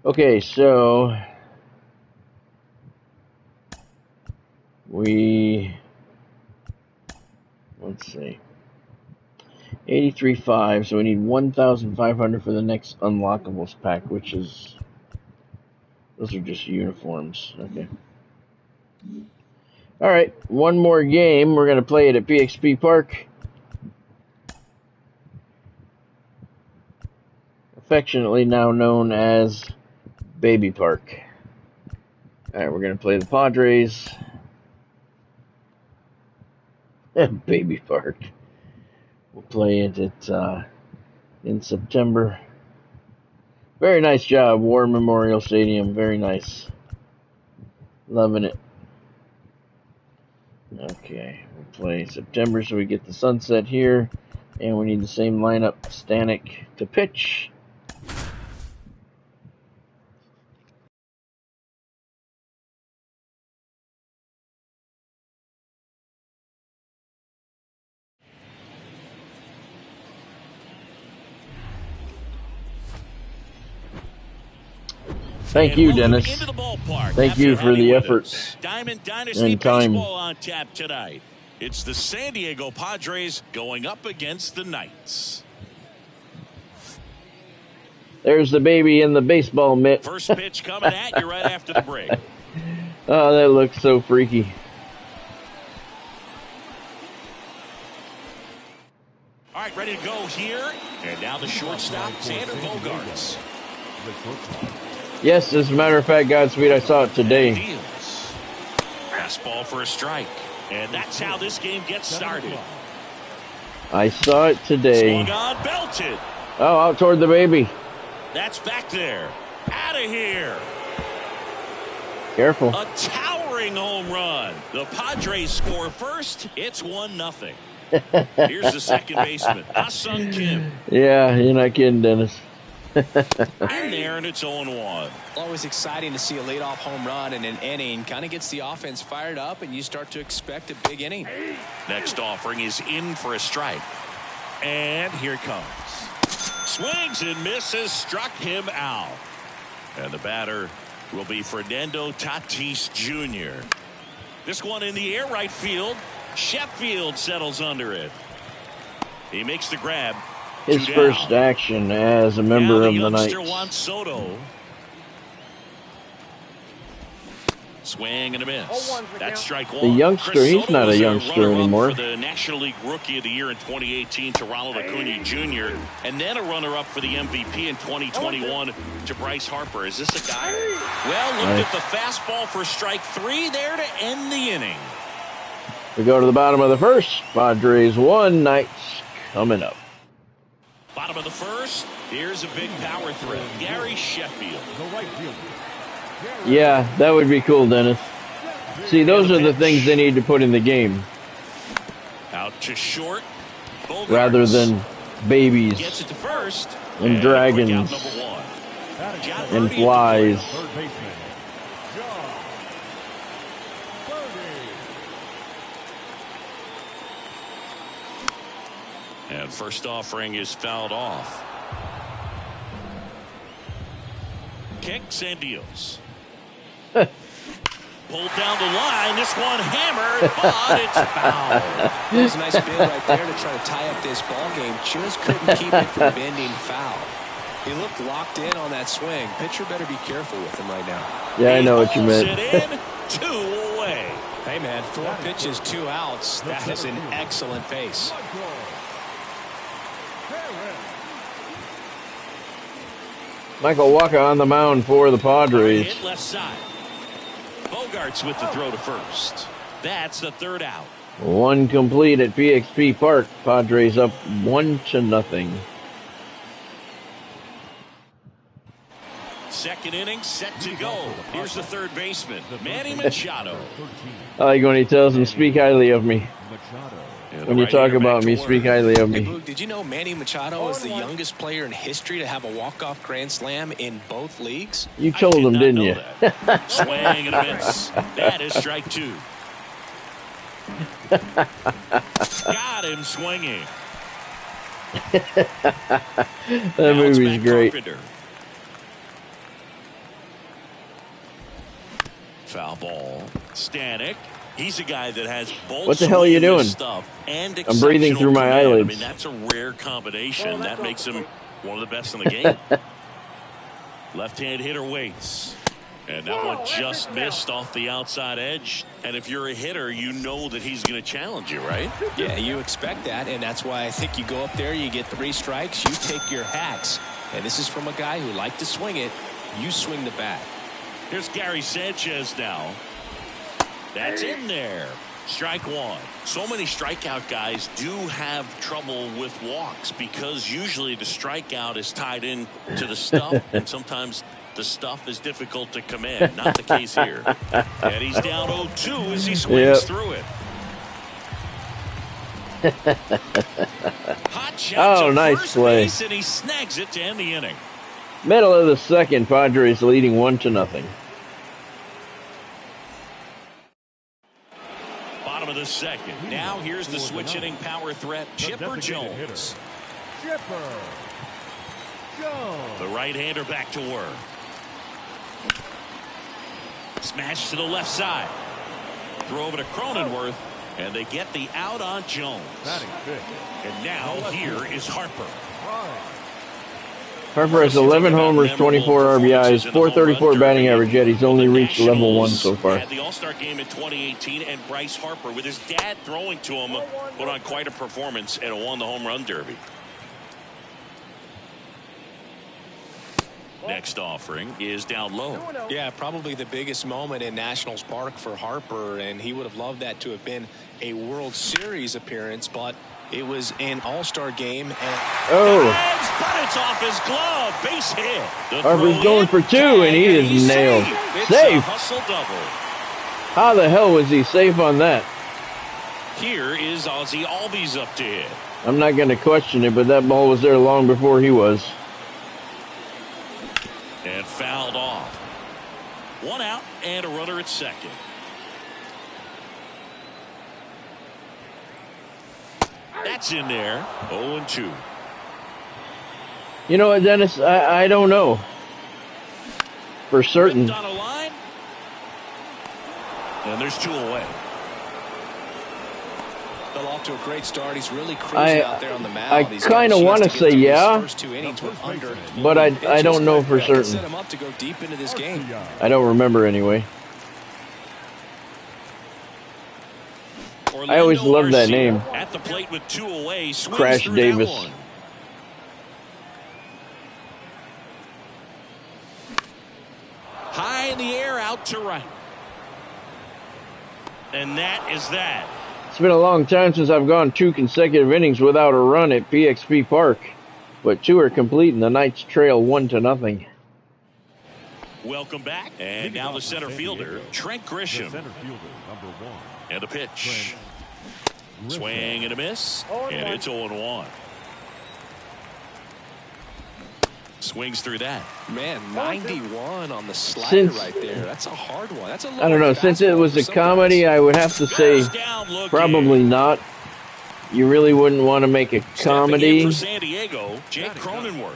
A: Okay, so let's see. 83.5, so we need 1,500 for the next unlockables pack, which is, those are just uniforms. Okay. Alright, one more game. We're going to play it at PXP Park. Affectionately now known as Baby Park. Alright, we're going to play the Padres. Baby Park. We'll play it in September. Very nice job, War Memorial Stadium. Very nice. Loving it. Okay, we'll play September so we get the sunset here. And we need the same lineup, Stanek to pitch. Thank you, Dennis.
B: Into the ballpark.
A: Thank you for the effort
B: Diamond Dynasty
A: and time.
B: Baseball on tap tonight. It's the San Diego Padres going up against the Knights.
A: There's the baby in the baseball mitt.
B: First pitch coming at you right after the break.
A: Oh, that looks so freaky.
B: All right, ready to go here. And now the shortstop, Xander Bogaerts.
A: Yes, as a matter of fact, Godspeed, I saw it today.
B: Deals. Fastball for a strike. And that's how this game gets started.
A: I saw it today.
B: Swung on, belted.
A: Oh, out toward the baby.
B: That's back there. Out of here.
A: Careful.
B: A towering home run. The Padres score first. It's 1-0. Here's the second baseman, Ha-Sung Kim.
A: Yeah, you're not kidding, Dennis.
B: In there, and it's 0-1.
C: Always exciting to see a leadoff home run in an inning. Kind of gets the offense fired up, and you start to expect a big inning.
B: Next offering is in for a strike. And here it comes. Swings and misses, struck him out. And the batter will be Fernando Tatis Jr. This one in the air right field. Sheffield settles under it. He makes the grab.
A: His first action as a member of the Knights.
B: Juan Soto. Swing and a miss. That's strike one.
A: The youngster, he's not a youngster anymore.
B: For the National League Rookie of the Year in 2018 to Ronald Acuna Jr. And then a runner-up for the MVP in 2021 to Bryce Harper. Is this a guy? Well, looked at the fastball for strike three there to end the inning.
A: We go to the bottom of the first. Padres 1, Knights coming up.
B: Bottom of the first. Here's a big power threat. Gary Sheffield.
D: The right fielder.
A: Yeah, that would be cool, Dennis. See, those are the things they need to put in the game.
B: Out to short. Bogaerts.
A: Rather than babies
B: Gets it to first.
A: and dragons and flies.
D: Third baseman.
B: And first offering is fouled off. Kicks and deals. Pulled down the line. This one hammered, but it's foul.
C: That was a nice bid right there to try to tie up this ball game. Just couldn't keep it from bending foul. He looked locked in on that swing. Pitcher better be careful with him right now.
A: Yeah, I know what you meant.
B: It in, 2 away.
C: Hey, man, 4 pitches, 2 outs. That is an excellent pace.
A: Michael Wacha on the mound for the Padres.
B: Hit left side. Bogaerts with the throw to first. That's the third out.
A: 1 complete at PXP Park. Padres up 1-0.
B: Second inning set to go. Here's the third baseman, Manny Machado.
A: I like when he tells him, speak highly of me. When you talk about me, speak highly of
C: Hey,
A: me.
C: Boog, did you know Manny Machado is the youngest player in history to have a walk-off grand slam in both leagues?
A: You told him, didn't you?
B: Swing and a miss. That is strike 2. Got him swinging.
A: That movie's great.
B: Carpenter. Foul ball. Stanek. He's a guy that has both.
A: What the hell are you doing?
B: Stuff and
A: I'm breathing through my
B: command.
A: eyelids.
B: I mean, that's a rare combination. That makes him one of the best in the game. Left-hand hitter waits. And that one just missed off the outside edge. And if you're a hitter, you know that he's going to challenge you, right?
C: Yeah, you expect that, and that's why I think you go up there, you get 3 strikes, you take your hacks. And this is from a guy who liked to swing it. You swing the bat.
B: Here's Gary Sanchez now. That's in there. Strike 1. So many strikeout guys do have trouble with walks because usually the strikeout is tied in to the stuff, and sometimes the stuff is difficult to command. Not the case here. And he's down 0-2 as he swings through it. Hot shot to
A: nice
B: first
A: play.
B: base, and he snags it to end the inning.
A: Middle of the second, Padres leading 1-0.
B: Bottom of the second. Now here's the switch hitting power threat, Chipper Jones.
D: Chipper Jones.
B: The right-hander back to work. Smash to the left side. Throw over to Cronenworth, and they get the out on Jones. And now here is Harper.
A: Harper has 11 homers, 24 RBIs, 434 batting average, yet he's only reached level 1 so far.
B: At the All-Star game in 2018, and Bryce Harper, with his dad throwing to him, put on quite a performance and won the home run derby. Next offering is down low.
C: Yeah, probably the biggest moment in Nationals Park for Harper, and he would have loved that to have been a World Series appearance, but it was an All-Star game. And
B: but it's off his glove. Base hit.
A: Harper's going for 2, and he is nailed. Safe.
B: Hustle double.
A: How the hell was he safe on that?
B: Here is Ozzie Albies up to hit.
A: I'm not going to question it, but that ball was there long before he was.
B: And fouled off. 1 out and a runner at second. That's in there. 0-2.
A: You know what, Dennis? I don't know for certain.
B: On a line. And there's 2 away.
C: Well, off to a great start. He's really cruising out there on the mound.
A: I kind of want to say yeah, but I don't know for certain.
C: Set him up to go deep into this game.
A: I don't remember anyway. I always loved that name.
B: At the plate with 2 away,
A: Crash Davis.
B: High in the air, out to right. And that is that.
A: It's been a long time since I've gone 2 consecutive innings without a run at PXP Park, but 2 are complete and the Knights trail 1-0.
B: Welcome back, and now the center fielder, Trent Grisham. And a pitch. Swing and a miss, and it's 0-1. Swings through that.
C: Man, 91 on the slider right there. That's a hard one. That's a
A: I don't know. Since it was a comedy, I would have to say probably not. You really wouldn't want to make a comedy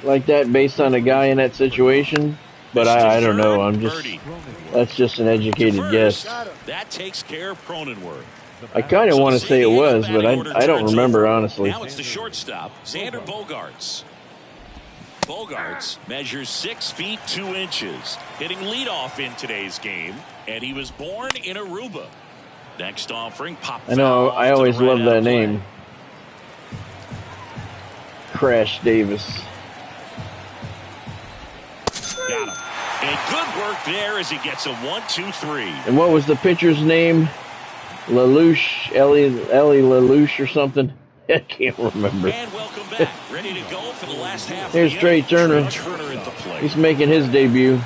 A: like that based on a guy in that situation. But I don't know. That's just an educated guess.
B: That takes care of Cronenworth.
A: I kind of want to say it was, but I don't remember, honestly.
B: Now it's the shortstop, Xander Bogaerts. Bogaerts measures 6 feet 2 inches, hitting leadoff in today's game, and he was born in Aruba. Next offering, pop.
A: I know. I always loved that name, Crash Davis.
B: Got him. And good work there as he gets a 1-2-3.
A: And what was the pitcher's name? Lelouch, Ellie Lelouch or something? I can't remember.
B: And welcome back. Ready to go for the last half.
A: Here's Trey Turner. He's making his debut.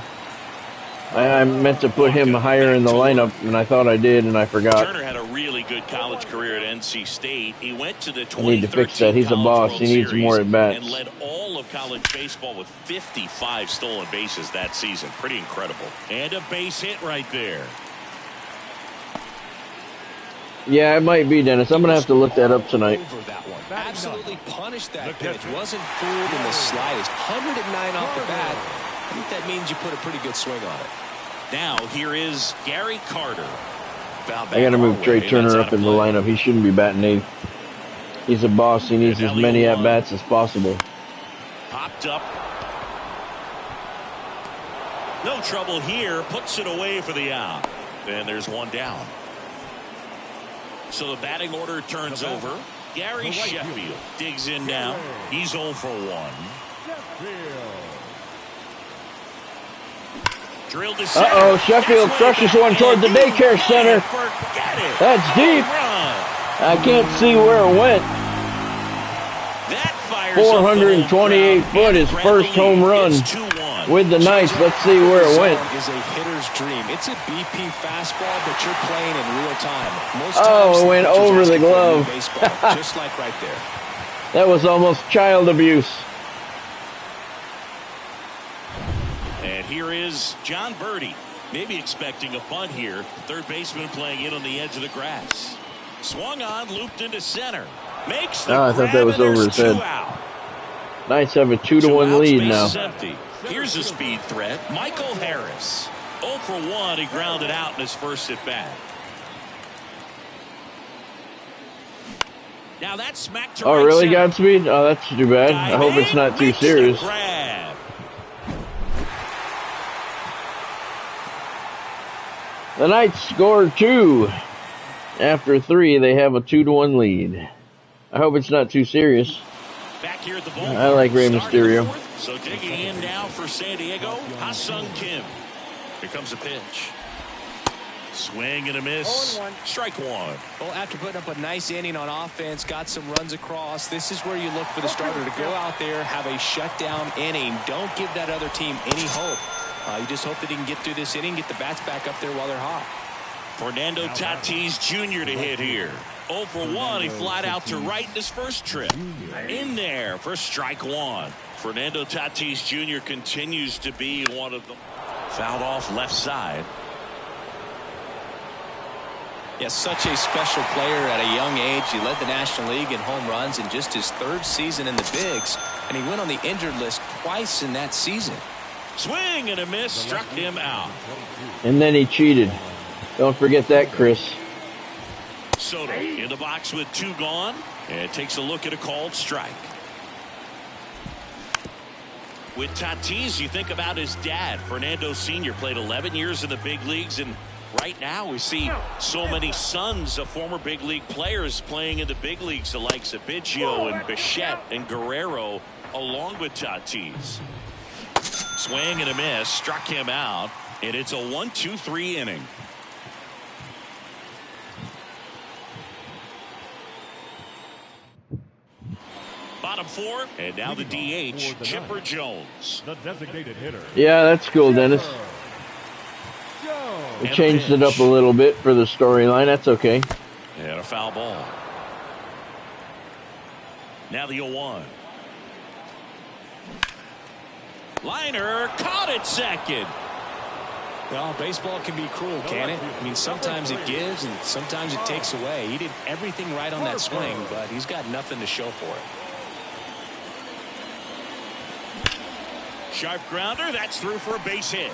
A: I meant to put him higher in the lineup, and I thought I did, and I forgot.
B: Turner had a really good college career at NC State. He went to the 2013
A: I need to fix that. He's a boss. He needs more at bats.
B: And led all of college baseball with 55 stolen bases that season. Pretty incredible. And a base hit right there.
A: Yeah, it might be, Dennis. I'm going to have to look that up tonight.
C: Absolutely punished that pitch. Wasn't fooled in the slightest. 109 off the bat. I think that means you put a pretty good swing on it.
B: Now, here is Gary Carter.
A: I got to move Trey Turner up in the lineup. He shouldn't be batting 8th. He's a boss. He needs as many at-bats as possible.
B: Popped up. No trouble here. Puts it away for the out. And there's 1 down. So the batting order turns over. Gary Sheffield digs in now. He's 0 for 1. Drilled to center.
A: Uh-oh, Sheffield crushes one toward the daycare center. That's deep. I can't see where it went. 428 foot, his first home run with the Knights. Let's see where it went.
C: Is a hitter's dream. It's a BP fastball, but you're playing in real time.
A: It went over the glove.
C: Just like right there.
A: That was almost child abuse.
B: And here is John Birdie. Maybe expecting a bunt here. Third baseman playing in on the edge of the grass. Swung on, looped into center. Makes the
A: I thought that was over his head. Knights have a 2-1 lead now.
B: Here's a speed threat. Michael Harris. 0 for 1. He grounded out in his first at bat. Now that's smacked to right
A: really,
B: center.
A: Godspeed? Oh, that's too bad. I hope it's not too serious.
B: Grab.
A: The Knights score 2. After 3, they have a 2-1 lead. I hope it's not too serious.
B: Back here at the ballpark.
A: I like Rey Mysterio.
B: So digging in now for San Diego, Ha-Sung Kim. Here comes a pitch. Swing and a miss.
E: 0-1.
B: Strike one.
C: Well, after putting up a nice inning on offense, got some runs across, this is where you look for the starter to go out there, have a shutdown inning. Don't give that other team any hope. You just hope that he can get through this inning, get the bats back up there while they're hot.
B: Fernando Tatis Jr. to hit here. 0 for 1. He flied out to right in his first trip. In there for strike one. Fernando Tatis Jr. continues to be one of them. Fouled off left side.
C: Yeah, such a special player at a young age. He led the National League in home runs in just his 3rd season in the bigs, and he went on the injured list twice in that season.
B: Swing and a miss, struck him out.
A: And then he cheated. Don't forget that, Chris.
B: Soto in the box with 2 gone, and takes a look at a called strike. With Tatis, you think about his dad. Fernando Sr. played 11 years in the big leagues, and right now we see so many sons of former big league players playing in the big leagues, the likes of Biggio and Bichette and Guerrero, along with Tatis. Swing and a miss, struck him out, and it's a 1-2-3 inning. Bottom 4, and now the DH, Chipper Jones.
D: The designated hitter.
A: Yeah, that's cool, Dennis. We changed it up a little bit for the storyline. That's okay.
B: And a foul ball. Now the 0-1. Liner caught at second.
C: Well, baseball can be cruel, can it? I mean, sometimes it gives and sometimes it takes away. He did everything right on that swing, but he's got nothing to show for it.
B: Sharp grounder. That's through for a base hit.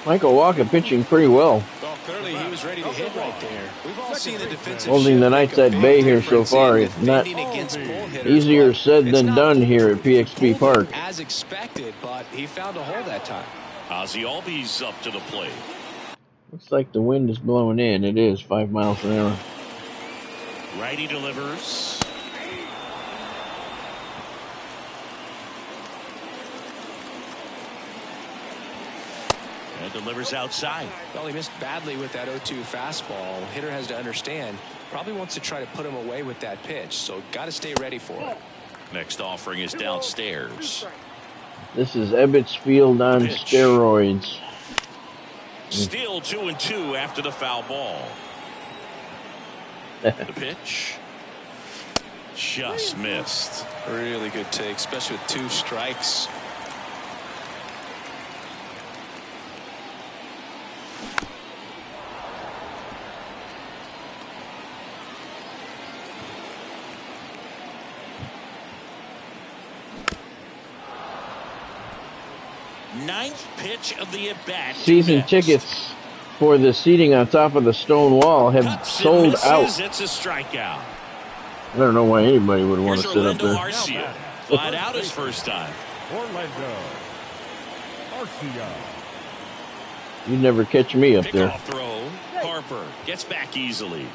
A: Michael Walker pitching pretty well.
C: Well, clearly he was ready to hit right there. We've all seen the defensive
A: Holding the Knights at bay here so far. It's not easier said than done here at PXP Park.
C: As expected, but he found a hole that time.
B: Ozzie Albies up to the plate.
A: Looks like the wind is blowing in. It is 5 miles an hour.
B: Righty delivers. And delivers outside.
C: Well, he missed badly with that 0-2 fastball. Hitter has to understand. Probably wants to try to put him away with that pitch, so got to stay ready for it.
B: Next offering is downstairs.
A: This is Ebbets Field on steroids.
B: Still 2-2 after the foul ball. The pitch. Just missed.
C: Really good take, especially with 2 strikes.
B: Ninth pitch of the at-bat.
A: Season tickets for the seating on top of the stone wall have sold out.
B: It's a strikeout.
A: I don't know why anybody would want to sit up there.
B: Arcia flied out his first time.
D: Orlando Arcia.
A: You'd never catch me up there.
B: Pickoff throw. Harper gets back easily.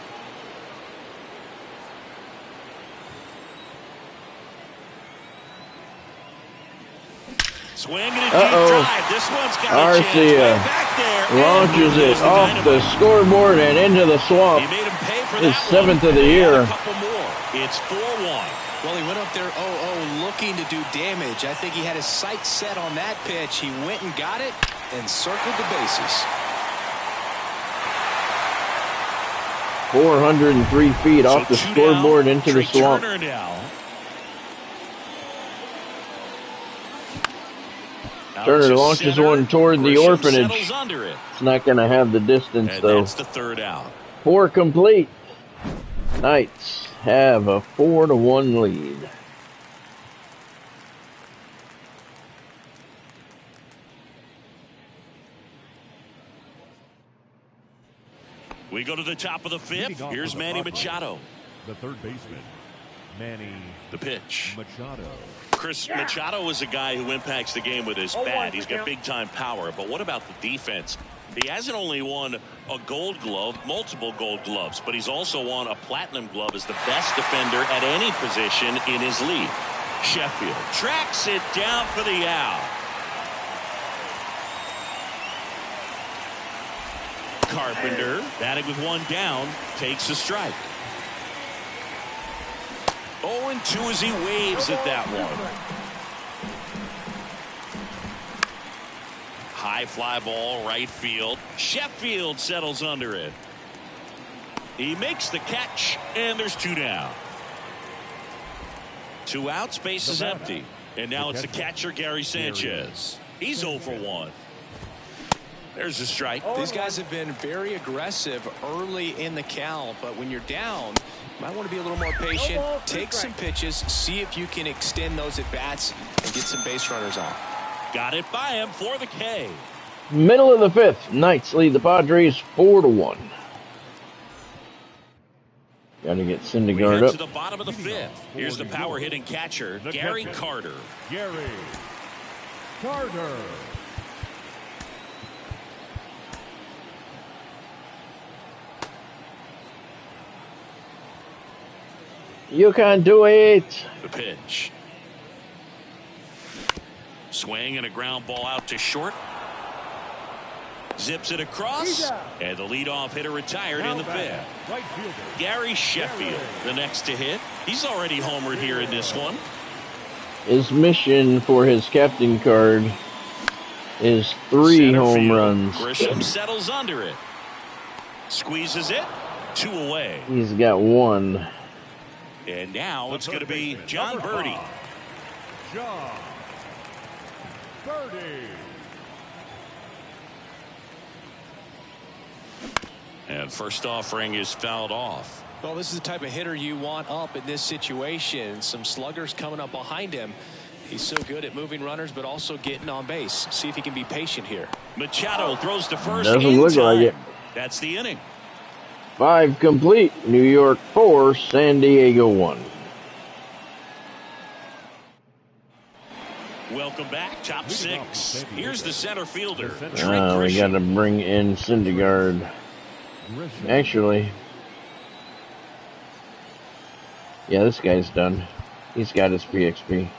B: Swing and a deep drive. This one's got a chance. Back there.
A: Launches it off the scoreboard and into the swamp.
B: He made him pay for
A: His
B: that
A: 7th of the year.
B: A couple more. It's 4-1.
C: Well, he went up there 0-0 looking to do damage. I think he had his sights set on that pitch. He went and got it and circled the bases.
A: 403 feet off the scoreboard into the swamp. Turner launches one toward the orphanage. It's not going to have the distance, though.
B: That's the 3rd out.
A: 4 complete. Knights have a 4-1 lead.
B: We go to the top of the fifth. Here's Manny Machado.
D: The third baseman, Manny.
B: The pitch.
D: Machado.
B: Chris Machado is a guy who impacts the game with his bat. He's got big-time power. But what about the defense? He hasn't only won a gold glove, multiple gold gloves, but he's also won a platinum glove as the best defender at any position in his league. Sheffield tracks it down for the out. Carpenter, batting with one down, takes a strike. 0-2 as he waves at that one. High fly ball, right field. Sheffield settles under it. He makes the catch, and there's two down. 2 outs, base is empty. And now it's the catcher, Gary Sanchez. He's 0 for 1. There's a strike.
C: These guys have been very aggressive early in the count, but when you're down, you might want to be a little more patient. Take some pitches, see if you can extend those at bats and get some base runners on.
B: Got it by him for the K.
A: Middle of the fifth, Knights lead the Padres 4-1. Got to get Syndergaard up.
B: To the bottom of the fifth. Here's the power hitting catcher, Gary Carter.
D: Gary Carter.
A: You can do it.
B: The pitch. Swing and a ground ball out to short. Zips it across. And the leadoff hitter retired in the fifth.
D: Right fielder.
B: Gary Sheffield, the next to hit. He's already homered here in this one.
A: His mission for his captain card is 3
B: Center
A: home
B: field.
A: runs.
B: Grisham settles under it. Squeezes it. 2 away.
A: He's got 1.
B: And now it's going to be John Birdie.
D: John Birdie.
B: And first offering is fouled off.
C: Well, this is the type of hitter you want up in this situation. Some sluggers coming up behind him. He's so good at moving runners, but also getting on base. See if he can be patient here.
B: Machado throws to first.
A: Doesn't look like it.
B: That's the inning.
A: 5 complete. New York 4, San Diego 1.
B: Welcome back. Top 6. Here's the center fielder.
A: We got to bring in Syndergaard. Actually, yeah, this guy's done. He's got his PXP.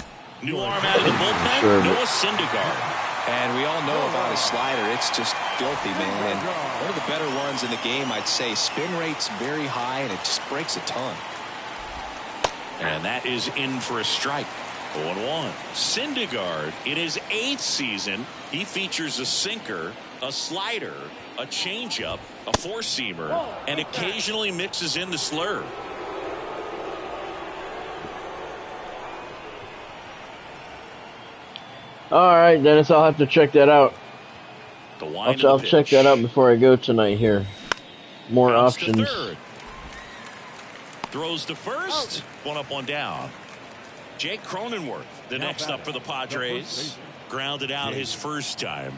B: New arm out of the bullpen.
A: Sure,
B: Noah Syndergaard.
C: And we all know about his slider. It's just filthy, man. And one of the better ones in the game, I'd say. Spin rate's very high, and it just breaks a ton.
B: And that is in for a strike. 0-1. Syndergaard, in his 8th season, he features a sinker, a slider, a changeup, a four-seamer, and occasionally mixes in the slurve.
A: All right, Dennis, I'll have to check that out. I'll check that out before I go tonight here. More options.
B: Throws to first. One up, one down. Jake Cronenworth, the next up for the Padres. Grounded out his first time.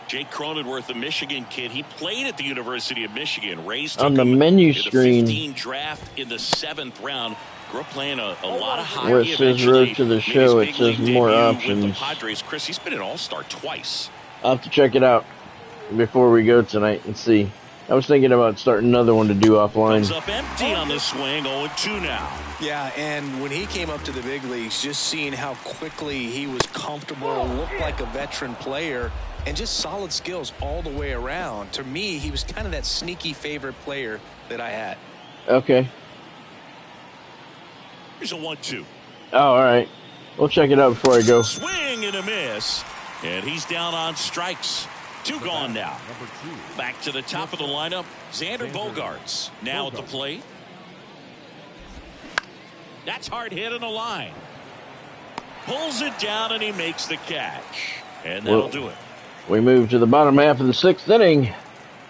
B: Jake Cronenworth, the Michigan kid. He played at the University of Michigan. Raised
A: on the menu screen.
B: 15 draft in the 7th round. Grew up playing a lot of hockey.
A: Where it says Road to the Show, it says more options.
B: With the Padres, Chris, he's been an all-star twice.
A: I'll have to check it out before we go tonight and see. I was thinking about starting another one to do offline.
B: Comes up empty on the swing, 0-2 now.
C: Yeah, and when he came up to the big leagues, just seeing how quickly he was comfortable, looked like a veteran player, and just solid skills all the way around. To me, he was kind of that sneaky favorite player that I had.
A: Okay.
B: Here's a 1-2.
A: Oh, all right. We'll check it out before I go.
B: Swing and a miss. And he's down on strikes. 2 gone now. Back to the top of the lineup. Xander Bogaerts now at the plate. That's hard hit in the line. Pulls it down and he makes the catch. And that'll do it.
A: We move to the bottom half of the 6th inning.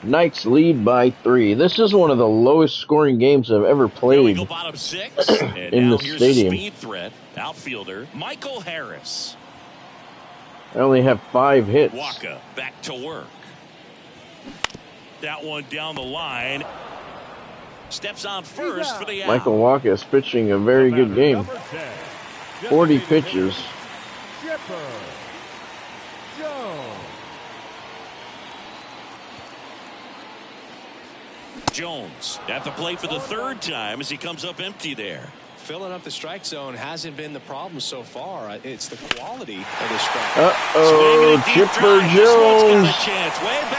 A: Knights lead by 3. This is one of the lowest scoring games I've ever played.
B: We go bottom 6. And
A: in
B: now
A: the
B: here's
A: stadium.
B: a speed threat. Outfielder Michael Harris.
A: I only have 5 hits.
B: Waka back to work. That one down the line. Steps on first for the out.
A: Michael Walker is pitching a very good game. 40 pitches.
B: Jones at the plate for the third time as he comes up empty there.
C: Filling up the strike zone hasn't been the problem so far. It's the quality of the strike.
A: Chipper Jones.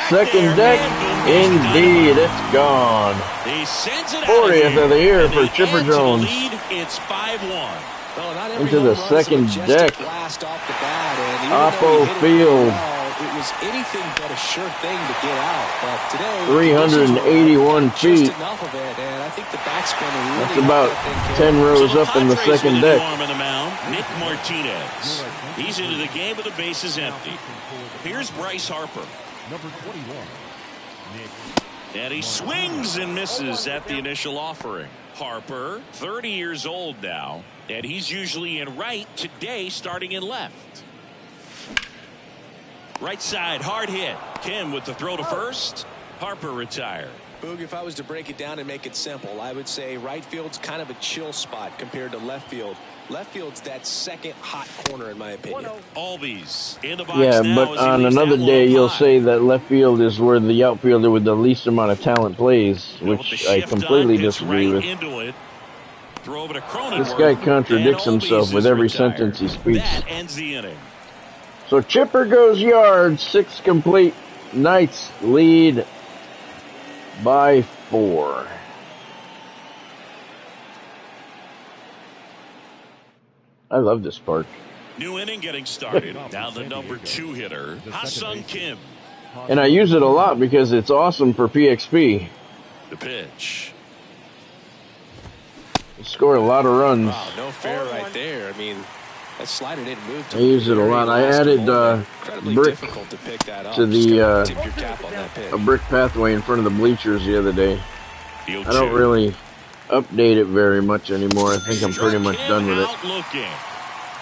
A: Second deck. Indeed, it's gone.
B: He sends it
A: 40th of the year for Chipper Jones.
B: It's 5-1.
A: Into the second deck. Oppo Field.
C: It was anything but a sure thing to get out, but today
A: 381 feet.
C: Enough of it, and I think the backspin really
A: That's about 10 rows up in the second deck.
B: On the mound, Nick Martinez. He's into the game with the bases empty. Here's Bryce Harper.
D: Number 21.
B: And he swings and misses at the initial offering. Harper, 30 years old now, and he's usually in right, today starting in left. Right side, hard hit. Kim with the throw to first. Harper retired.
C: Boog, if I was to break it down and make it simple, I would say right field's kind of a chill spot compared to left field. Left field's that second hot corner, in my opinion.
B: Albies in the box.
A: Yeah,
B: now
A: but
B: as he
A: on
B: leaves
A: another
B: that
A: day,
B: one
A: you'll
B: high.
A: say that left field is where the outfielder with the least amount of talent plays, which I completely disagree with.
B: Into it. Throw over to
A: This guy contradicts himself with every sentence he speaks.
B: That ends the inning.
A: So Chipper goes yard, 6 complete. Knights lead by 4. I love this park.
B: New inning getting started. Now the number 2 hitter, Ha-Sung Kim.
A: And I use it a lot because it's awesome for PXP.
B: The pitch.
A: You score a lot of runs.
C: Wow, no fair right there. I mean, that slider didn't move.
A: I use it a lot. I added brick to the a brick pathway in front of the bleachers the other day. I don't really update it very much anymore. I think I'm pretty much done with it.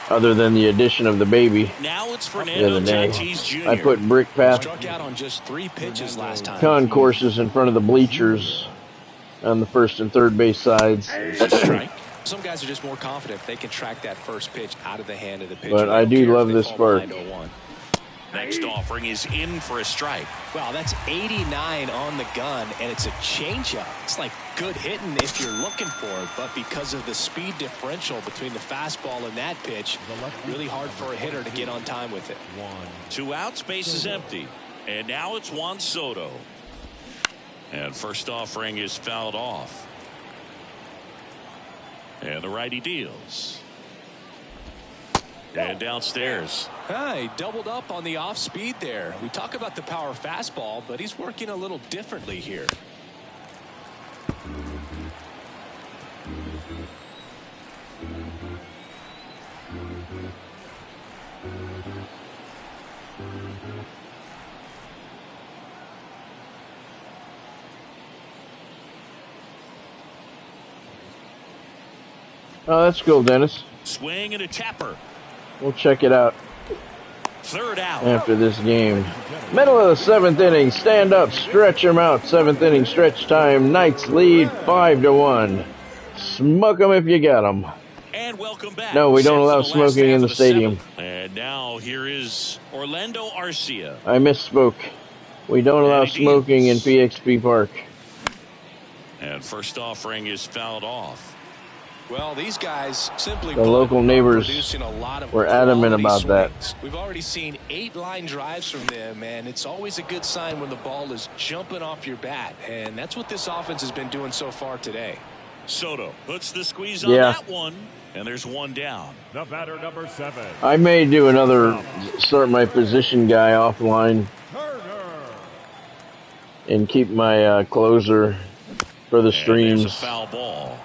A: Other than the addition of the baby
B: Now it's
A: the other day. I put brick path
C: Struck out on just 3 pitches last time.
A: concourses in front of the bleachers on the first and third base sides.
C: Some guys are just more confident if they can track that first pitch out of the hand of the pitcher.
A: But I do love this park.
B: Next offering is in for a strike.
C: Wow, that's 89 on the gun, and it's a changeup. It's like good hitting if you're looking for it, but because of the speed differential between the fastball and that pitch, really hard for a hitter to get on time with it.
B: 2 outs, base is empty. And now it's Juan Soto. And first offering is fouled off. And the righty deals. And downstairs.
C: He doubled up on the off speed there. We talk about the power fastball, but he's working a little differently here.
A: Oh, that's cool, Dennis.
B: Swing and a tapper.
A: We'll check it out
B: 3rd out.
A: after this game. Middle of the 7th inning. Stand up, stretch them out. 7th inning stretch time. Knights lead 5-1. Smoke them if you got them.
B: And welcome back.
A: No, we don't
B: Set
A: allow
B: for the
A: smoking
B: last
A: in the
B: half of
A: stadium.
B: 7th. And now here is Orlando Arcia.
A: I misspoke. We don't allow smoking in PXP Park.
B: And first offering is fouled off.
C: Well, these guys simply
A: The local neighbors
C: producing a lot of
A: were adamant about that.
C: swings. We've already seen 8 line drives from them, and it's always a good sign when the ball is jumping off your bat, and that's what this offense has been doing so far today.
B: Soto puts the squeeze on that one, and there's 1 down.
D: The batter, number 7.
A: I may do another start my position guy offline and keep my closer for the
B: And
A: streams.
B: there's a foul ball.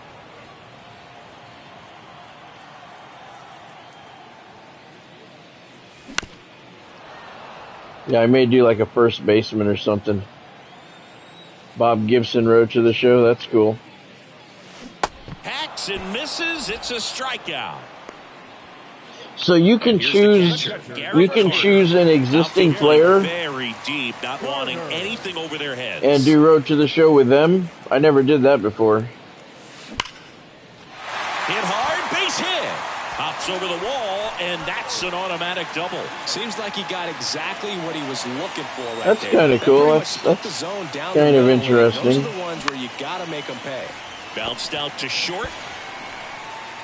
A: Yeah, I may do like a first baseman or something. Bob Gibson wrote to the show. That's cool.
B: Hacks and misses. It's a strikeout.
A: So you can choose an existing player
B: deep, not wanting anything over their heads.
A: And do Road to the Show with them? I never did that before.
B: Hit hard, base hit. Hops over the wall, and that's an automatic double.
C: Seems like he got exactly what he was looking for right
A: that's
C: there.
A: Kind of cool. That's kind of interesting.
C: Those are the ones where you got to make them pay.
B: Bounced out to short.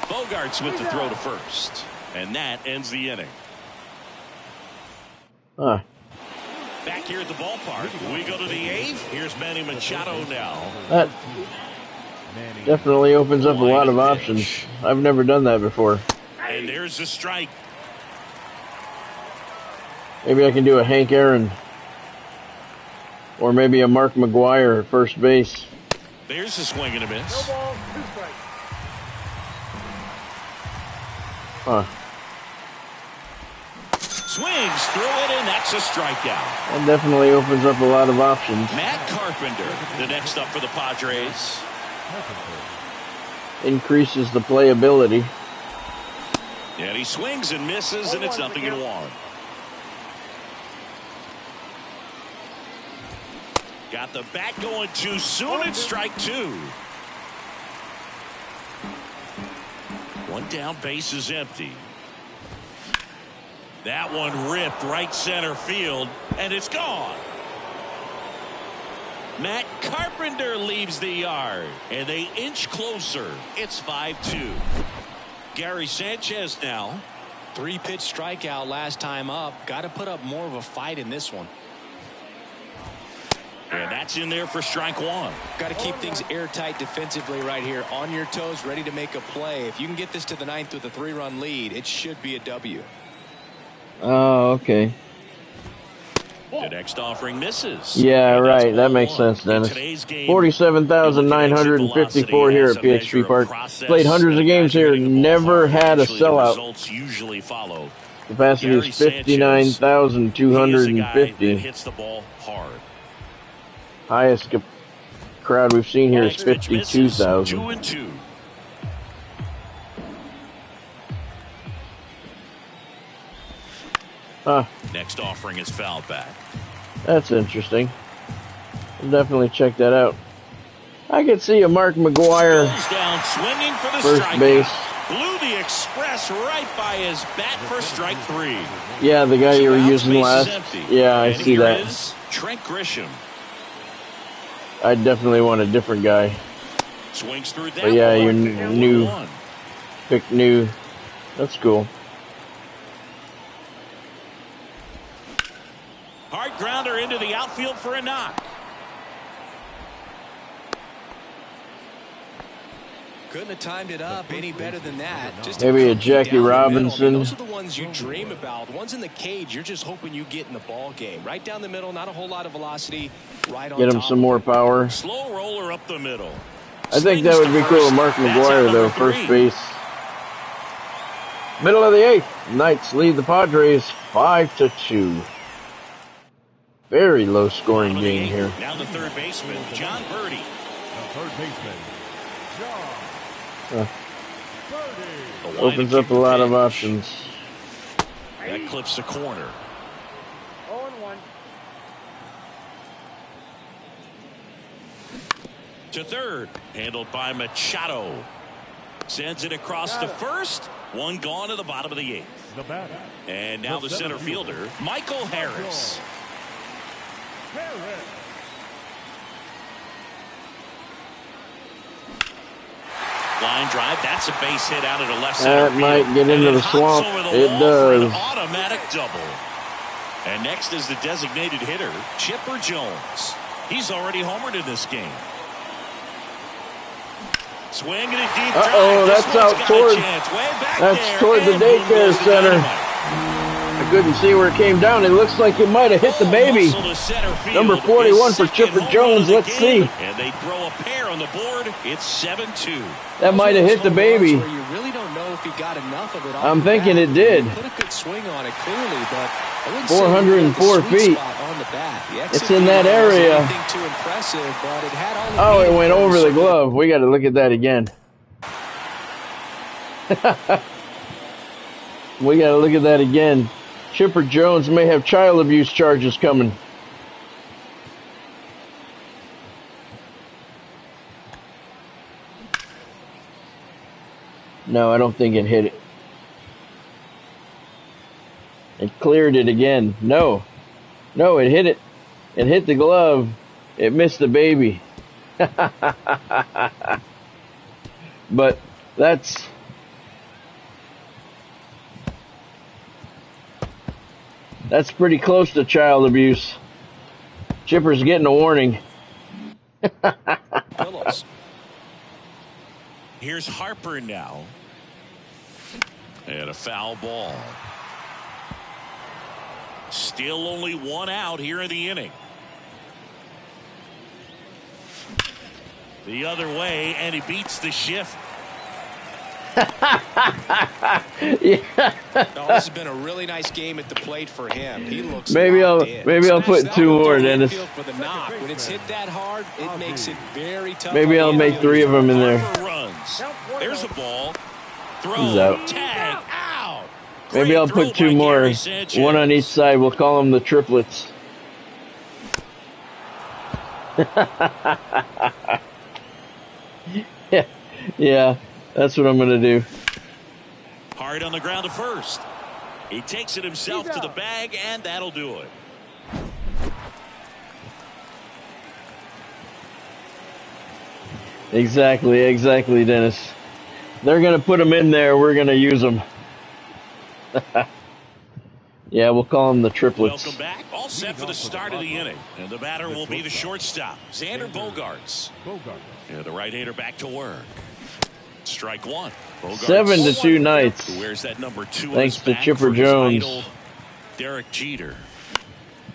B: Bogarts with the throw to first. And that ends the inning.
A: Huh.
B: Back here at the ballpark, we go to the eighth. Here's Manny Machado now.
A: That definitely opens up a lot of options. I've never done that before.
B: And there's the strike.
A: Maybe I can do a Hank Aaron. Or maybe a Mark McGwire at first base.
B: There's a swing and a miss.
E: No ball, 2 strikes.
A: Huh.
B: Swings through it, and that's a strikeout.
A: That definitely opens up a lot of options.
B: Matt Carpenter, the next up for the Padres.
A: Increases the playability.
B: And he swings and misses, and it's 0-1. Got the bat going too soon, and strike 2. One down, base is empty. That one ripped right center field, and it's gone. Matt Carpenter leaves the yard, and they inch closer. It's 5-2. Gary Sanchez now.
C: 3-pitch strikeout last time up. Got to put up more of a fight in this one.
B: And that's in there for strike 1.
C: Got to keep things airtight defensively right here. On your toes, ready to make a play. If you can get this to the 9th with a 3-run lead, it should be a W.
A: Oh, okay.
B: The next offering misses.
A: Yeah, right. That makes sense, Dennis. 47,954 here at PHP Park. Played hundreds of games here. Never had a sellout.
B: Usually follow.
A: Capacity is 59,250.
B: Hits the ball hard.
A: Highest crowd we've seen here is 52,000.
B: 2-2.
A: Huh.
B: Next offering is fouled back.
A: That's interesting. I'll definitely check that out. I could see a Mark McGwire
B: Down, swinging for the
A: first base.
B: Blew the express right by his bat for strike 3.
A: Yeah, the guy you were using last. Yeah, I see that.
B: Is Trent Grisham.
A: I definitely want a different guy.
B: Swings through that.
A: But yeah, you're new. Pick new. That's cool.
B: Hard grounder into the outfield for a knock.
C: Couldn't have timed it up any better than that. Just
A: maybe a Jackie Robinson.
C: Those are the ones you dream about. Ones in the cage, you're just hoping you get in the ball game. Right down the middle, not a whole lot of velocity. Right on
A: Get him some more power.
B: Slow roller up the middle.
A: I think that would be cool. Mark McGwire, though, first base. Middle of the 8th. Knights lead the Padres 5-2. Very low scoring game here.
B: Now the third baseman, John Birdie.
D: The third baseman, John Birdie.
A: Opens up a lot of options.
B: That clips the corner.
E: 0-1.
B: To third, handled by Machado. Sends it across to first. One gone to the bottom of the 8th.
D: The batter.
B: And now the center fielder, Michael Harris. Line drive, that's a base hit out of the left center
A: field. That might get into the swamp. It does.
B: An automatic double. And next is the designated hitter, Chipper Jones. He's already homered in this game. Swing and a deep drive.
A: Uh-oh, that's out toward, that's toward the daycare center. I couldn't see where it came down. It looks like it might have hit the baby. Number 41 for Chipper Jones. Let's see.
B: And they throw a pair on the board. It's 7-2.
A: That might have hit the baby.
C: You really don't know if he got enough of it.
A: I'm thinking it did.
C: Put a good swing on it clearly, but
A: 404 feet. It's in that area.
C: Too impressive, but it had
A: all it went over the glove. We got to look at that again. We got to look at that again. Chipper Jones may have child abuse charges coming. No, I don't think it hit it. It cleared it again. No. No, it hit it. It hit the glove. It missed the baby. But that's pretty close to child abuse. Chipper's getting a warning.
B: Pillows. Here's Harper now. And a foul ball. Still only one out here in the inning. The other way, and he beats the shift.
C: Yeah. Oh, this has been a really nice game at the plate for him. He looks
A: maybe I'll put two more, Dennis.
C: For the knock. When it's hit that hard, it makes it very tough.
A: Maybe I'll make 3 of them in there.
B: Runs. There's a ball.
A: He's
B: Throw.
A: out.
B: Tag. Out.
A: Maybe I'll put 2 more. One on each side. We'll call them the triplets. Yeah, that's what I'm going to do.
B: Hard on the ground to first. He takes it himself to the bag, and that'll do it.
A: Exactly, Dennis. They're going to put them in there. We're going to use them. Yeah, we'll call them the triplets.
B: Welcome back. All set for the start of the inning. And the batter will be the shortstop, Xander Bogaerts. Yeah, the right-hander back to work. Strike one. Bogaerts,
A: 7-2 Knights.
B: Who wears that number 2
A: Thanks
B: on his
A: to
B: back
A: Chipper
B: for his
A: Jones.
B: idol, Derek Jeter.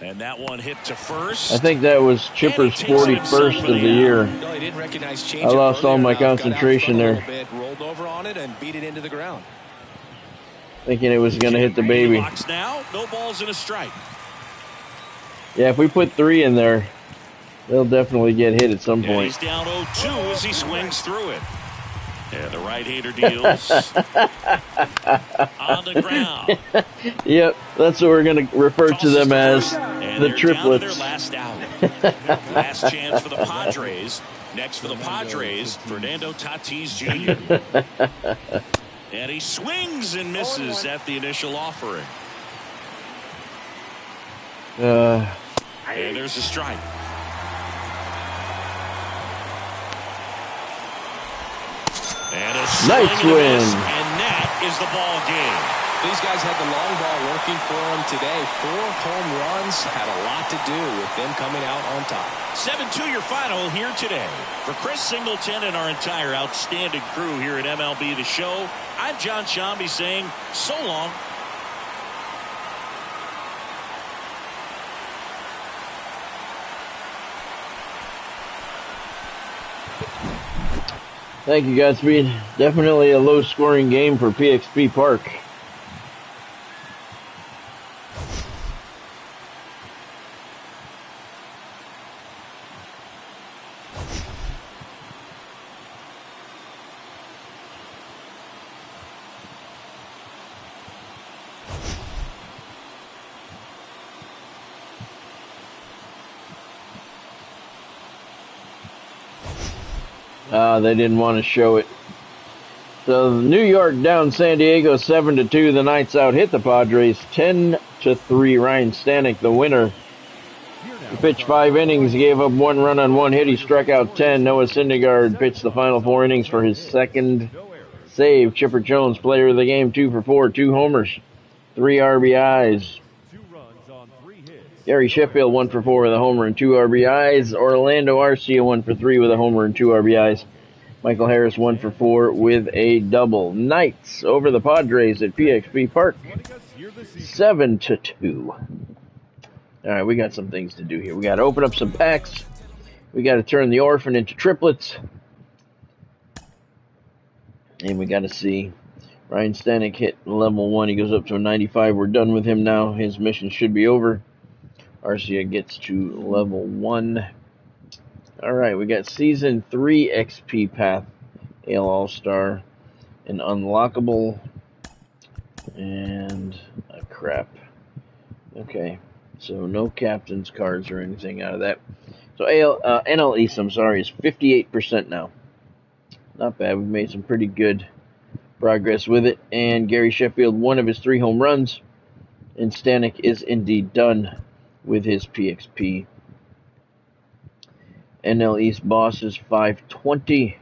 B: And that one hit to first.
A: I think that was Chipper's 41st of the year.
C: No, he didn't recognize change.
A: I lost all my concentration there.
C: Rolled over on it and beat it into the ground.
A: Thinking it was going to hit the baby.
B: Now, no balls and a strike.
A: Yeah, if we put 3 in there, they'll definitely get hit at some
B: Yeah,
A: point.
B: he's down 0-2 as he swings through it. And the right-hander deals on the ground.
A: Yep, that's what we're going to refer to them as, the triplets.
B: Last out. Last chance for the Padres. Next for the Padres, Fernando Tatis Jr. And he swings and misses at the initial offering. And there's a strike. And a
A: nice win.
B: And that is the ball game.
C: These guys had the long ball working for them today. 4 home runs had a lot to do with them coming out on top.
B: 7-2 your final here today. For Chris Singleton and our entire outstanding crew here at MLB The Show, I'm John Shambi saying so long.
A: Thank you, Godspeed. Definitely a low-scoring game for PXP Park. They didn't want to show it. So New York down San Diego 7-2. The Knights out hit the Padres 10-3. Ryan Stanek, the winner. He pitched 5 innings, gave up 1 run on 1 hit. He struck out 10. Noah Syndergaard pitched the final 4 innings for his 2nd save. Chipper Jones, player of the game, 2 for 4, 2 homers, 3 RBIs. Gary Sheffield 1 for 4 with a homer and 2 RBIs. Orlando Arcia 1 for 3 with a homer and 2 RBIs. Michael Harris 1 for 4 with a double. Knights over the Padres at PXP Park, 7-2. All right, we got some things to do here. We got to open up some packs. We got to turn the orphan into triplets, and we got to see Ryan Stanek hit level 1. He goes up to a 95. We're done with him now. His mission should be over. Arcia gets to level 1. All right, we got Season 3 XP Path, AL All-Star, an unlockable, and a crap. Okay, so no captain's cards or anything out of that. So NL East, I'm sorry, is 58% now. Not bad. We've made some pretty good progress with it. And Gary Sheffield, 1 of his 3 home runs. And Stanek is indeed done with his PXP. NL East Bosses, 520.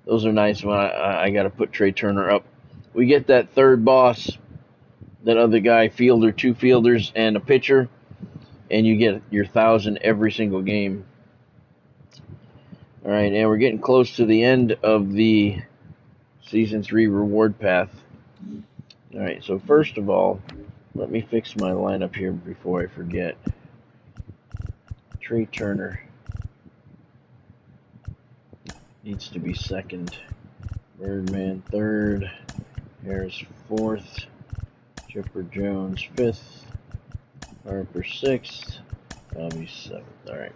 A: Those are nice. I got to put Trey Turner up. We get that third boss, that other guy, fielder, 2 fielders, and a pitcher, and you get your 1,000 every single game. All right, and we're getting close to the end of the Season 3 reward path. All right, so first of all, let me fix my lineup here before I forget. Trey Turner needs to be second. Birdman third. Harris fourth. Chipper Jones 5th, Harper 6th, Bobby 7th. Alright.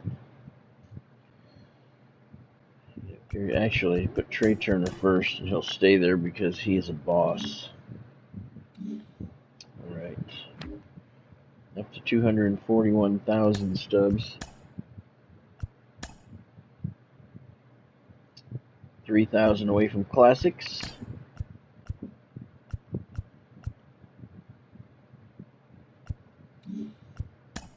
A: Actually, put Trey Turner first, and he'll stay there because he's a boss. Alright. Up to 241,000 stubs. 3,000 away from classics.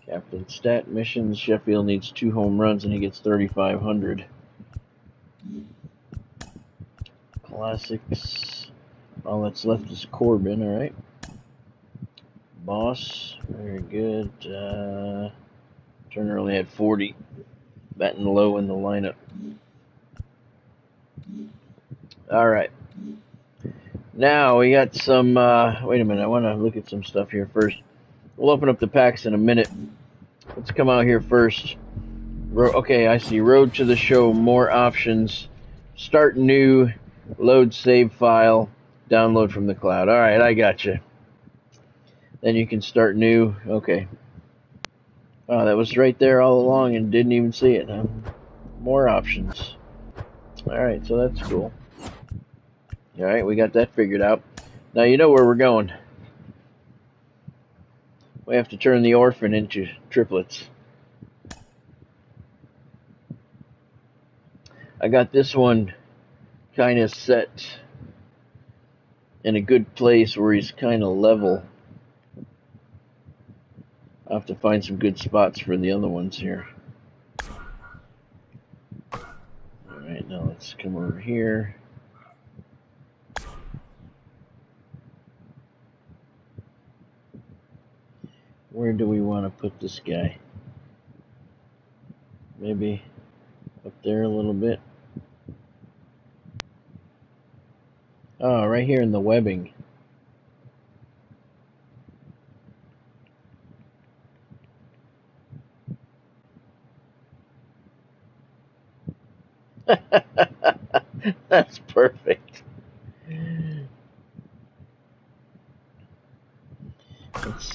A: Captain Stat Missions, Sheffield needs 2 home runs and he gets 3,500. Classics, all that's left is Corbin, alright. Boss, very good. Turner only had 40, batting low in the lineup. Alright. Now we got some, wait a minute, I want to look at some stuff here first. We'll open up the packs in a minute. Let's come out here first. Okay, I see. Road to the show, more options. Start new, load save file, download from the cloud. All right, I got you. Then you can start new. Okay. Oh, that was right there all along and didn't even see it. Huh? More options. All right, so that's cool. All right, we got that figured out. Now you know where we're going. We have to turn the orphan into triplets. I got this one kind of set in a good place where he's kind of level. I'll have to find some good spots for the other ones here. Alright, now let's come over here. Where do we want to put this guy? Maybe up there a little bit. Oh, right here in the webbing. That's perfect.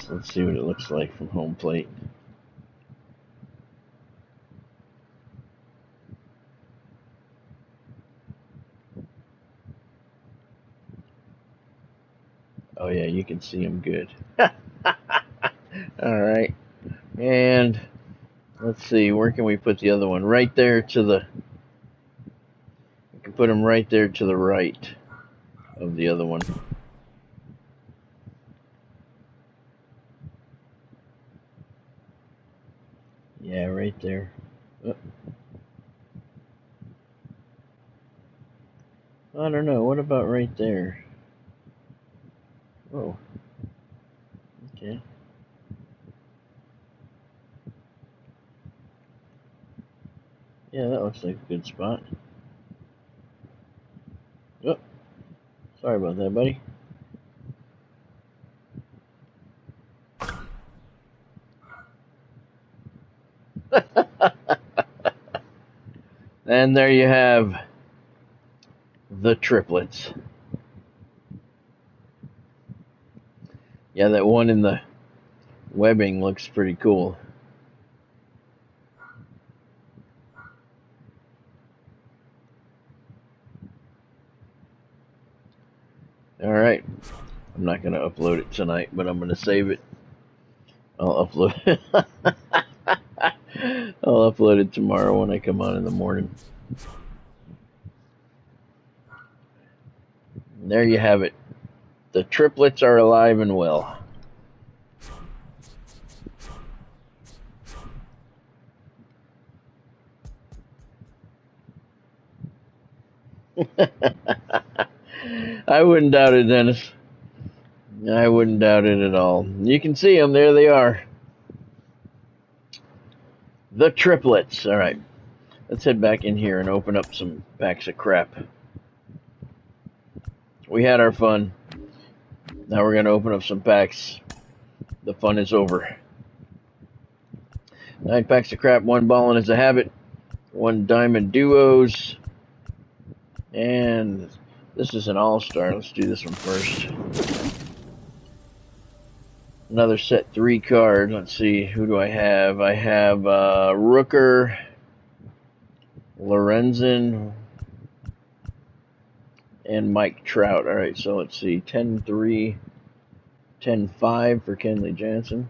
A: Let's see what it looks like from home plate. Oh yeah, you can see him good. All right, and let's see, where can we put the other one? Right there to the. We can put him right there to the right of the other one. Yeah, right there. Oh. I don't know. What about right there? Oh. Okay. Yeah, that looks like a good spot. Oh. Sorry about that, buddy. And there you have the triplets. Yeah, that one in the webbing looks pretty cool. Alright. I'm not going to upload it tonight, but I'm going to save it. I'll upload it. I'll upload it tomorrow when I come on in the morning. And there you have it. The triplets are alive and well. I wouldn't doubt it, Dennis. I wouldn't doubt it at all. You can see them. There they are. The triplets. All right. Let's head back in here and open up some packs of crap. We had our fun. Now we're going to open up some packs. The fun is over. 9 packs of crap, 1 ballin' is a habit, 1 diamond duos, and this is an all-star. Let's do this one first. Another set 3 card. Let's see, who do I have? I have Rooker, Lorenzen, and Mike Trout. All right, so let's see, 10-3, 10-5 for Kenley Jansen.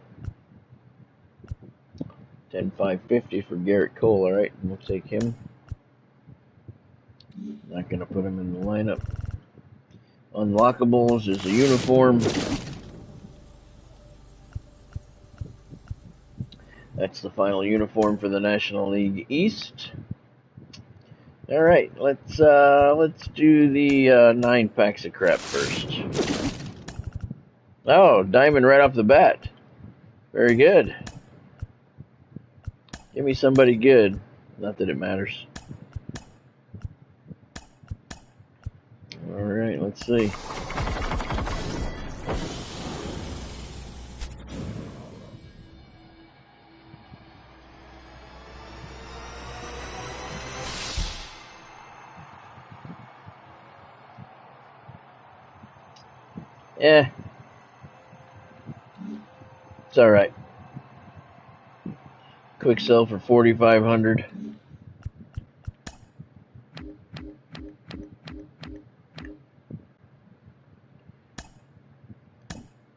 A: 10-5-50 for Garrett Cole. All right, we'll take him. Not going to put him in the lineup. Unlockables is a uniform. That's the final uniform for the National League East. All right, let's do the 9 packs of crap first. Oh, diamond right off the bat. Very good. Give me somebody good. Not that it matters. All right, let's see. Yeah, it's all right. Quick sell for 4,500.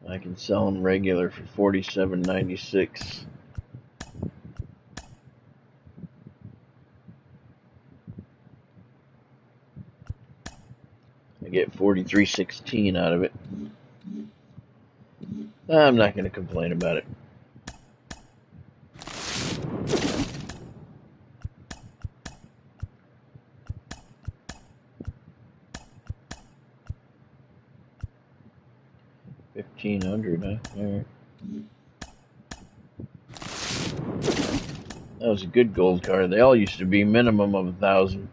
A: I can sell them regular for 47.96. I get 43.16 out of it. I'm not going to complain about it. $1,500, huh? All right. That was a good gold card. They all used to be minimum of 1,000.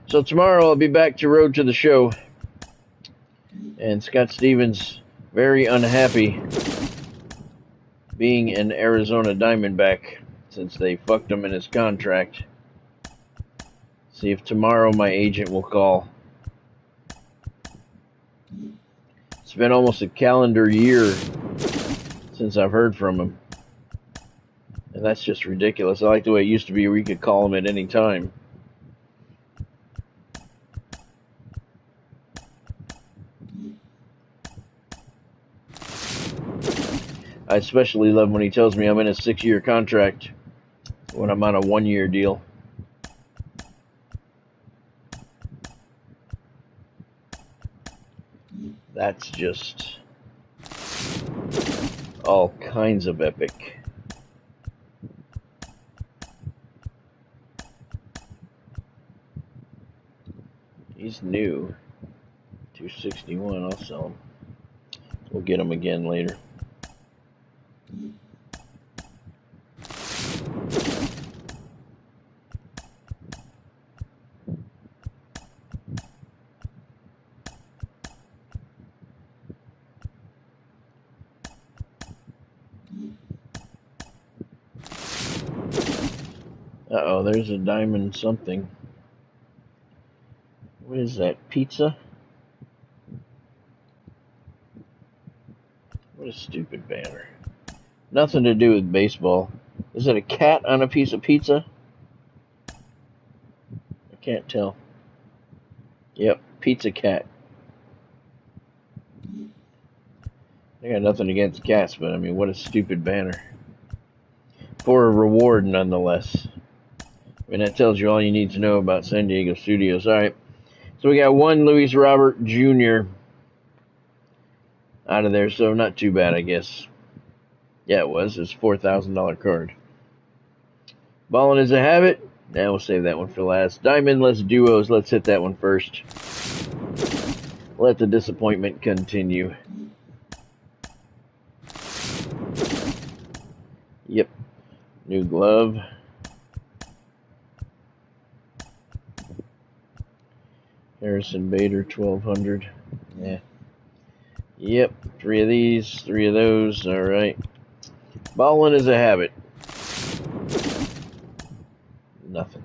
A: So tomorrow I'll be back to Road to the Show. And Scott Stevens very unhappy being an Arizona Diamondback since they fucked him in his contract. See if tomorrow my agent will call. It's been almost a calendar year since I've heard from him. And that's just ridiculous. I like the way it used to be where you could call him at any time. I especially love when he tells me I'm in a 6-year contract when I'm on a 1-year deal. That's just all kinds of epic. He's new. 261, I'll sell him. We'll get him again later. Uh-oh, there's a diamond something. What is that, pizza? What a stupid banner. Nothing to do with baseball. Is it a cat on a piece of pizza? I can't tell. Yep, pizza cat. I got nothing against cats, but I mean, what a stupid banner. For a reward, nonetheless. And that tells you all you need to know about San Diego Studios. All right. So we got one Luis Robert Jr. out of there, so not too bad, I guess. Yeah, it was. It's $4,000 card. Ballin' is a habit. Now we'll save that one for last. Diamondless duos. Let's hit that one first. Let the disappointment continue. Yep. New glove. Harrison Bader, 1200. Yeah. Yep. 3 of these, 3 of those. All right. Ballin' is a habit. Nothing.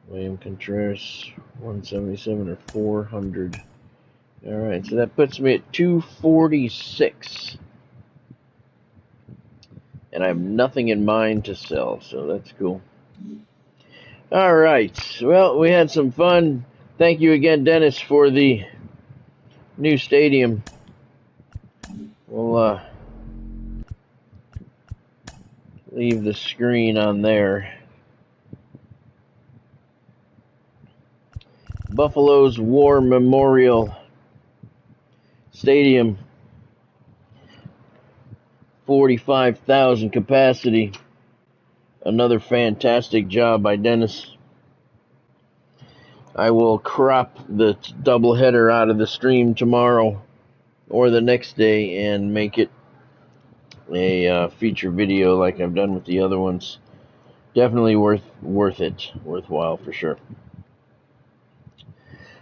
A: William Contreras, 177 or 400. All right, so that puts me at 246. And I have nothing in mind to sell, so that's cool. All right, well, we had some fun. Thank you again, Dennis, for the new stadium. We'll leave the screen on there. Buffalo's War Memorial Stadium, 45,000 capacity. Another fantastic job by Dennis. I will crop the doubleheader out of the stream tomorrow or the next day and make it a feature video like I've done with the other ones. Definitely worthwhile for sure.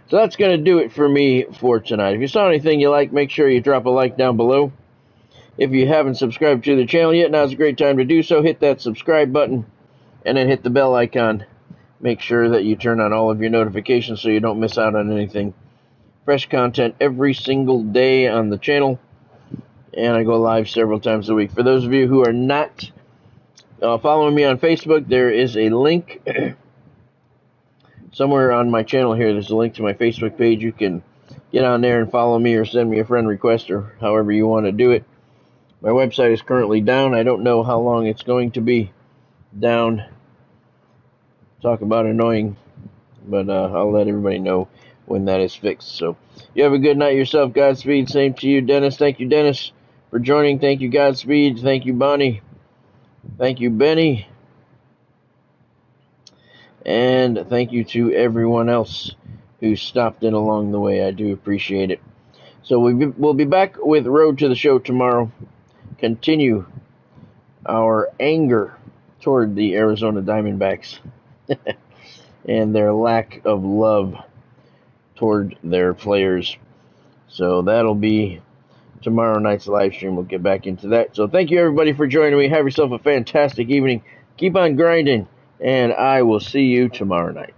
A: So that's going to do it for me for tonight. If you saw anything you like, make sure you drop a like down below. If you haven't subscribed to the channel yet, now's a great time to do so. Hit that subscribe button and then hit the bell icon. Make sure that you turn on all of your notifications so you don't miss out on anything. Fresh content every single day on the channel. And I go live several times a week. For those of you who are not following me on Facebook, there is a link somewhere on my channel here. There's a link to my Facebook page. You can get on there and follow me or send me a friend request or however you want to do it. My website is currently down. I don't know how long it's going to be down. Talk about annoying, but I'll let everybody know when that is fixed. So you have a good night yourself. Godspeed. Same to you, Dennis. Thank you, Dennis, for joining. Thank you, Godspeed. Thank you, Bonnie. Thank you, Benny. And thank you to everyone else who stopped in along the way. I do appreciate it. So we'll be back with Road to the Show tomorrow. Continue our anger toward the Arizona Diamondbacks and their lack of love toward their players. So that'll be tomorrow night's live stream. We'll get back into that. So thank you, everybody, for joining me. Have yourself a fantastic evening. Keep on grinding, and I will see you tomorrow night.